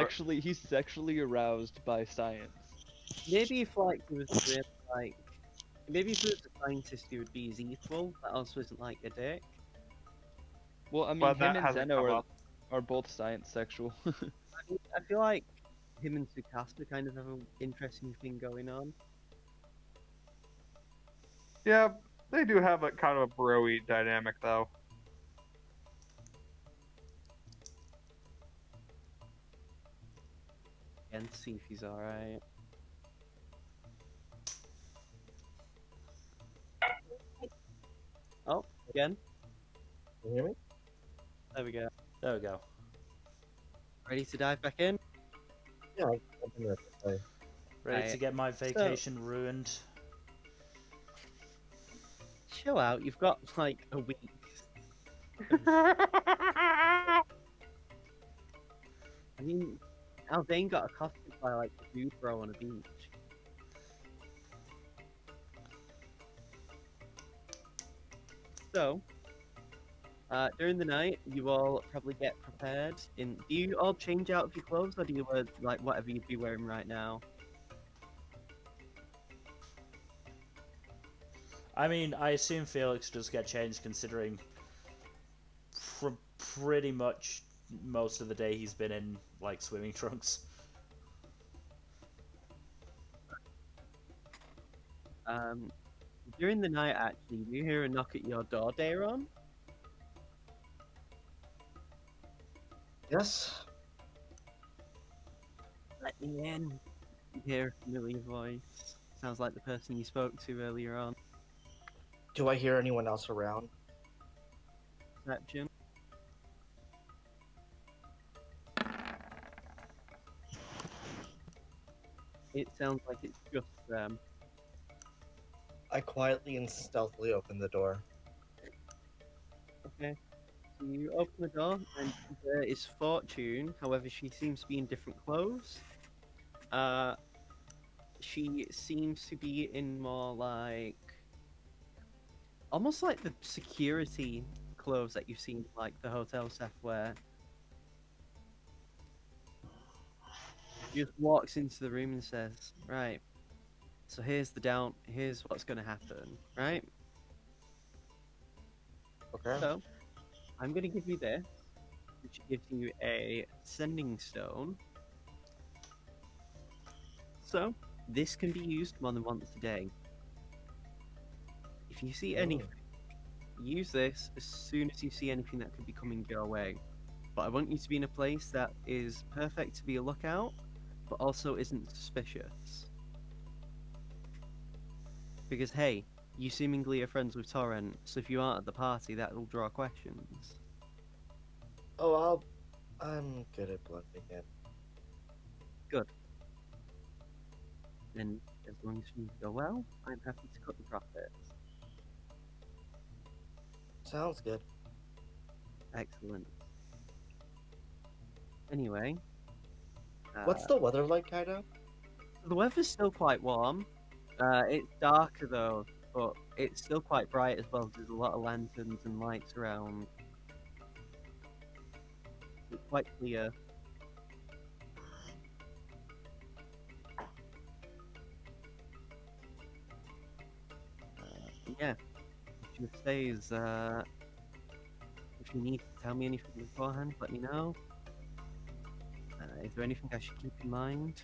sexually aroused by science. maybe if like he was really like maybe if he was a scientist, he would be his equal. That also isn't like a dick. Well, I mean, But him that and hasn't Zeno come up. are both science sexual. I feel like him and Tsukasa kind of have an interesting thing going on. Yeah, they do have a kind of a bro-y dynamic, though. And see if he's alright. Oh, again. Can you hear me? There we go. There we go. Ready to dive back in? Yeah, I've been there to play. Ready Right. to get my vacation ruined? Chill out. You've got like a week. I mean, Aldane got accosted by like a dude bro on a beach. So, during the night, you all probably get prepared. Do you all change out of your clothes, or do you wear like whatever you'd be wearing right now? I mean, I assume Felix does get changed considering pretty much most of the day he's been in like swimming trunks. During the night, actually, you hear a knock at your door, Dayron. Yes. Let me in. You hear a familiar voice. Sounds like the person you spoke to earlier on. Do I hear anyone else around? Perception. It sounds like it's just them. I quietly and stealthily open the door. Okay. So you open the door, and there is Fortune. However, she seems to be in different clothes. She seems to be in more like, almost like the security clothes that you've seen, like the hotel staff wear. She just walks into the room and says, "Right. So here's what's going to happen, right? Okay. So I'm going to give you this, which gives you a sending stone. So this can be used more than once a day. If you see anything, use this as soon as you see anything that could be coming your way. But I want you to be in a place that is perfect to be a lookout, but also isn't suspicious. Because hey, you seemingly are friends with Torrent, so if you aren't at the party, that will draw questions. Oh, I'm good at blending in. Good. And as long as things go well, I'm happy to cut the profits. Sounds good. Excellent. Anyway, What's the weather like, Kaido? the weather's still quite warm. It's darker though, but it's still quite bright as well. 'Cause there's a lot of lanterns and lights around. It's quite clear. Yeah, what you say is, if you need to tell me anything beforehand, let me know. Is there anything I should keep in mind?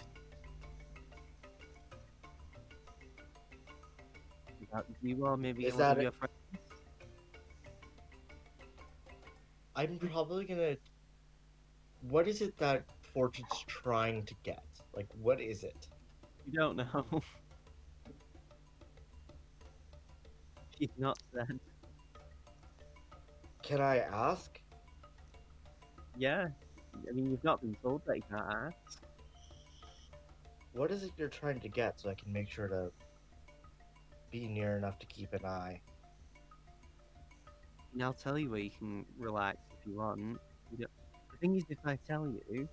About you or maybe Is one of that your friends? I'm probably gonna. What is it that Fortune's trying to get? Like, what is it? You don't know. She's not said. Can I ask? Yeah, I mean you've not been told that you can't ask. What is it you're trying to get so I can make sure to be near enough to keep an eye? And I'll tell you where you can relax if you want. The thing is, if I tell you,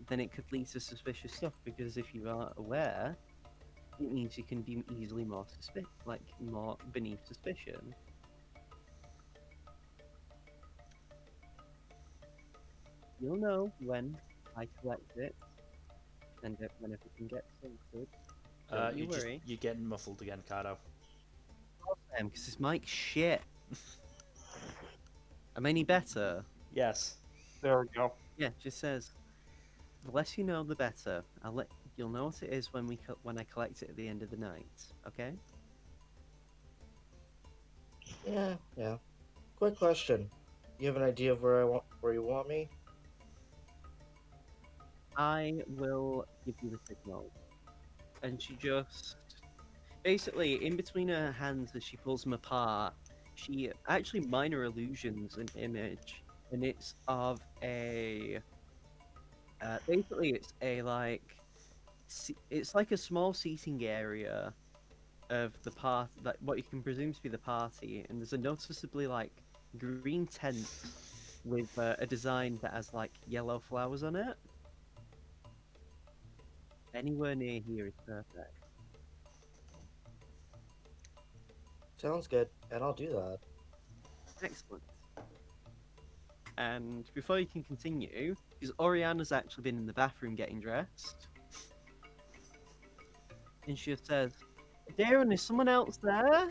then it could lead to suspicious stuff. Because if you are aware, it means you can be easily more more beneath suspicion. You'll know when I collect it, and when everything gets sorted. Don't you worry. You're getting muffled again, Kado. Because this mic's shit. Am I any better? Yes. There we go. Yeah, it just says The less you know, the better. You'll know what it is when I collect it at the end of the night. Okay? Yeah, yeah. Quick question. You have an idea of where you want me? I will give you the signal. And she just basically in between her hands as she pulls them apart, she actually minor illusions an image, and it's of a basically it's a it's like a small seating area of the part that what you can presume to be the party, and there's a noticeably like green tent with a design that has like yellow flowers on it. Anywhere near here is perfect. Sounds good, and I'll do that. Excellent. And before you can continue, because Oriana's actually been in the bathroom getting dressed, and she says, Darren, is someone else there?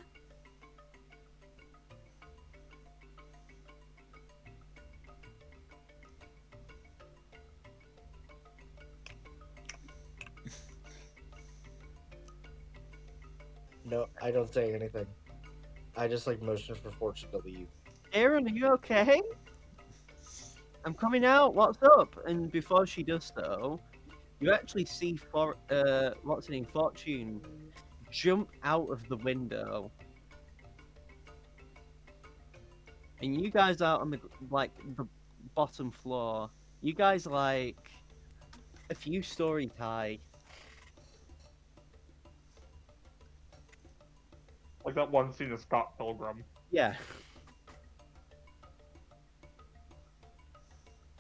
No, I don't say anything. I just like motion for Fortune to leave. Darren, are you okay? I'm coming out. What's up? And before she does so, you actually see what's her name, Fortune, jump out of the window, and you guys out on the bottom floor. You guys are like a few stories high. Like that one scene of Scott Pilgrim. Yeah.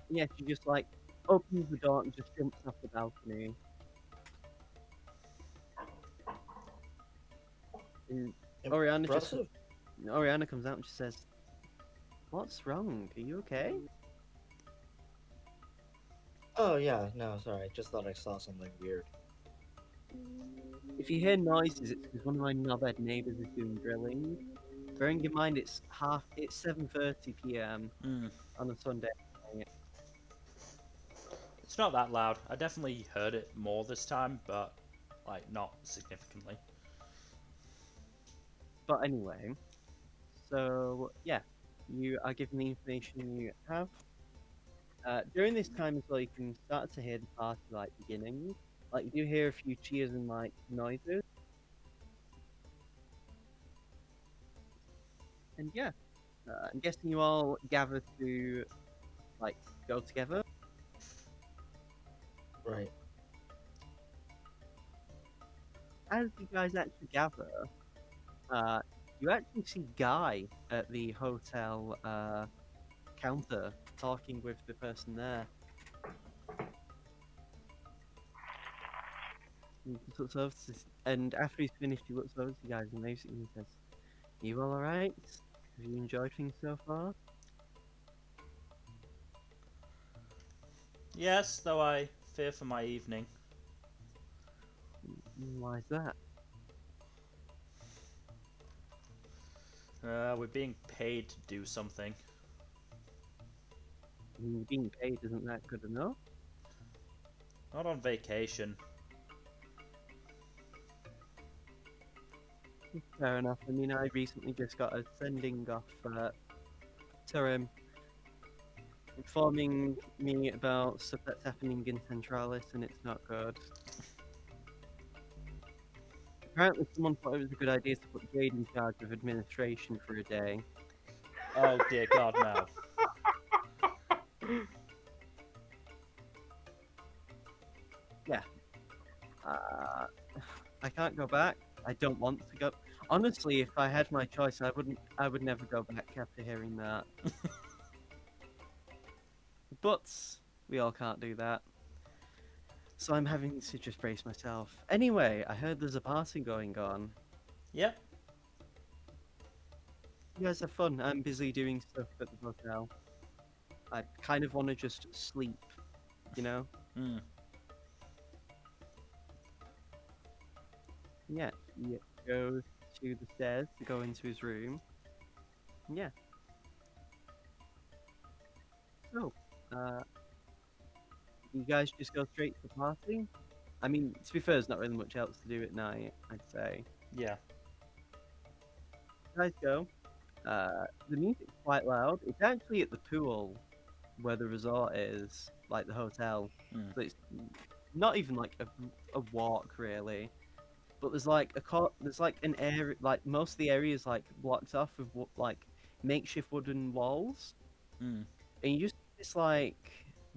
Yeah, she just like opens the door and just jumps off the balcony. And Impressive. Oriana comes out and she says, "What's wrong? Are you okay?" Oh yeah, no, sorry. Just thought I saw something weird. If you hear noises, it's because one of my knobhead neighbours is doing drilling. Bearing in mind it's 7:30 p.m. Mm. on a Sunday night. It's not that loud. I definitely heard it more this time, but like not significantly. But anyway, so yeah, you are given the information you have. During this time as well, you can start to hear the party like beginning. Like you do hear a few cheers and like noises. And yeah, I'm guessing you all gather to like go together. Right. As you guys actually gather, you actually see Guy at the hotel counter talking with the person there. He just looks over and after he's finished, he looks over to you guys and looks at you and says, "You all alright? Have you enjoyed things so far?" Yes, though I fear for my evening. Why is that? We're being paid to do something. I mean, being paid isn't that good enough? Not on vacation. Fair enough. I mean, I recently just got a sending off to him, informing me about stuff that's happening in Centralis, and it's not good. Apparently, someone thought it was a good idea to put Jade in charge of administration for a day. Oh dear God, no. Yeah. I can't go back. I don't want to go. Honestly, if I had my choice, I would never go back after hearing that. But we all can't do that. So I'm having to just brace myself. Anyway, I heard there's a party going on. Yep. You guys have fun. I'm busy doing stuff at the hotel. I kind of want to just sleep, you know? Mm. Yeah, he goes to the stairs to go into his room. Yeah. So, You guys just go straight to the party? I mean, to be fair, there's not really much else to do at night, I'd say. Yeah. You guys go. The music's quite loud. It's actually at the pool where the resort is, like the hotel. Mm. So it's not even like a walk really. But there's like there's like an area, like most of the area is like blocked off with like makeshift wooden walls, Mm. and you just see this like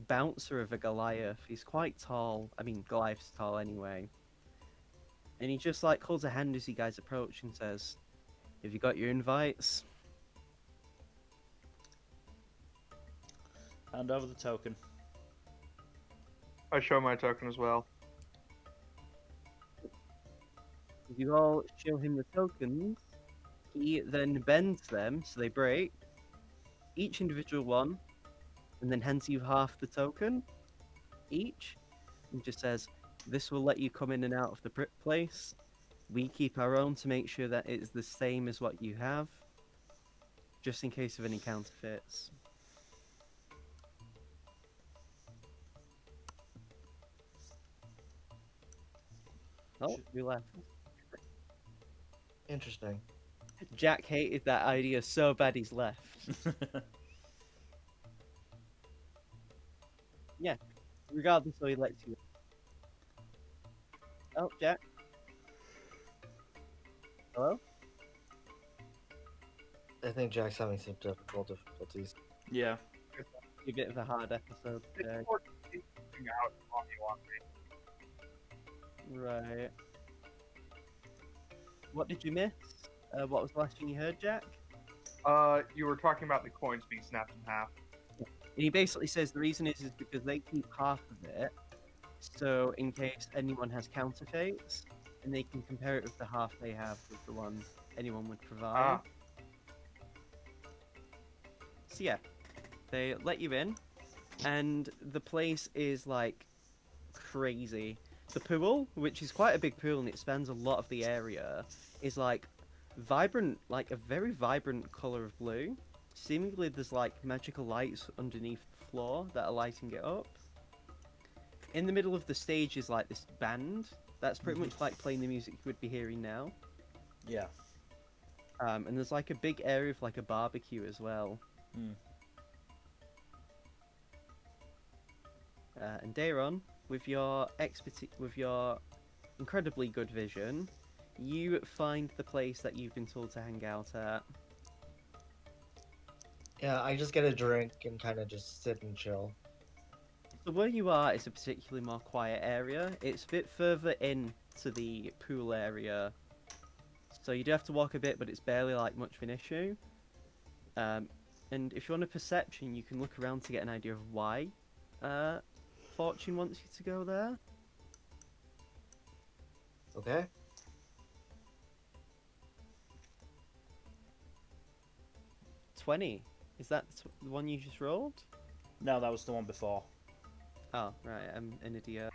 bouncer of a Goliath. He's quite tall. I mean, Goliath's tall anyway. And he just like holds a hand as you guys approach and says, "Have you got your invites?" Hand over the token. I show my token as well. If you all show him the tokens, he then bends them so they break, each individual one, and then hands you half the token each, and just says, "This will let you come in and out of the place. We keep our own to make sure that it's the same as what you have, just in case of any counterfeits." Oh, we left. Interesting. Jack hated that idea so bad he's left. Regardless, so he lets you. Oh, Jack. Hello? I think Jack's having some technical difficulties. Yeah. A bit of a hard episode today. Out while you want me. Right. What did you miss? What was the last thing you heard, Jack? You were talking about the coins being snapped in half. And he basically says the reason is because they keep half of it, so in case anyone has counterfeits, and they can compare it with the half they have with the one anyone would provide. So yeah, they let you in, and the place is like crazy. The pool, which is quite a big pool and it spans a lot of the area, is like vibrant, like a very vibrant color of blue. Seemingly there's like magical lights underneath the floor that are lighting it up. In the middle of the stage is like this band that's pretty much like playing the music you would be hearing now. Yeah. And there's like a big area of like a barbecue as well. Mm. And Dayron, with your incredibly good vision, you find the place that you've been told to hang out at. Yeah, I just get a drink and kind of just sit and chill. So where you are is a particularly more quiet area. It's a bit further in to the pool area, so you do have to walk a bit, but it's barely like much of an issue. And if you want a perception, you can look around to get an idea of why Fortune wants you to go there. Okay. $20. Is that the one you just rolled? No, that was the one before. Oh, right, I'm an idiot.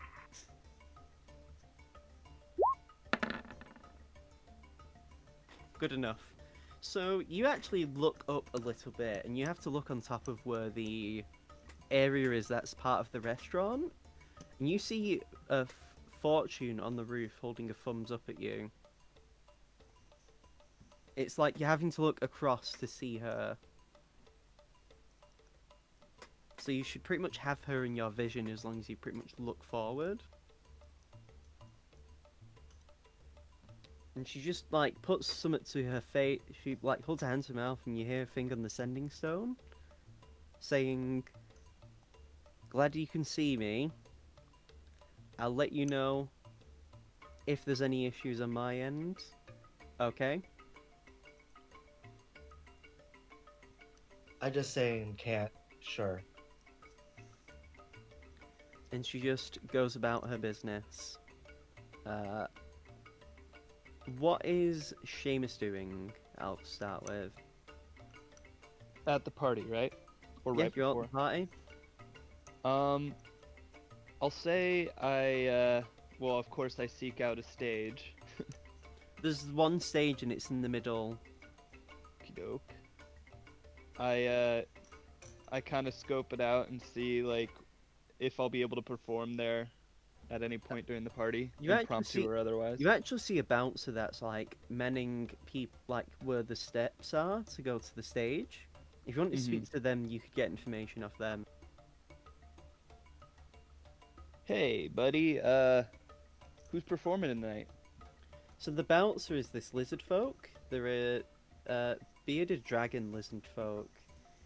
Good enough. So you actually look up a little bit, and you have to look on top of where the area is that's part of the restaurant, and you see a Fortune on the roof holding a thumbs up at you. It's like you're having to look across to see her. So you should pretty much have her in your vision as long as you pretty much look forward. And she just like puts something to her face. She like holds her hand to her mouth, and you hear her finger on the sending stone, saying, "Glad you can see me. I'll let you know if there's any issues on my end. Okay?" I just say and can't. Sure. And she just goes about her business. What is Seamus doing? I'll start with. At the party, right? Or Yeah, right you're before? at the party. I'll say I, well, of course I seek out a stage. There's one stage and it's in the middle. Okey-doke. I kind of scope it out and see, like, if I'll be able to perform there at any point during the party, You actually impromptu see- or otherwise. You actually see a bouncer that's like menning people like where the steps are to go to the stage. If you want to speak to them, you could get information off them. Hey, buddy. Who's performing tonight? So the bouncer is this lizard folk. They're a bearded dragon lizard folk,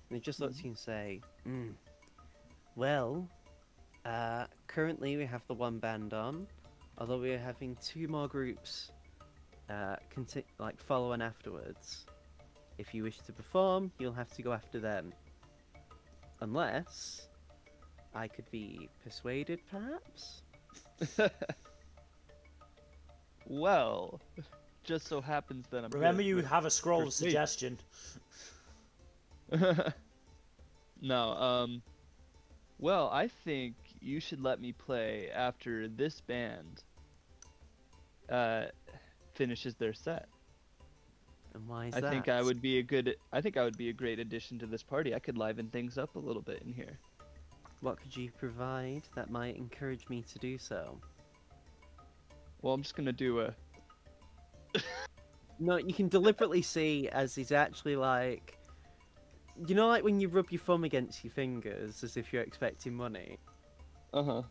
and he just looks at you and say, "Well, currently we have the one band on, although we are having two more groups, follow on afterwards. If you wish to perform, you'll have to go after them. Unless I could be persuaded, perhaps." Well, just so happens that I'm. Remember, good you with have a scroll of persuasion. suggestion. No, well, I think you should let me play after this band finishes their set. And why is I that? think I would be a great addition to this party. I could liven things up a little bit in here. What could you provide that might encourage me to do so? Well, I'm just gonna do a. No, you can deliberately see as he's actually like, you know, like when you rub your thumb against your fingers as if you're expecting money. Uh-huh.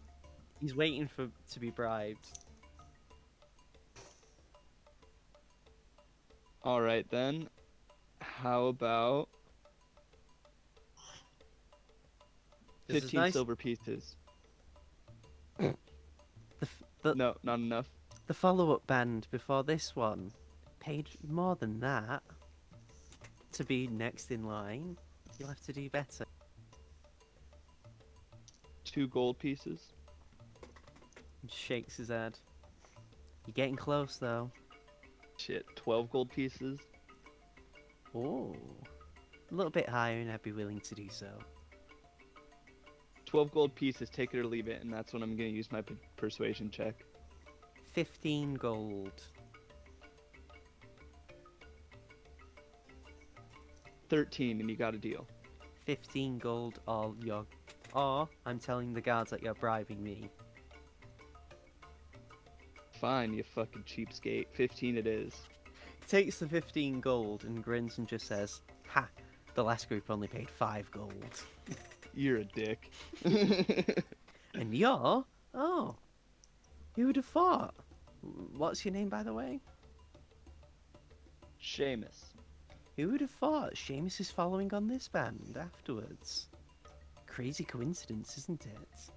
He's waiting to be bribed. All right then. How about 'Cause it's 15 nice- silver pieces? The No, not enough. the follow-up band before this one paid more than that to be next in line. You'll have to do better. 2 gold pieces. He shakes his head. You're getting close though. Shit, 12 gold pieces. Oh, a little bit higher, and I'd be willing to do so. 12 gold pieces, take it or leave it, and that's when I'm gonna use my persuasion check. 15 gold. 13, and you got a deal. 15 gold, or I'm telling the guards that you're bribing me. Fine, you fucking cheapskate. 15 it is. He takes the 15 gold and grins and just says, "Ha! The last group only paid 5 gold." You're a dick. And you're? Oh. Who would have thought? What's your name, by the way? Seamus. Who would have thought Seamus is following on this band afterwards? Crazy coincidence, isn't it?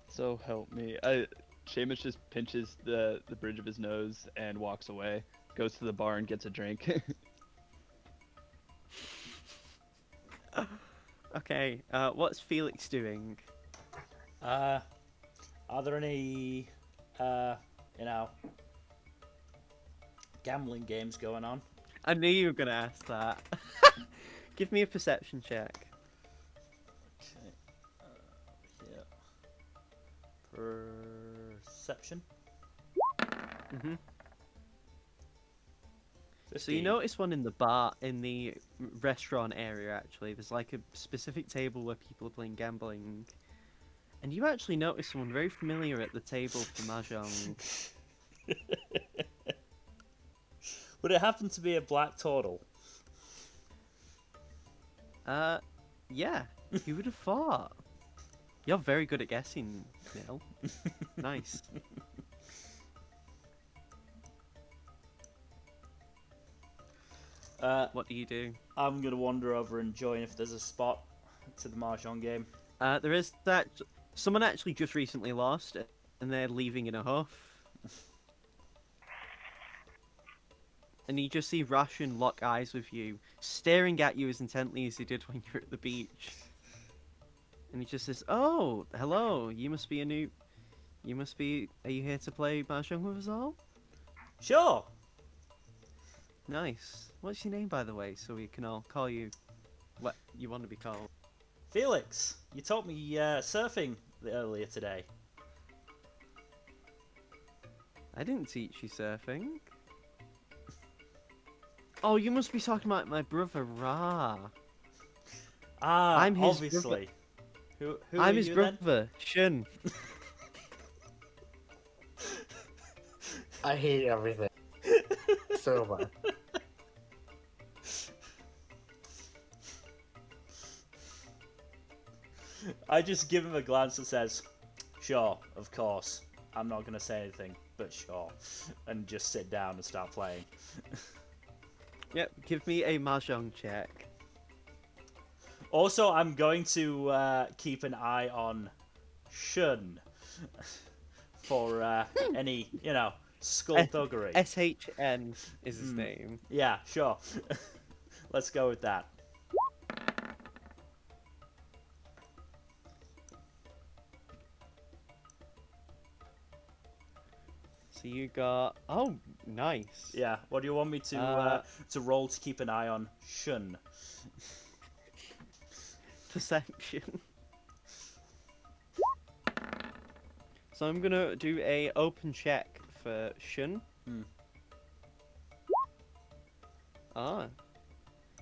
So help me. Seamus just pinches the bridge of his nose and walks away. Goes to the bar and gets a drink. Okay, what's Felix doing? Are there any, gambling games going on? I knew you were going to ask that. Give me a perception check. Okay. Here. Perception. Mm-hmm. So 15. you notice one in the bar, in the restaurant area, actually. There's like a specific table where people are playing gambling. And you actually notice someone very familiar at the table for Mahjong. Would it happen to be a black turtle? Yeah. Who would have thought? You're very good at guessing, Neil. Nice. What do you do? I'm gonna wander over and join if there's a spot to the Mahjong game. There is that. Someone actually just recently lost, and they're leaving in a huff. And you just see Russian lock eyes with you, staring at you as intently as he did when you were at the beach. And he just says, "Oh, hello. You must be a new. You must be. Are you here to play Mahjong with us all? Sure. Nice. What's your name, by the way, so we can all call you what you want to be called?" Felix, you taught me surfing earlier today. I didn't teach you surfing. Oh, you must be talking about my brother Ra. Ah, I'm his obviously. Who I'm are his you brother, Shun. I hate everything so much. then? I just give him a glance that says, "Sure, of course. I'm not gonna say anything, but sure," and just sit down and start playing. Yep, give me a mahjong check. Also, I'm going to keep an eye on Shun for any, skullduggery. SHN is his Hmm. name. Yeah, sure. Let's go with that. So you got nice. Yeah. What do you want me to roll to keep an eye on Shun? Perception. So I'm gonna do a open check for Shun. Hmm. Ah.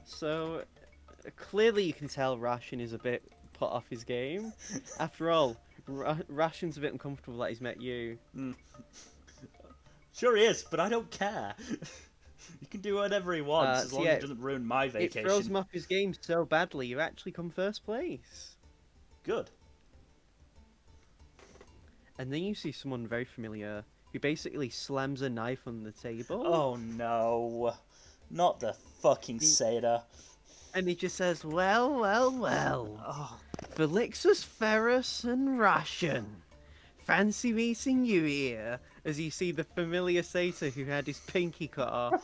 So clearly you can tell Ration is a bit put off his game. After all, Ration's a bit uncomfortable that he's met you. Sure he is, but I don't care. He can do whatever he wants as So long yeah, as it doesn't ruin my It vacation. throws him off his game so badly, you actually come first place. Good. And then you see someone very familiar who basically slams a knife on the table. Oh no. Not the fucking satyr. And he just says, well, well, well. Oh, Felixus Ferrus and Ration. Fancy meeting you here, as you see the familiar satyr who had his pinky cut off.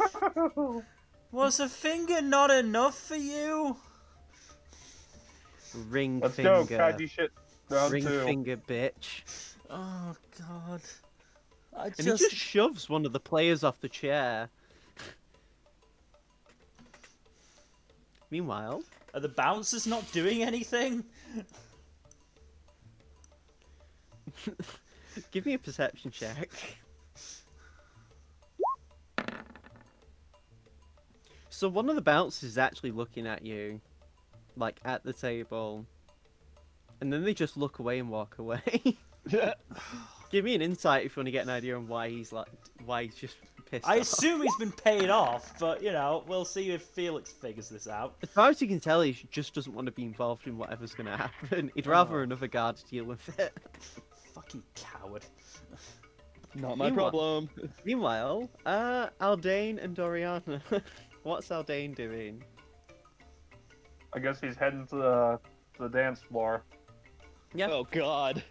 was a finger not enough for you? Ring Let's finger. go, kaiji shit. Round Ring 2. finger, bitch. Oh god. And he just shoves one of the players off the chair. Meanwhile, Are the bouncers not doing anything? give me a perception check. So one of the bouncers is actually looking at you, like at the table, and then they just look away and walk away. Give me an insight if you want to get an idea on why he's just pissed I off. assume he's been paid off, but we'll see if Felix figures this out. As far as you can tell, he just doesn't want to be involved in whatever's going to happen. He'd rather another guard deal with it. Fucking coward. Not my Meanwhile- problem. Meanwhile, Aldane and Doriana. What's Aldane doing? I guess he's heading to the dance floor. Yeah. Oh god.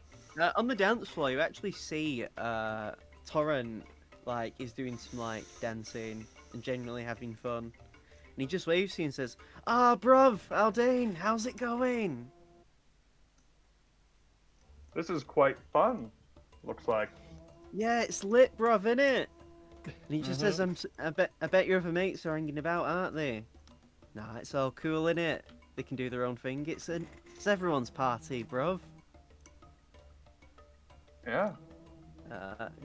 On the dance floor, you actually see Torrent is doing some dancing and genuinely having fun, and he just waves to you and says, "Ah, bruv, Aldane, how's it going?" This is quite fun. Looks like. Yeah, it's lit, bruv, innit? And he just says, I bet your other mates are hanging about, aren't they? Nah, it's all cool, innit? They can do their own thing. It's everyone's party, bruv. Yeah.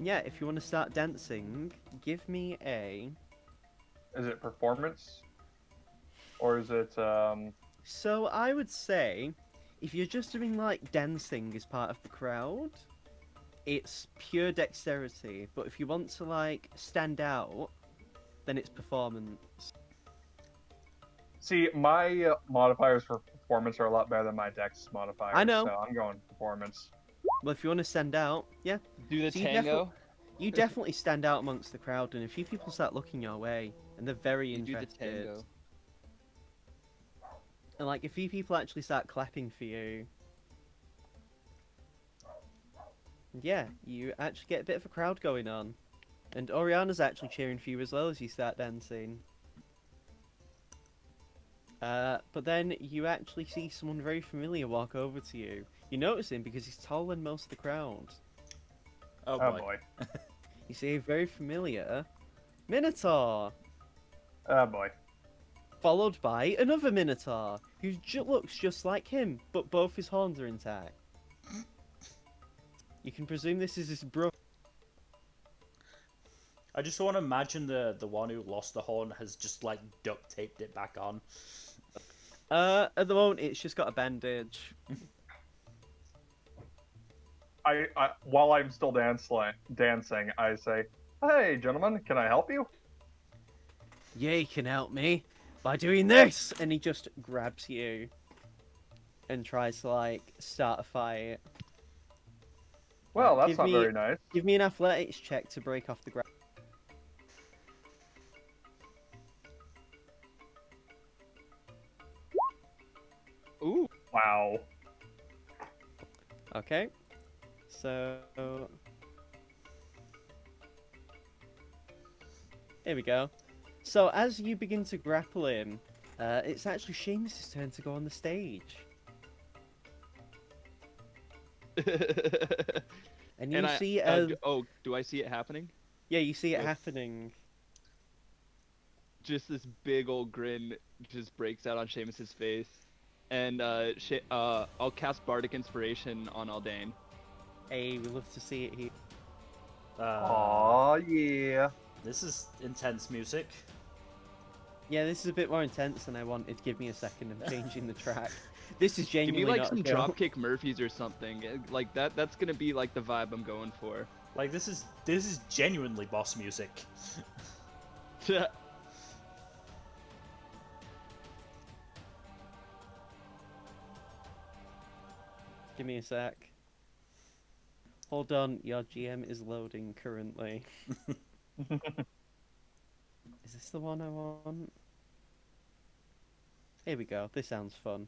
Yeah, if you want to start dancing, give me a... Is it performance? Or is it So I would say, if you're just doing dancing as part of the crowd, it's pure dexterity. But if you want to stand out, then it's performance. See, my modifiers for performance are a lot better than my dex modifiers. I know. So I'm going performance. Well, if you want to stand out, yeah, Do the So you tango. you definitely stand out amongst the crowd, and a few people start looking your way, and they're very You do the interested. tango. And a few people actually start clapping for you. And yeah, you actually get a bit of a crowd going on. And Oriana's actually cheering for you as well as you start dancing. But then you actually see someone very familiar walk over to you. You notice him because he's taller than most of the crowd. Oh Oh boy. boy. You see a very familiar Minotaur, Oh boy. followed by another Minotaur who looks just like him, but both his horns are intact. You can presume this is his brother. I just want to imagine the one who lost the horn has just duct taped it back on. At the moment, it's just got a bandage. While I'm still dancing, I say, "Hey, gentlemen, can I help you?" Yeah, you can help me by doing this, and he just grabs you and tries to like start a fight. Well, that's give not me very nice. give me an athletics check to break off the ground. Ooh. Wow. Okay, so here we go. So as you begin to grapple him, it's actually Seamus's turn to go on the stage, and you see do I see it happening? yeah, you see it Yes. happening. Just this big old grin just breaks out on Seamus's face, and I'll cast Bardic Inspiration on Aldane. Hey, we love to see it here. Aw, yeah. This is intense music. Yeah, this is a bit more intense than I wanted. Give me a second. I'm changing the track. This is Give genuinely me like not some a joke. Dropkick Murphys or something. Like that. That's gonna be like the vibe I'm going for. Like this is genuinely boss music. Give me a sec. Hold on, your GM is loading currently. Is this the one I want? Here we go. This sounds fun.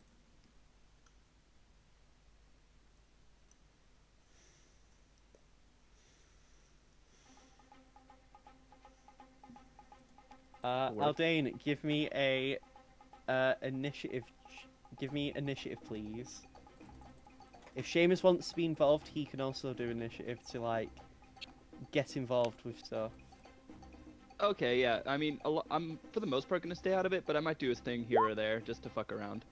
Aldane, give me a initiative. Give me initiative, please. If Seamus wants to be involved, he can also do initiative to like get involved with stuff. Okay, yeah. I mean, I'm for the most part gonna stay out of it, but I might do a thing here or there just to fuck around.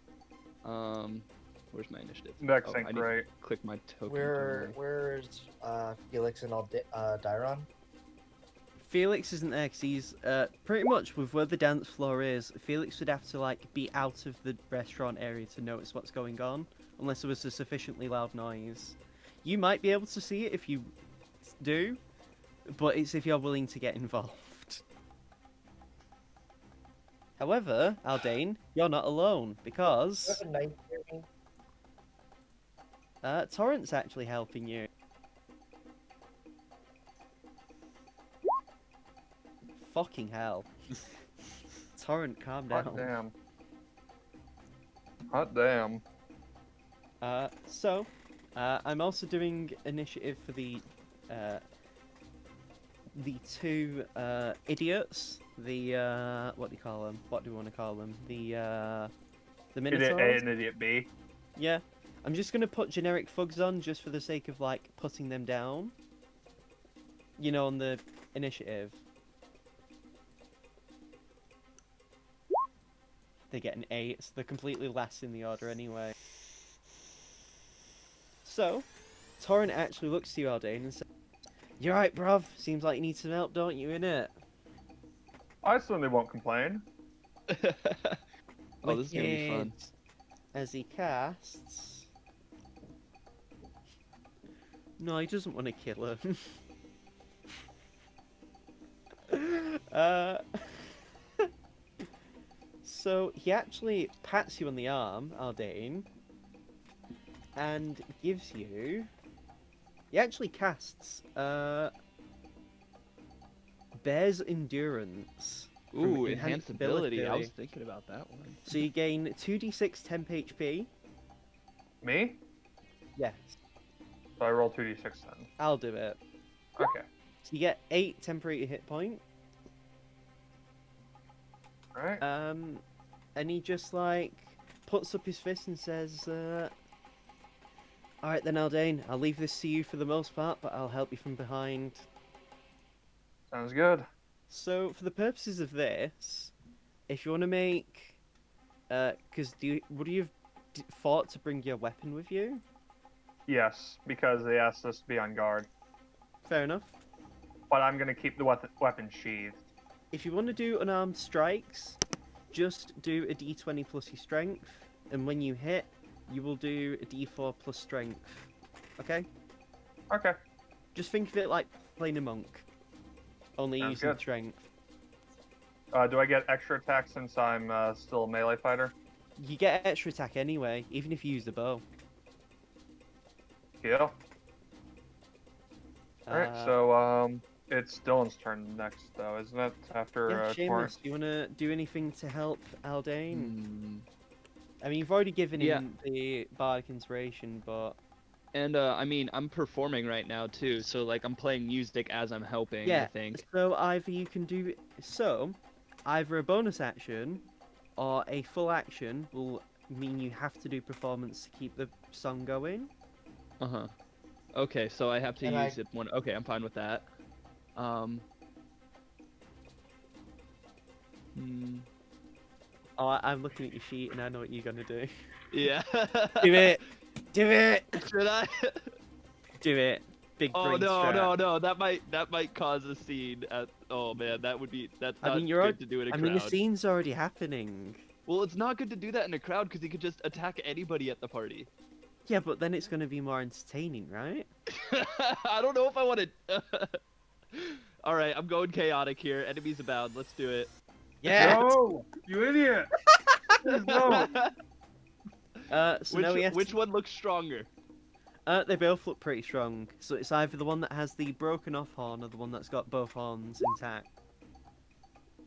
Where's my initiative? Next I sync, need to right? click my token. Where's Felix and Dairon? Felix isn't there because he's pretty much with where the dance floor is. Felix would have to like be out of the restaurant area to notice what's going on, unless there was a sufficiently loud noise. You might be able to see it if you do, but it's if you're willing to get involved. However, Aldane, you're not alone because Torrent's actually helping you. Fucking hell. Torrent, calm down. Hot damn. Hot damn. I'm also doing initiative for the two idiots. The what do you call them? What do we want to call them? The Idiot Minotaurs. A and Idiot B. Yeah, I'm just gonna put generic thugs on just for the sake of like putting them down. You know, on the initiative. They get an 8, so they're completely last in the order anyway. So, Torrent actually looks to you, Aldane, and says, "You're right, bruv. Seems like you need some help, don't you, innit?" I certainly won't complain. Oh, this is gonna be fun. As he casts... No, he doesn't want to kill him. So he actually pats you on the arm, Aldane, and gives you... He actually casts Bear's Endurance. Ooh, enhanced ability. I was thinking about that one. So you gain 2d6 temp HP. Me? Yes, So I roll 2d6 then. I'll do it. Okay. So you get 8 temporary hit point. Alright. And he just like puts up his fist and says, "All right then, Aldane. I'll leave this to you for the most part, but I'll help you from behind." Sounds good. So, for the purposes of this, if you want to make, because would you have thought to bring your weapon with you? Yes, because they asked us to be on guard. Fair enough. But I'm gonna keep the weapon sheathed. If you want to do unarmed strikes, just do a d20 plus your strength, and when you hit, you will do a d4 plus strength. Okay? Okay. Just think of it like playing a monk, only Sounds using good. strength. Do I get extra attack since I'm still a melee fighter? You get extra attack anyway, even if you use the bow. Yeah. Alright, Uh, so it's Dylan's turn next, though, isn't it? After yeah, Taurus. Seamus, do you want to do anything to help Aldane? Hmm. I mean, you've already given Yeah. him the bardic inspiration, but And I mean, I'm performing right now too, so like I'm playing music as I'm helping. I yeah. think. So either you can do either a bonus action or a full action will mean you have to do performance to keep the song going. Uh huh. Okay, so I have to Can use I- it one. Okay, I'm fine with that. Um. Hmm. Oh, I'm looking at your sheet and I know what you're gonna do. Yeah. Do it. Do it. Should I? Do it. Big Oh brain no, strat. no! That might cause a scene. Oh man, that's not I mean, you're. good to do in a I crowd. mean, the scene's already happening. Well, it's not good to do that in a crowd because he could just attack anybody at the party. Yeah, but then it's going to be more entertaining, right? I don't know if I want to. All right, I'm going chaotic here. Enemies abound. Let's do it. Yeah. No! You idiot! No! So now we have Which one looks stronger? they both look pretty strong. So it's either the one that has the broken off horn or the one that's got both horns intact.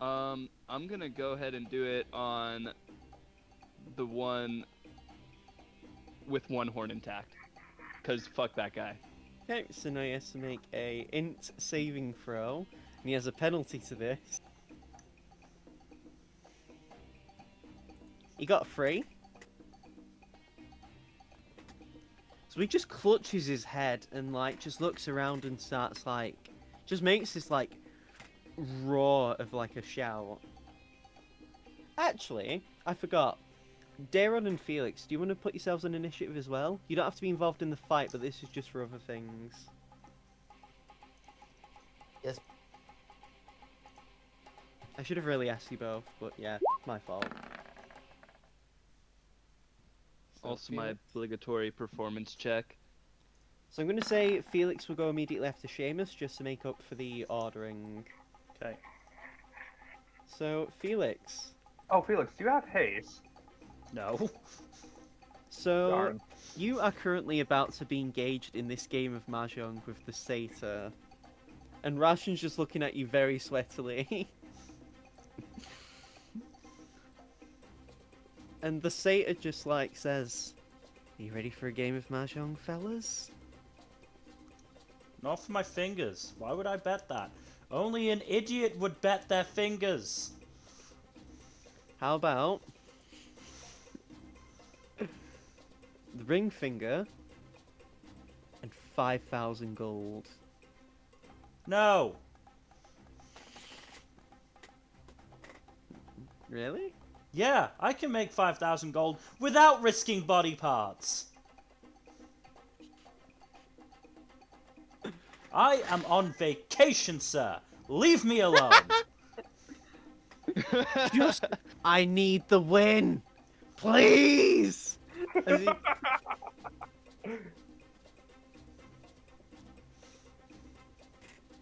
I'm gonna go ahead and do it on the one with one horn intact. Cause fuck that guy. Okay, so now he has to make a int saving throw, and he has a penalty to this. He got 3. So he just clutches his head and like just looks around and starts like just makes this like roar of like a shout. Actually, I forgot. Daron and Felix, do you want to put yourselves on initiative as well? You don't have to be involved in the fight, but this is just for other things. Yes. I should have really asked you both, but yeah, my fault. So Also, my Felix- obligatory performance check. So I'm going to say Felix will go immediately after Seamus, just to make up for the ordering. Okay. So, Felix. Oh, Felix, do you have haste? No. So, Darn. you are currently about to be engaged in this game of Mahjong with the satyr. And Rashin's just looking at you very sweatily. And the satyr just like says, "Are you ready for a game of Mahjong, fellas?" Not for my fingers. Why would I bet that? Only an idiot would bet their fingers. How about the ring finger and 5,000 gold? No. Really? Yeah, I can make 5,000 gold without risking body parts. I am on vacation, sir. Leave me alone. Just, I need the win, please. As he-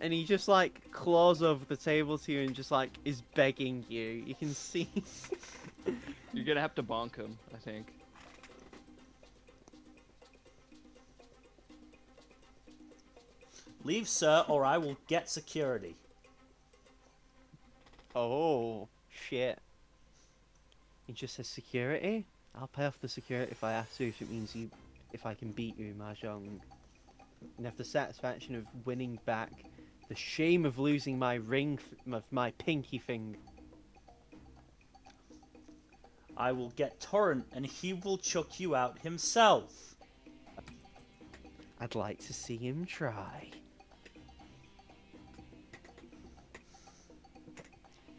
And he just like claws over the table to you and just like is begging you. You can see. You're gonna have to bonk him, I think. Leave, sir, or I will get security. Oh shit. He just says security. I'll pay off the security if I have to. If it means if I can beat you in Mahjong, and have the satisfaction of winning back the shame of losing my ring of my pinky finger. I will get Torrent and he will chuck you out himself. I'd like to see him try.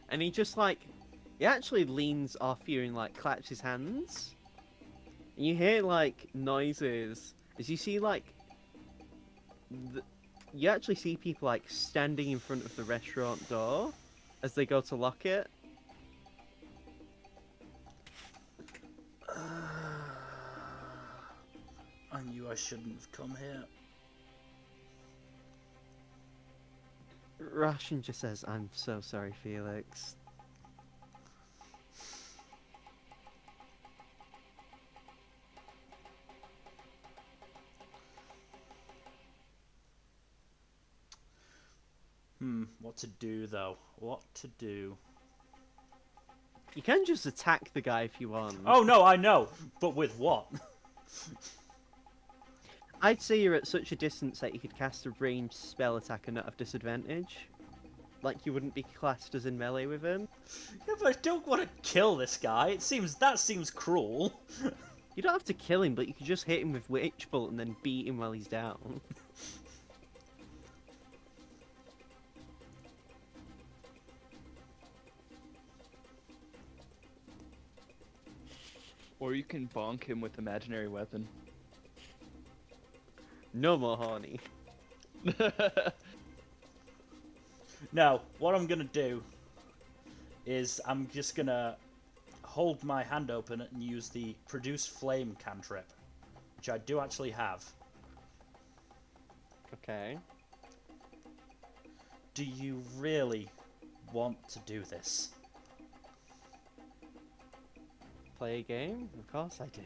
And he just like, he actually leans off you and like claps his hands. And you hear like noises as you see like, you actually see people like standing in front of the restaurant door as they go to lock it. I shouldn't have come here. Ration just says, "I'm so sorry, Felix." What to do though? What to do? You can just attack the guy if you want. Oh no, I know, but with what? I'd say you're at such a distance that you could cast a ranged spell attack and not have disadvantage. Like you wouldn't be classed as in melee with him. Yeah, but I don't want to kill this guy. That seems cruel. You don't have to kill him, but you could just hit him with Witch Bolt and then beat him while he's down. Or you can bonk him with imaginary weapon. No more horny. No, what I'm gonna do is I'm just gonna hold my hand open and use the produce flame cantrip, which I do actually have. Okay. Do you really want to do this? Play a game? Of course I do.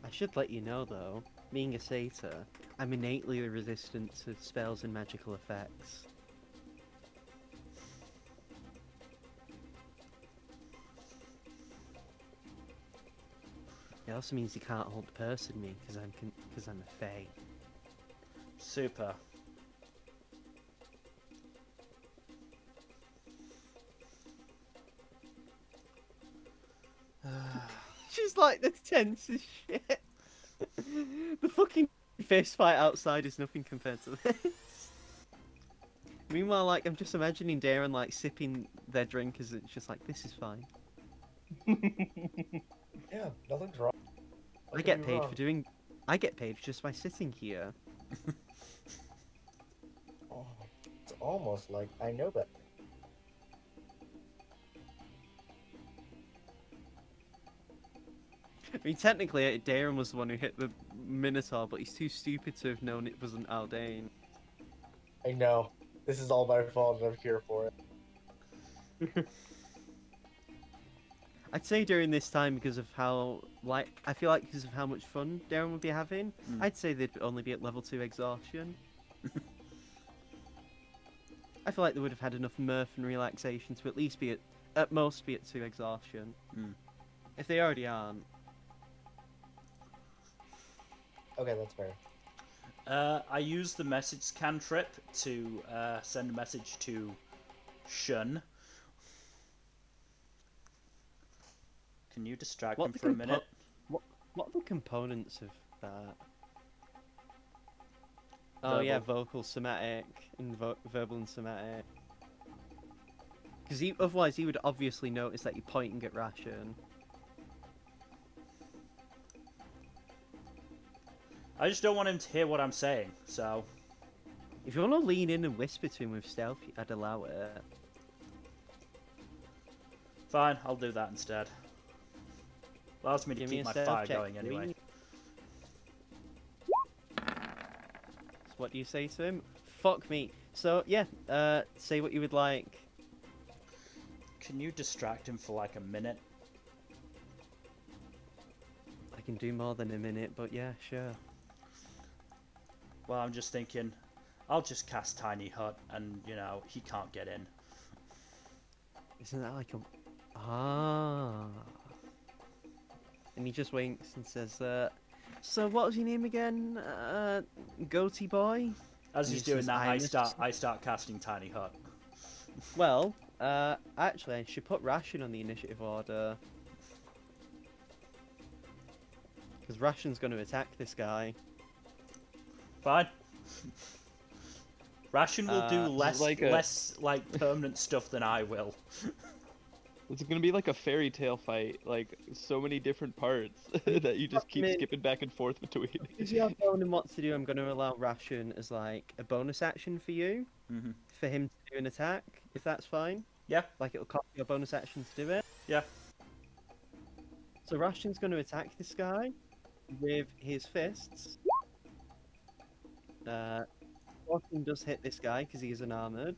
I should let you know though, being a satyr, I'm innately resistant to spells and magical effects. It also means you can't hold person me because I'm a fae. Super. She's like the tensest shit. The fucking fist fight outside is nothing compared to this. Meanwhile, like I'm just imagining Darren like sipping their drink as it's just like this is fine. Yeah, nothing's wrong. I get paid for doing. I get paid just by sitting here. Oh, it's almost like I know better. I mean, technically, Darren was the one who hit the Minotaur, but he's too stupid to have known it wasn't Aldane. I know. This is all my fault, and I'm here for it. I'd say during this time, because of how, like, I feel like because of how much fun Darren would be having, I'd say they'd only be at level 2 exhaustion. I feel like they would have had enough mirth and relaxation to at least be at most be at 2 exhaustion. If they already aren't. Okay, that's fair. I use the message cantrip to send a message to Shun. Can you distract him for a minute? What are the components of that? Oh yeah, vocal, somatic, and verbal and somatic. Because otherwise he would obviously notice that you're pointing at Ration. I just don't want him to hear what I'm saying, so... If you want to lean in and whisper to him with stealth, I'd allow it. Fine, I'll do that instead. Allows me to Give me keep a my stealth fire check, going anyway. please. So what do you say to him? Fuck me. So, yeah, say what you would like. Can you distract him for like a minute? I can do more than a minute, but yeah, sure. Well, I'm just thinking, I'll just cast Tiny Hut and, you know, he can't get in. Isn't that like a... Ah. And he just winks and says, so what was your name again? Goatee Boy? As And he's he doing says, that, I start casting Tiny Hut. Well, actually, I should put Ration on the initiative order. Because Ration's going to attack this guy. Fine. Ration will do This is less permanent stuff than I will. It's gonna be like a fairy tale fight, like so many different parts that you just keep skipping back and forth between. Because you're telling him what to do, I'm going to allow Ration as like a bonus action for you. For him to do an attack, if that's fine. Yeah. Like it'll cost you a bonus action to do it. Yeah. So Ration's going to attack this guy. with his fists. Scorpion does hit this guy because he is unarmored,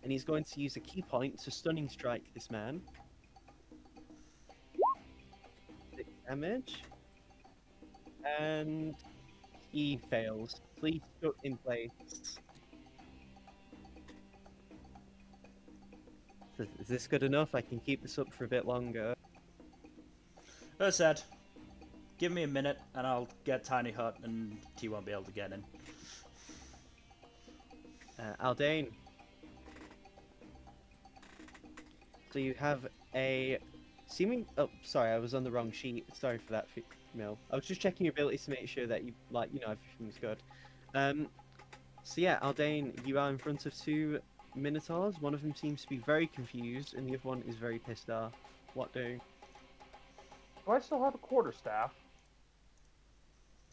and he's going to use a key point to stunning strike this man. 6 damage, and he fails. Please stuck in place. Is this good enough? I can keep this up for a bit longer. As I said, give me a minute and I'll get Tiny Hut and he won't be able to get in. Aldane. So you have a seeming. Oh, sorry, I was on the wrong sheet. Sorry for that, Mill. I was just checking your abilities to make sure that you everything was good. So yeah, Aldane, you are in front of 2 Minotaurs. One of them seems to be very confused, and the other one is very pissed off. What do? Do I still have a quarterstaff?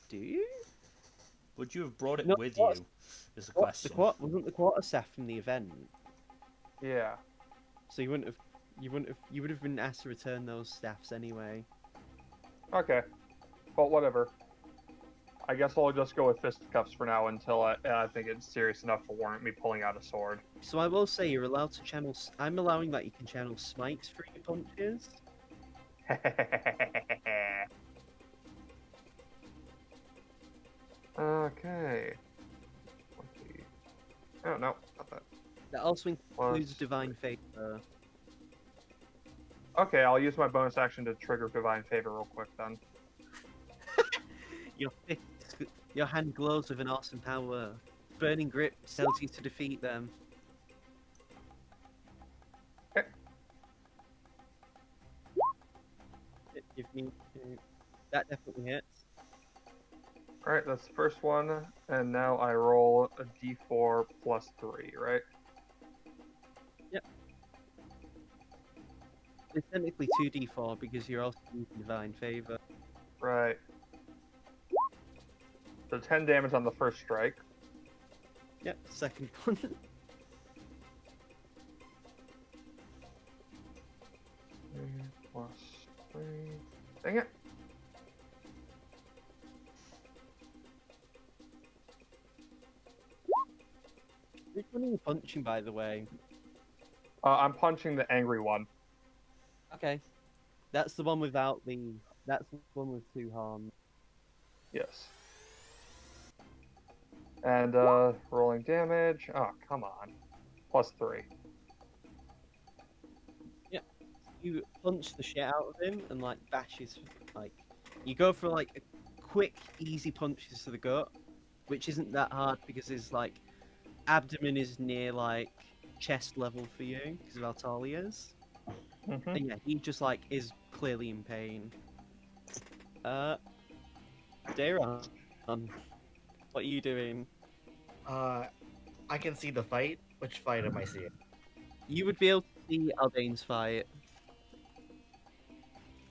Do you? Would you have brought it No, with what? you? Is the question. Wasn't the quarterstaff from the event? Yeah. So you would have been asked to return those staffs anyway. Okay. Well, whatever. I guess I'll just go with fisticuffs for now until I think it's serious enough to warrant me pulling out a sword. So I will say you're allowed to channel. I'm allowing that you can channel smites for your punches. Okay. Oh, no, not that. That also includes Plus divine favor. Okay, I'll use my bonus action to trigger Divine Favor real quick then. Your hand glows with an awesome power. Burning grip tells you to defeat them. Okay. Give me that definitely hits. Alright, that's the first one, and now I roll a d4 plus 3, right? Yep. It's technically 2d4 because you're also using divine favor. Right. So 10 damage on the first strike. Yep, second one. Plus 3. Dang it. Which one are you punching, by the way? I'm punching the angry one. Okay. That's the one without the... That's the one with 2 harm. Yes. And rolling damage. Oh, come on. Plus 3. You punch the shit out of him and, like, bash his... Like, you go for, like, a quick, easy punches to the gut, which isn't that hard because his, like, abdomen is near, like, chest level for you because of how tall he is. Mm-hmm. And yeah, he just, like, is clearly in pain. Dayron, what are you doing? I can see the fight. Which fight am I seeing? You would be able to see Aldane's fight.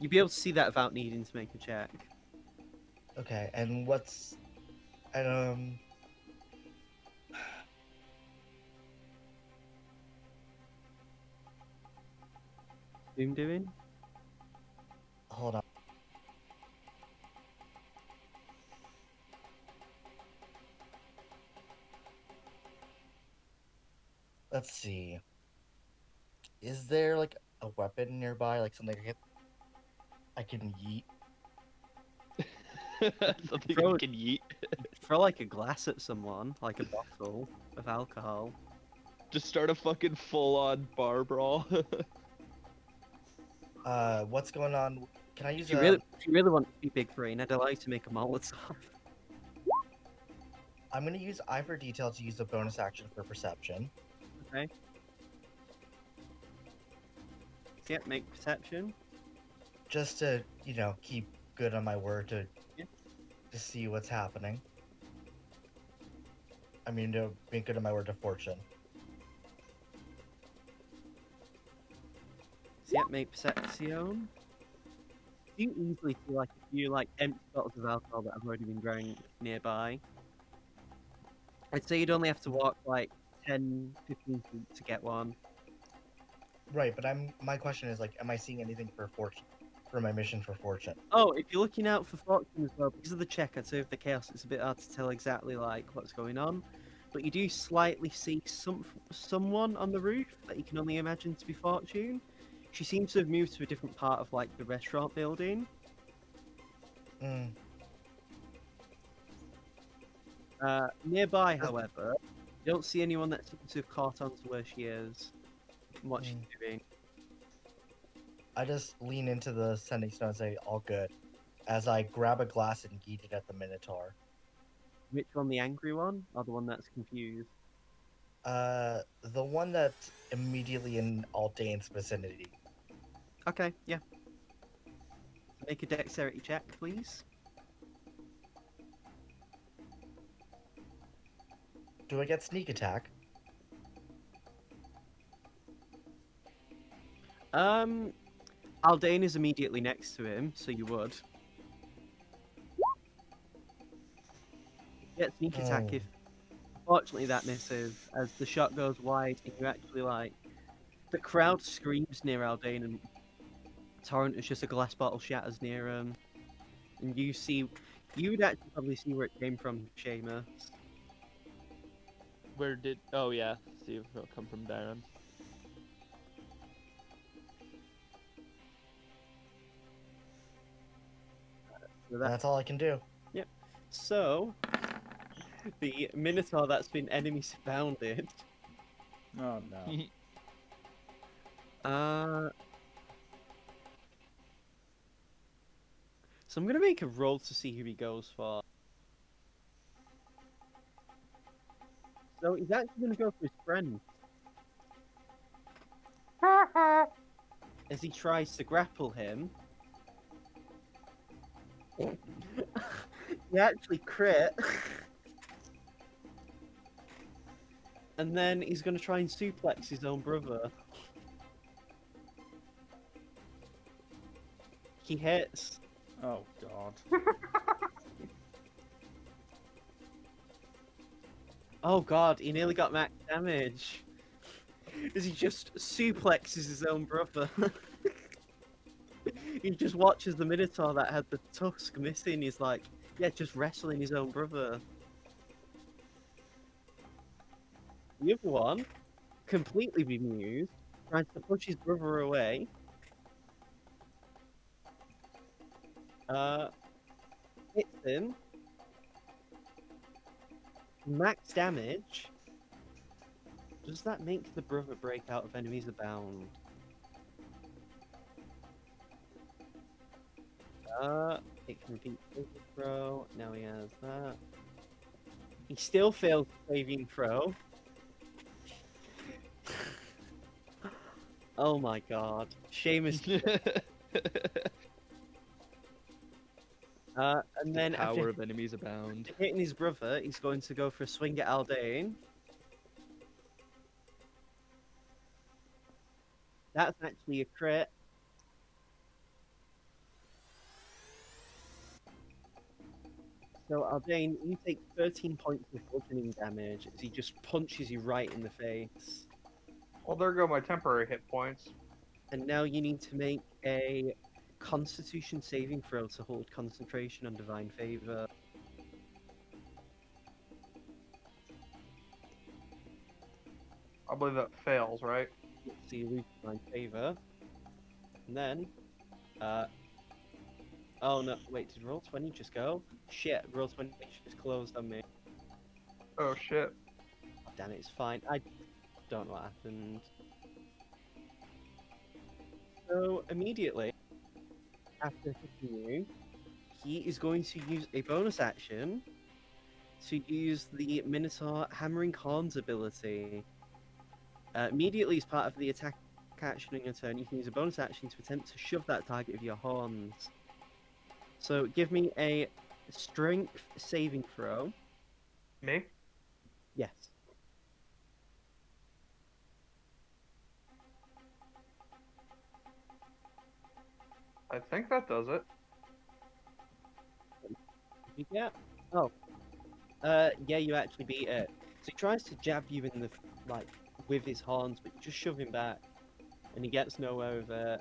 You'd be able to see that without needing to make a check. Okay, and what's... And, Doom doing? hold on. Let's see. Is there, like, a weapon nearby? Like, something I can yeet? Something Throw you it. can yeet. Throw like a glass at someone, like a bottle of alcohol. Just start a fucking full-on bar brawl. What's going on? Can I use If you really want to be big brain, I'd allow you to make a Molotov. I'm gonna use Eye for Detail to use a bonus action for Perception. Okay. So, yeah, make perception. Just to, keep good on my word to see what's happening. I mean, to be good on my word to fortune. So, yeah, make perception. You easily feel like a few like empty bottles of alcohol that have already been drank nearby. I'd say you'd only have to walk like 10, 15 feet to get one. Right, but my question is, like, am I seeing anything for fortune? for my mission for fortune. Oh, if you're looking out for fortune as well, because of the check, I'd say with the chaos, it's a bit hard to tell exactly like what's going on. But you do slightly see someone on the roof that you can only imagine to be Fortune. She seems to have moved to a different part of like the restaurant building. Mm. Nearby, however, you don't see anyone that seems to have caught on to where she is and what she's doing. I just lean into the sending stone and say, all good, as I grab a glass and yeet it at the Minotaur. Which one, the angry one, or the one that's confused? The one that's immediately in Aldane's vicinity. Okay, yeah. Make a dexterity check, please. Do I get sneak attack? Aldane is immediately next to him, so you would. Get sneak attack if. Unfortunately, that misses as the shot goes wide, and you actually like. The crowd screams near Aldane, and Torrent is just a glass bottle shatters near him. And you see, you would actually probably see where it came from, Seamus. Where did? Oh yeah, see if it'll come from Baron. So That's all I can do. Yep. So, the Minotaur that's been enemy surrounded. Oh no. So I'm gonna make a roll to see who he goes for. So he's actually gonna go for his friend. As he tries to grapple him. He actually crit. And then he's gonna try and suplex his own brother. He hits. Oh god. Oh god, he nearly got max damage. As he just suplexes his own brother. He just watches the Minotaur that had the tusk missing. He's like, yeah, just wrestling his own brother. The other one, completely bemused, tries to push his brother away. Hits him. Max damage. Does that make the brother break out of enemies abound? It can repeat saving throw. Now he has that. He still fails saving throw. Oh my god. Seamus. And then The power after of enemies abound. hitting his brother, he's going to go for a swing at Aldane. That's actually a crit. So Aldane, you take 13 points of bludgeoning damage as he just punches you right in the face. Well, there go my temporary hit points. And now you need to make a Constitution saving throw to hold concentration on Divine Favor. I believe that fails, right? So you lose Divine Favor. And then, oh no, wait, did roll 20 just go? Shit, roll 20 just closed on me. Oh shit. Damn it, it's fine. I don't know what happened. So, immediately, after hitting you, he is going to use a bonus action to use the Minotaur Hammering Horns ability. Immediately, as part of the attack action in your turn, you can use a bonus action to attempt to shove that target with your horns. So, give me a strength saving throw. Me? Yes. I think that does it. You get? Oh. Yeah, you actually beat it. So he tries to jab you in the, like, with his horns, but you just shove him back. And he gets nowhere with it.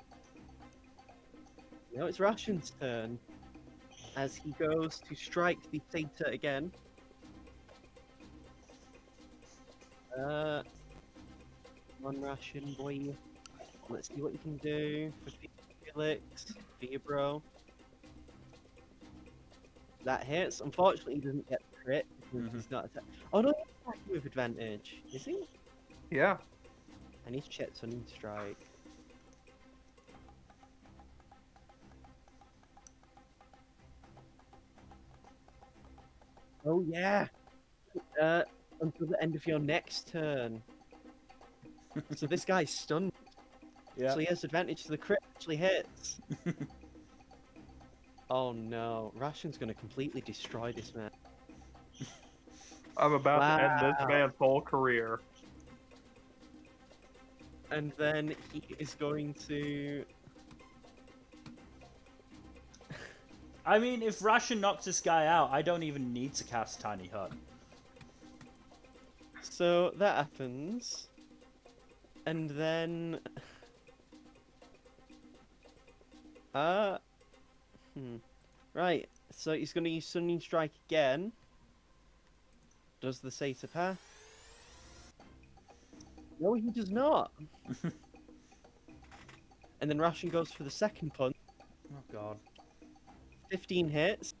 Now it's Ration's turn as he goes to strike the satyr again. One Ration boy. Let's see what you can do for Felix, for you, bro. That hits. Unfortunately, he doesn't get the crit because Mhm. he's not attack. Oh no, he's attacking with advantage. Is he? Yeah. I need to check Sunning Strike. Oh yeah. Until the end of your next turn. So this guy's stunned. Yeah. So he has advantage. So the crit actually hits. Oh no, Ration's gonna completely destroy this man. I'm about to end this Wow. man's whole career. And then he is going to. I mean, if Ration knocks this guy out, I don't even need to cast Tiny Hut. So that happens. And then. Right, so he's going to use Sunning Strike again. Does the Satyr pass? No, he does not. And then Ration goes for the second punch. Oh god. 15 hits.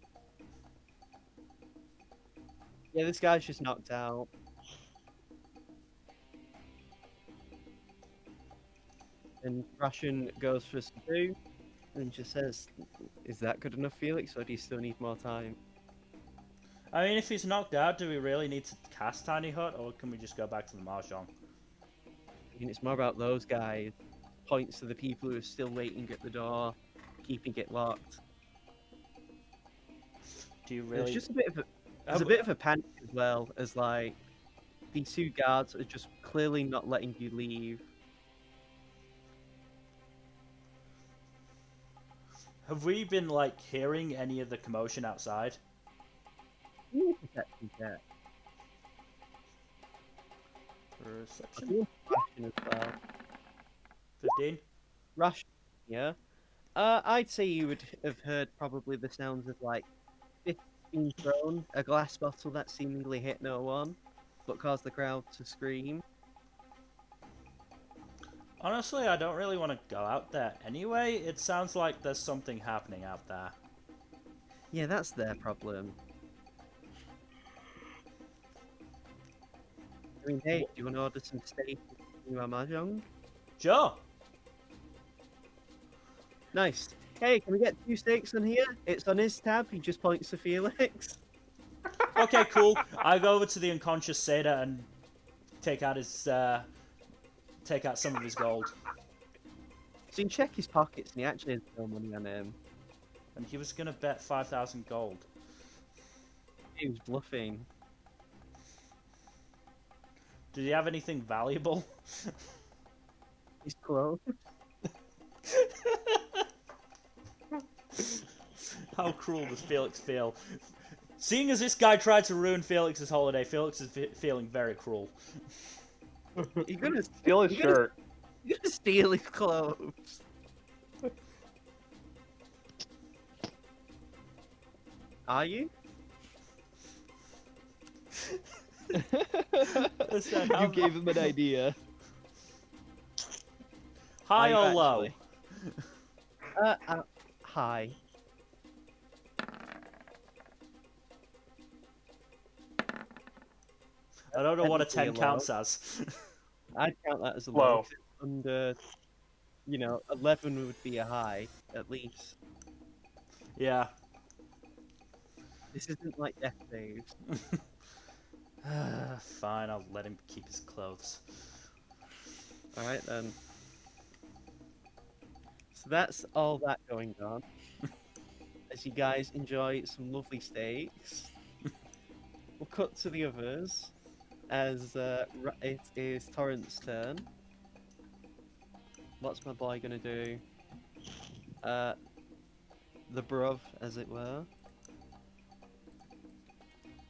Yeah, this guy's just knocked out. And Ration goes for subdue. And just says, is that good enough, Felix, or do you still need more time? I mean, if he's knocked out, do we really need to cast Tiny Hut, or can we just go back to the Mahjong? I mean, it's more about those guys. Points to the people who are still waiting at the door, keeping it locked. Do you There's really? just a bit of a, there's a bit of a panic as well, as like these two guards are just clearly not letting you leave. Have we been like hearing any of the commotion outside? You need protection check. I'm Perception. doing Ration as well. 15. Ration, yeah. I'd say you would have heard probably the sounds of like fists being thrown, a glass bottle that seemingly hit no one, but caused the crowd to scream. Honestly, I don't really want to go out there anyway. It sounds like there's something happening out there. Yeah, that's their problem. I mean, hey, do you want to order some steak in your mahjong? Sure. Nice. Hey, can we get 2 steaks on here? It's on his tab. He just points to Felix. Okay, cool. I go over to the unconscious Satyr and take out his take out some of his gold. So you check his pockets, and he actually has no money on him. And he was gonna bet 5,000 gold. He was bluffing. Did he have anything valuable? He's close. How cruel does Felix feel? Seeing as this guy tried to ruin Felix's holiday, Felix is feeling very cruel. You're gonna Steal his shirt. You're gonna steal his clothes. Are you? Listen, You gave him an idea. high Are or you low? actually? Hi. I don't know what a Technically 10 low. counts as. I'd count that as a Low. low. 'Cause it's under, 11 would be a high, at least. Yeah. This isn't like Death Saves. Fine, I'll let him keep his clothes. Alright then. So that's all that going on. As you guys enjoy some lovely steaks. We'll cut to the others. As it is Torrent's turn. What's my boy gonna do? The bruv, as it were.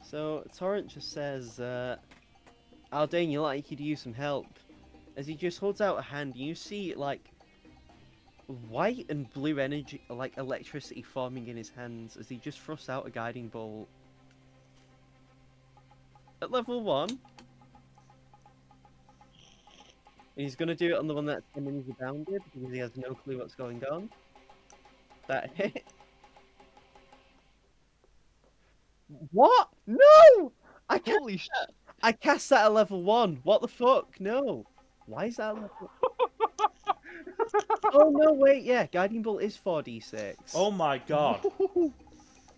So Torrent just says, Aldane, you like you could use some help. As he just holds out a hand, you see like white and blue energy, like electricity, forming in his hands as he just thrusts out a guiding bolt. At level 1. And he's gonna do it on the one that's enemies abounded because he has no clue what's going on. That hit. What? No! Holy shit! I cast that at level 1. What the fuck? No. Why is that at level? Oh no! Wait, yeah. Guiding bolt is 4d6. Oh my god.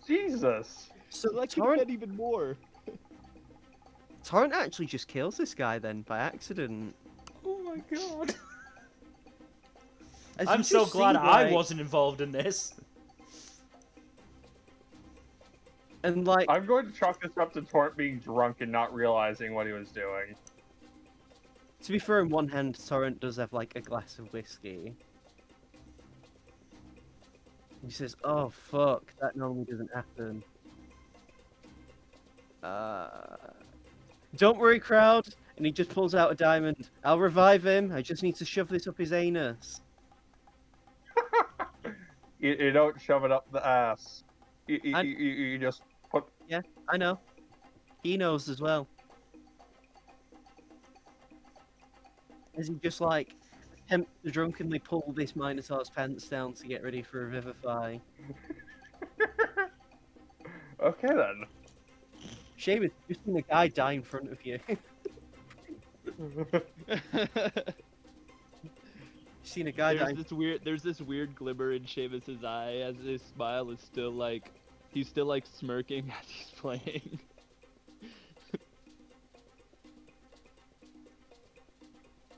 Jesus. so So that could Torrent, get even more. Torrent actually just kills this guy then by accident. Oh my god. As I'm you so just glad see, I like- wasn't involved in this. And like, I'm going to chalk this up to Torrent being drunk and not realizing what he was doing. to be fair, in one hand, Torrent does have like a glass of whiskey. He says, "Oh fuck, that normally doesn't happen." Don't worry, crowd. And he just pulls out a diamond. I'll revive him. I just need to shove this up his anus. You don't shove it up the ass. And- You just put. Yeah, I know. He knows as well. As he just like attempts to drunkenly pull this Minotaur's pants down to get ready for a Revivify. Okay then. Seamus, you've seen a guy die in front of you. You've seen a guy die. There's this weird glimmer in Seamus's eye as his smile is still like, he's still like smirking as he's playing.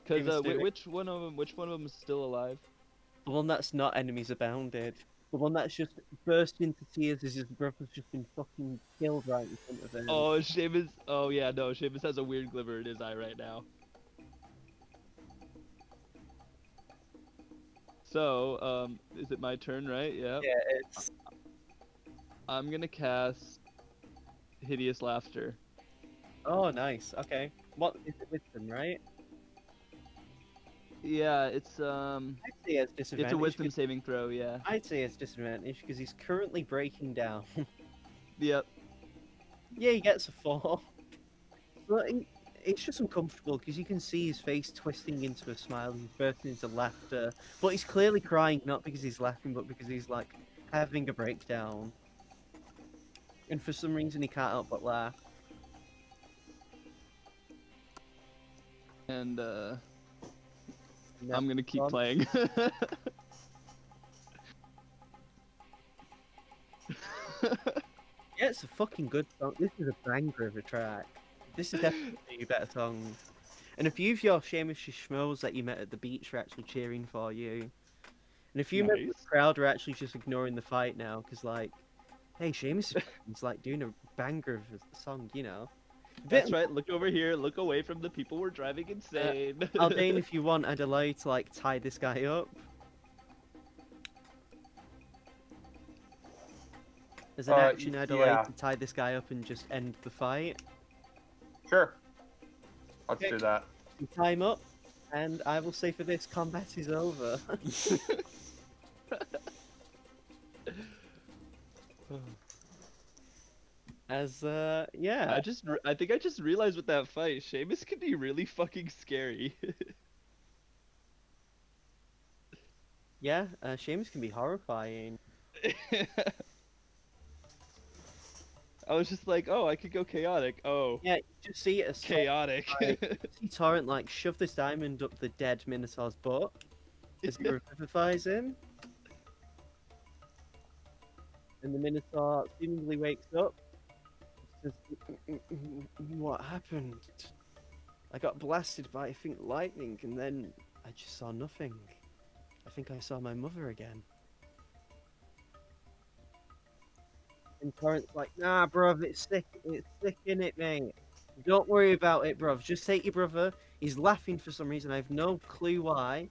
Cause Seamus, do it. which one of them is still alive? The one that's not enemies abounded. The one that's just burst into tears as his brother's just been fucking killed right in front of him. Oh, Seamus. Oh yeah, no, Seamus has a weird glimmer in his eye right now. So, is it my turn, right? Yeah. Yeah, it's... I'm gonna cast Hideous Laughter. Oh, nice. Okay. What is it with them, right? Yeah, it's I'd say it's disadvantage. it's a Wisdom saving throw. Yeah. I'd say it's disadvantage because he's currently breaking down. Yep. Yeah, he gets a 4. But it's just uncomfortable because you can see his face twisting into a smile and bursting into laughter. But he's clearly crying, not because he's laughing, but because he's like having a breakdown. And for some reason, he can't help but laugh. And And I'm gonna keep on. playing. Yeah, it's a fucking good song. This is a banger of a track. This is definitely a better song. And a few of your Seamus schmoes that you met at the beach are actually cheering for you. And a few members of Nice. the crowd are actually just ignoring the fight now, because like, hey, Seamus is like doing a banger of a song, you know. That's right. Look over here. Look away from the people. We're driving insane. Aldane, if you want, I'd allow you to like tie this guy up. As an action, I'd allow yeah. you to tie this guy up and just end the fight. Sure. Let's Okay. do that. You tie him up, and I will say for this, combat is over. As yeah. I think I just realized with that fight, Seamus can be really fucking scary. Yeah, Seamus can be horrifying. I was just like, oh, I could go chaotic. Oh, Yeah, you just see it as chaotic. see Torrent like shove this diamond up the dead Minotaur's butt as he revivifies him. And the Minotaur seemingly wakes up. Says, "What happened? I got blasted by, I think, lightning, and then I just saw nothing. I think I saw my mother again." And Torrent's like, "Nah, bruv, it's sick in it, mate. Don't worry about it, bruv. Just take your brother. He's laughing for some reason. I have no clue why.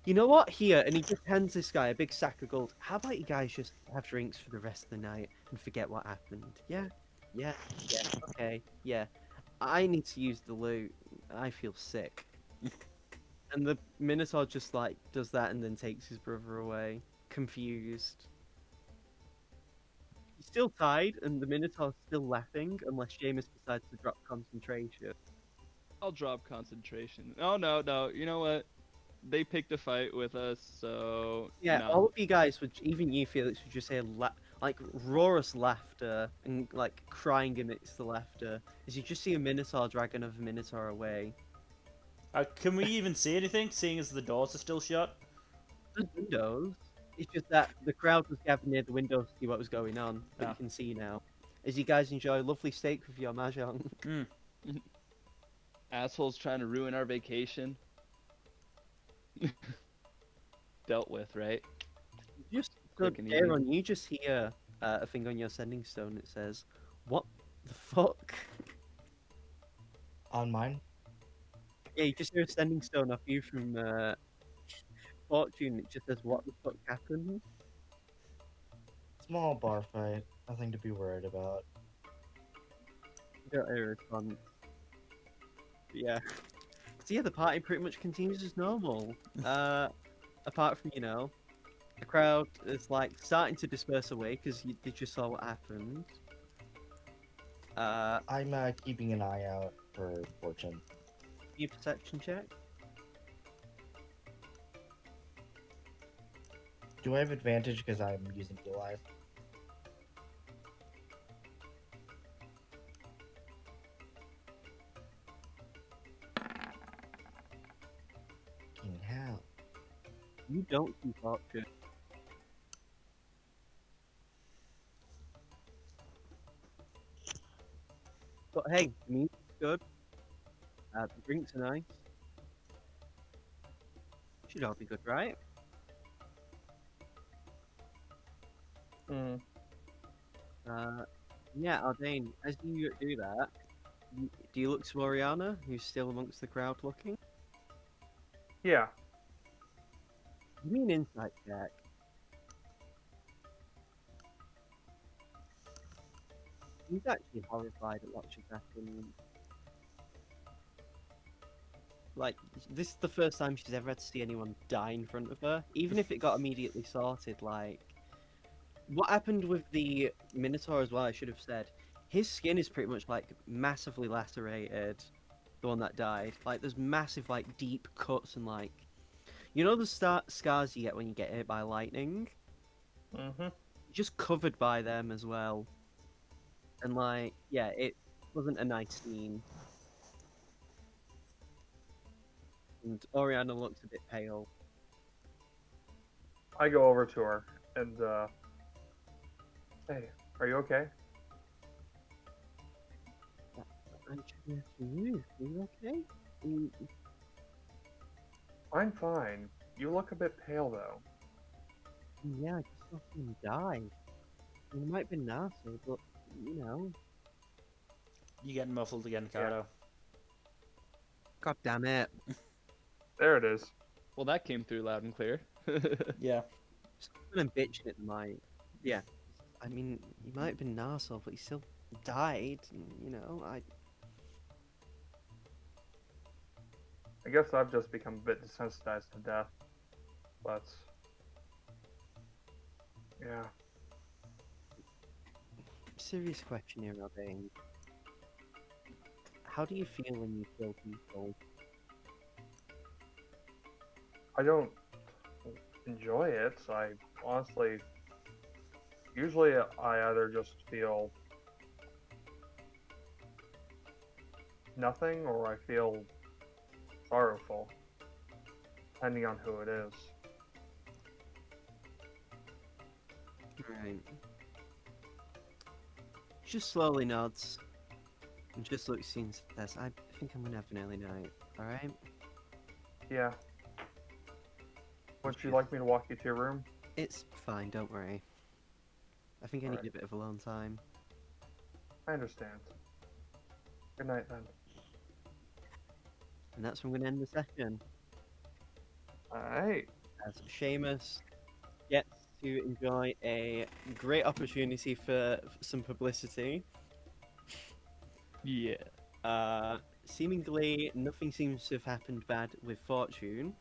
You know what? Here," and he just hands this guy a big sack of gold. "How about you guys just have drinks for the rest of the night and forget what happened? Yeah? Yeah? Yeah, okay, yeah. I need to use the loot. I feel sick." And And the Minotaur just like does that and then takes his brother away, confused. He's still tied, and the Minotaur's still laughing, unless Seamus decides to drop concentration. I'll drop concentration. Oh no, no. You know what? They picked a fight with us, so Yeah, no. all of you guys would, even you, Felix, would just hear like roarous laughter and like crying amidst the laughter as you just see a Minotaur drag another Minotaur away. Can we even see anything, seeing as the doors are still shut? The windows. It's just that the crowd was gathered near the windows to see what was going on, but Yeah. you can see now. As you guys enjoy lovely steak with your mahjong. Hmm. Assholes trying to ruin our vacation. Dealt with, right? You just Quick stood and there easy. on. You just hear a thing on your sending stone. It says, "What the fuck?" On mine? Yeah, you just hear a sending stone off you from Fortune. It just says, "What the fuck happened?" Small bar fight. Nothing to be worried about. You don't hear a response. But yeah. So yeah, the party pretty much continues as normal. Apart from the crowd is like starting to disperse away because they just saw what happened. I'm keeping an eye out for Fortune. Your perception check. Do I have advantage because I'm using Blue Eyes? Fucking hell. You don't see Fortune. But hey, the music's good. The drinks are nice. Should all be good, right? Mm. Yeah, Aldane, as you do that, do you look to Oriana, who's still amongst the crowd looking? Yeah. Give me an insight check. He's actually horrified at what just happened. Like, this is the first time she's ever had to see anyone die in front of her. Even if it got immediately sorted, like... What happened with the Minotaur as well, I should have said. His skin is pretty much, like, massively lacerated. The one that died. Like, there's massive, like, deep cuts and, like... You know the scars you get when you get hit by lightning? Mm-hmm. Just covered by them as well. And, like, yeah, it wasn't a nice scene. And Oriana looks a bit pale. I go over to her and hey, are you okay? I'm checking after you. Are you okay? Mm, I'm fine. You look a bit pale though. yeah, I just saw someone die. You might be nasty, but you know. You getting muffled again, Kato? God damn it! There it is. Well, that came through loud and clear. Yeah. I'm bitching at the mic. Yeah, I mean, he might have been an arsehole, but he still died. You know, I guess I've just become a bit desensitized to death. But yeah. serious question here, Robin. How do you feel when you kill people? I don't enjoy it. I honestly usually I either just feel nothing or I feel sorrowful, depending on who it is. Right. Just slowly nods and just looks at you and says, I think I'm gonna have an early night, alright? Yeah. Would you like me to walk you to your room? It's fine, don't worry. I think I need Alright. a bit of alone time. I understand. Good night then. And that's where I'm gonna end the session. Alright. As Seamus gets to enjoy a great opportunity for some publicity. Yeah. seemingly nothing seems to have happened bad with Fortune,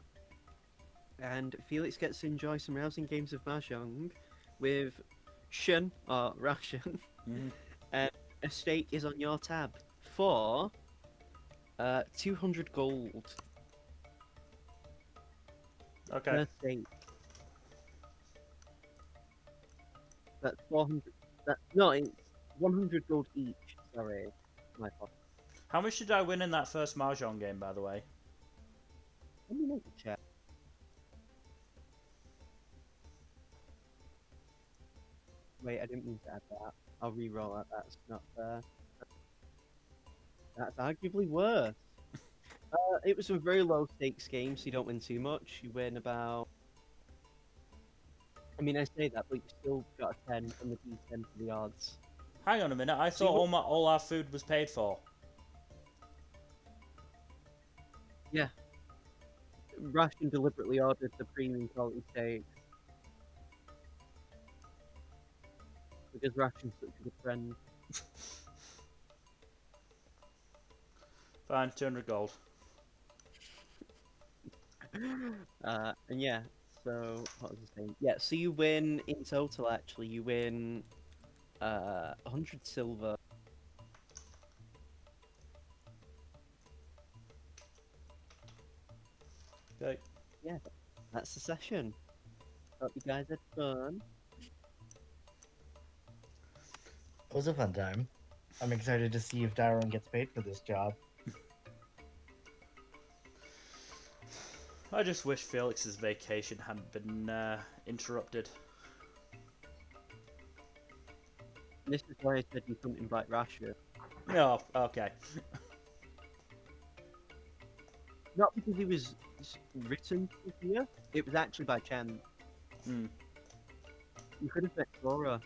and Felix gets to enjoy some rousing games of Mahjong with Shun, or Russian, Mhm. and a stake is on your tab for 200 gold Okay. per stake. That's 400. No, it's 100 gold each. Sorry, my fault. How much did I win in that first Mahjong game, by the way? Let me make a check. Wait, I didn't mean to add that. I'll re-roll that. That's not fair. That's arguably worse. It was a very low stakes game, so you don't win too much. You win about. I mean, I say that, but you still got a 10 on the D10 for the odds. Hang on a minute. I So you thought all our food was paid for. Yeah. Ration deliberately ordered the premium quality steak because Ration's such a good friend. Fine, 200 gold. And yeah, so what was I saying? Yeah, so you win in total. Actually, you win 100 silver. Okay. Yeah, that's the session. Hope you guys had fun. It was a fun time. I'm excited to see if Darren gets paid for this job. I just wish Felix's vacation hadn't been interrupted. This is why I said you couldn't invite Rasha. No, okay. Not because he was written here. It was actually by chance. Hmm. You could have met Flora.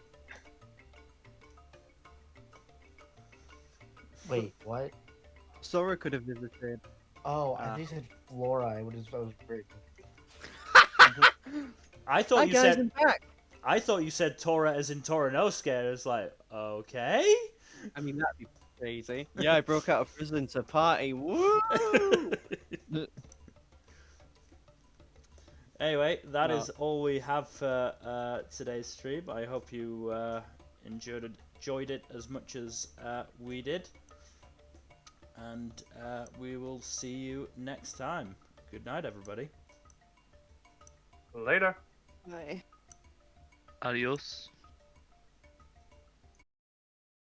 Wait, what? Sora could have visited. Oh, I think you said Flora. I was very I thought Hi you guys, said. I'm back. I thought you said Tora as in Toranosuke. I was like, okay. I mean, that'd be crazy. Yeah, I broke out of prison to party. Woo! Anyway, that No. is all we have for today's stream. I hope you enjoyed it as much as we did. And we will see you next time. Good night, everybody. Later. Bye. Adios.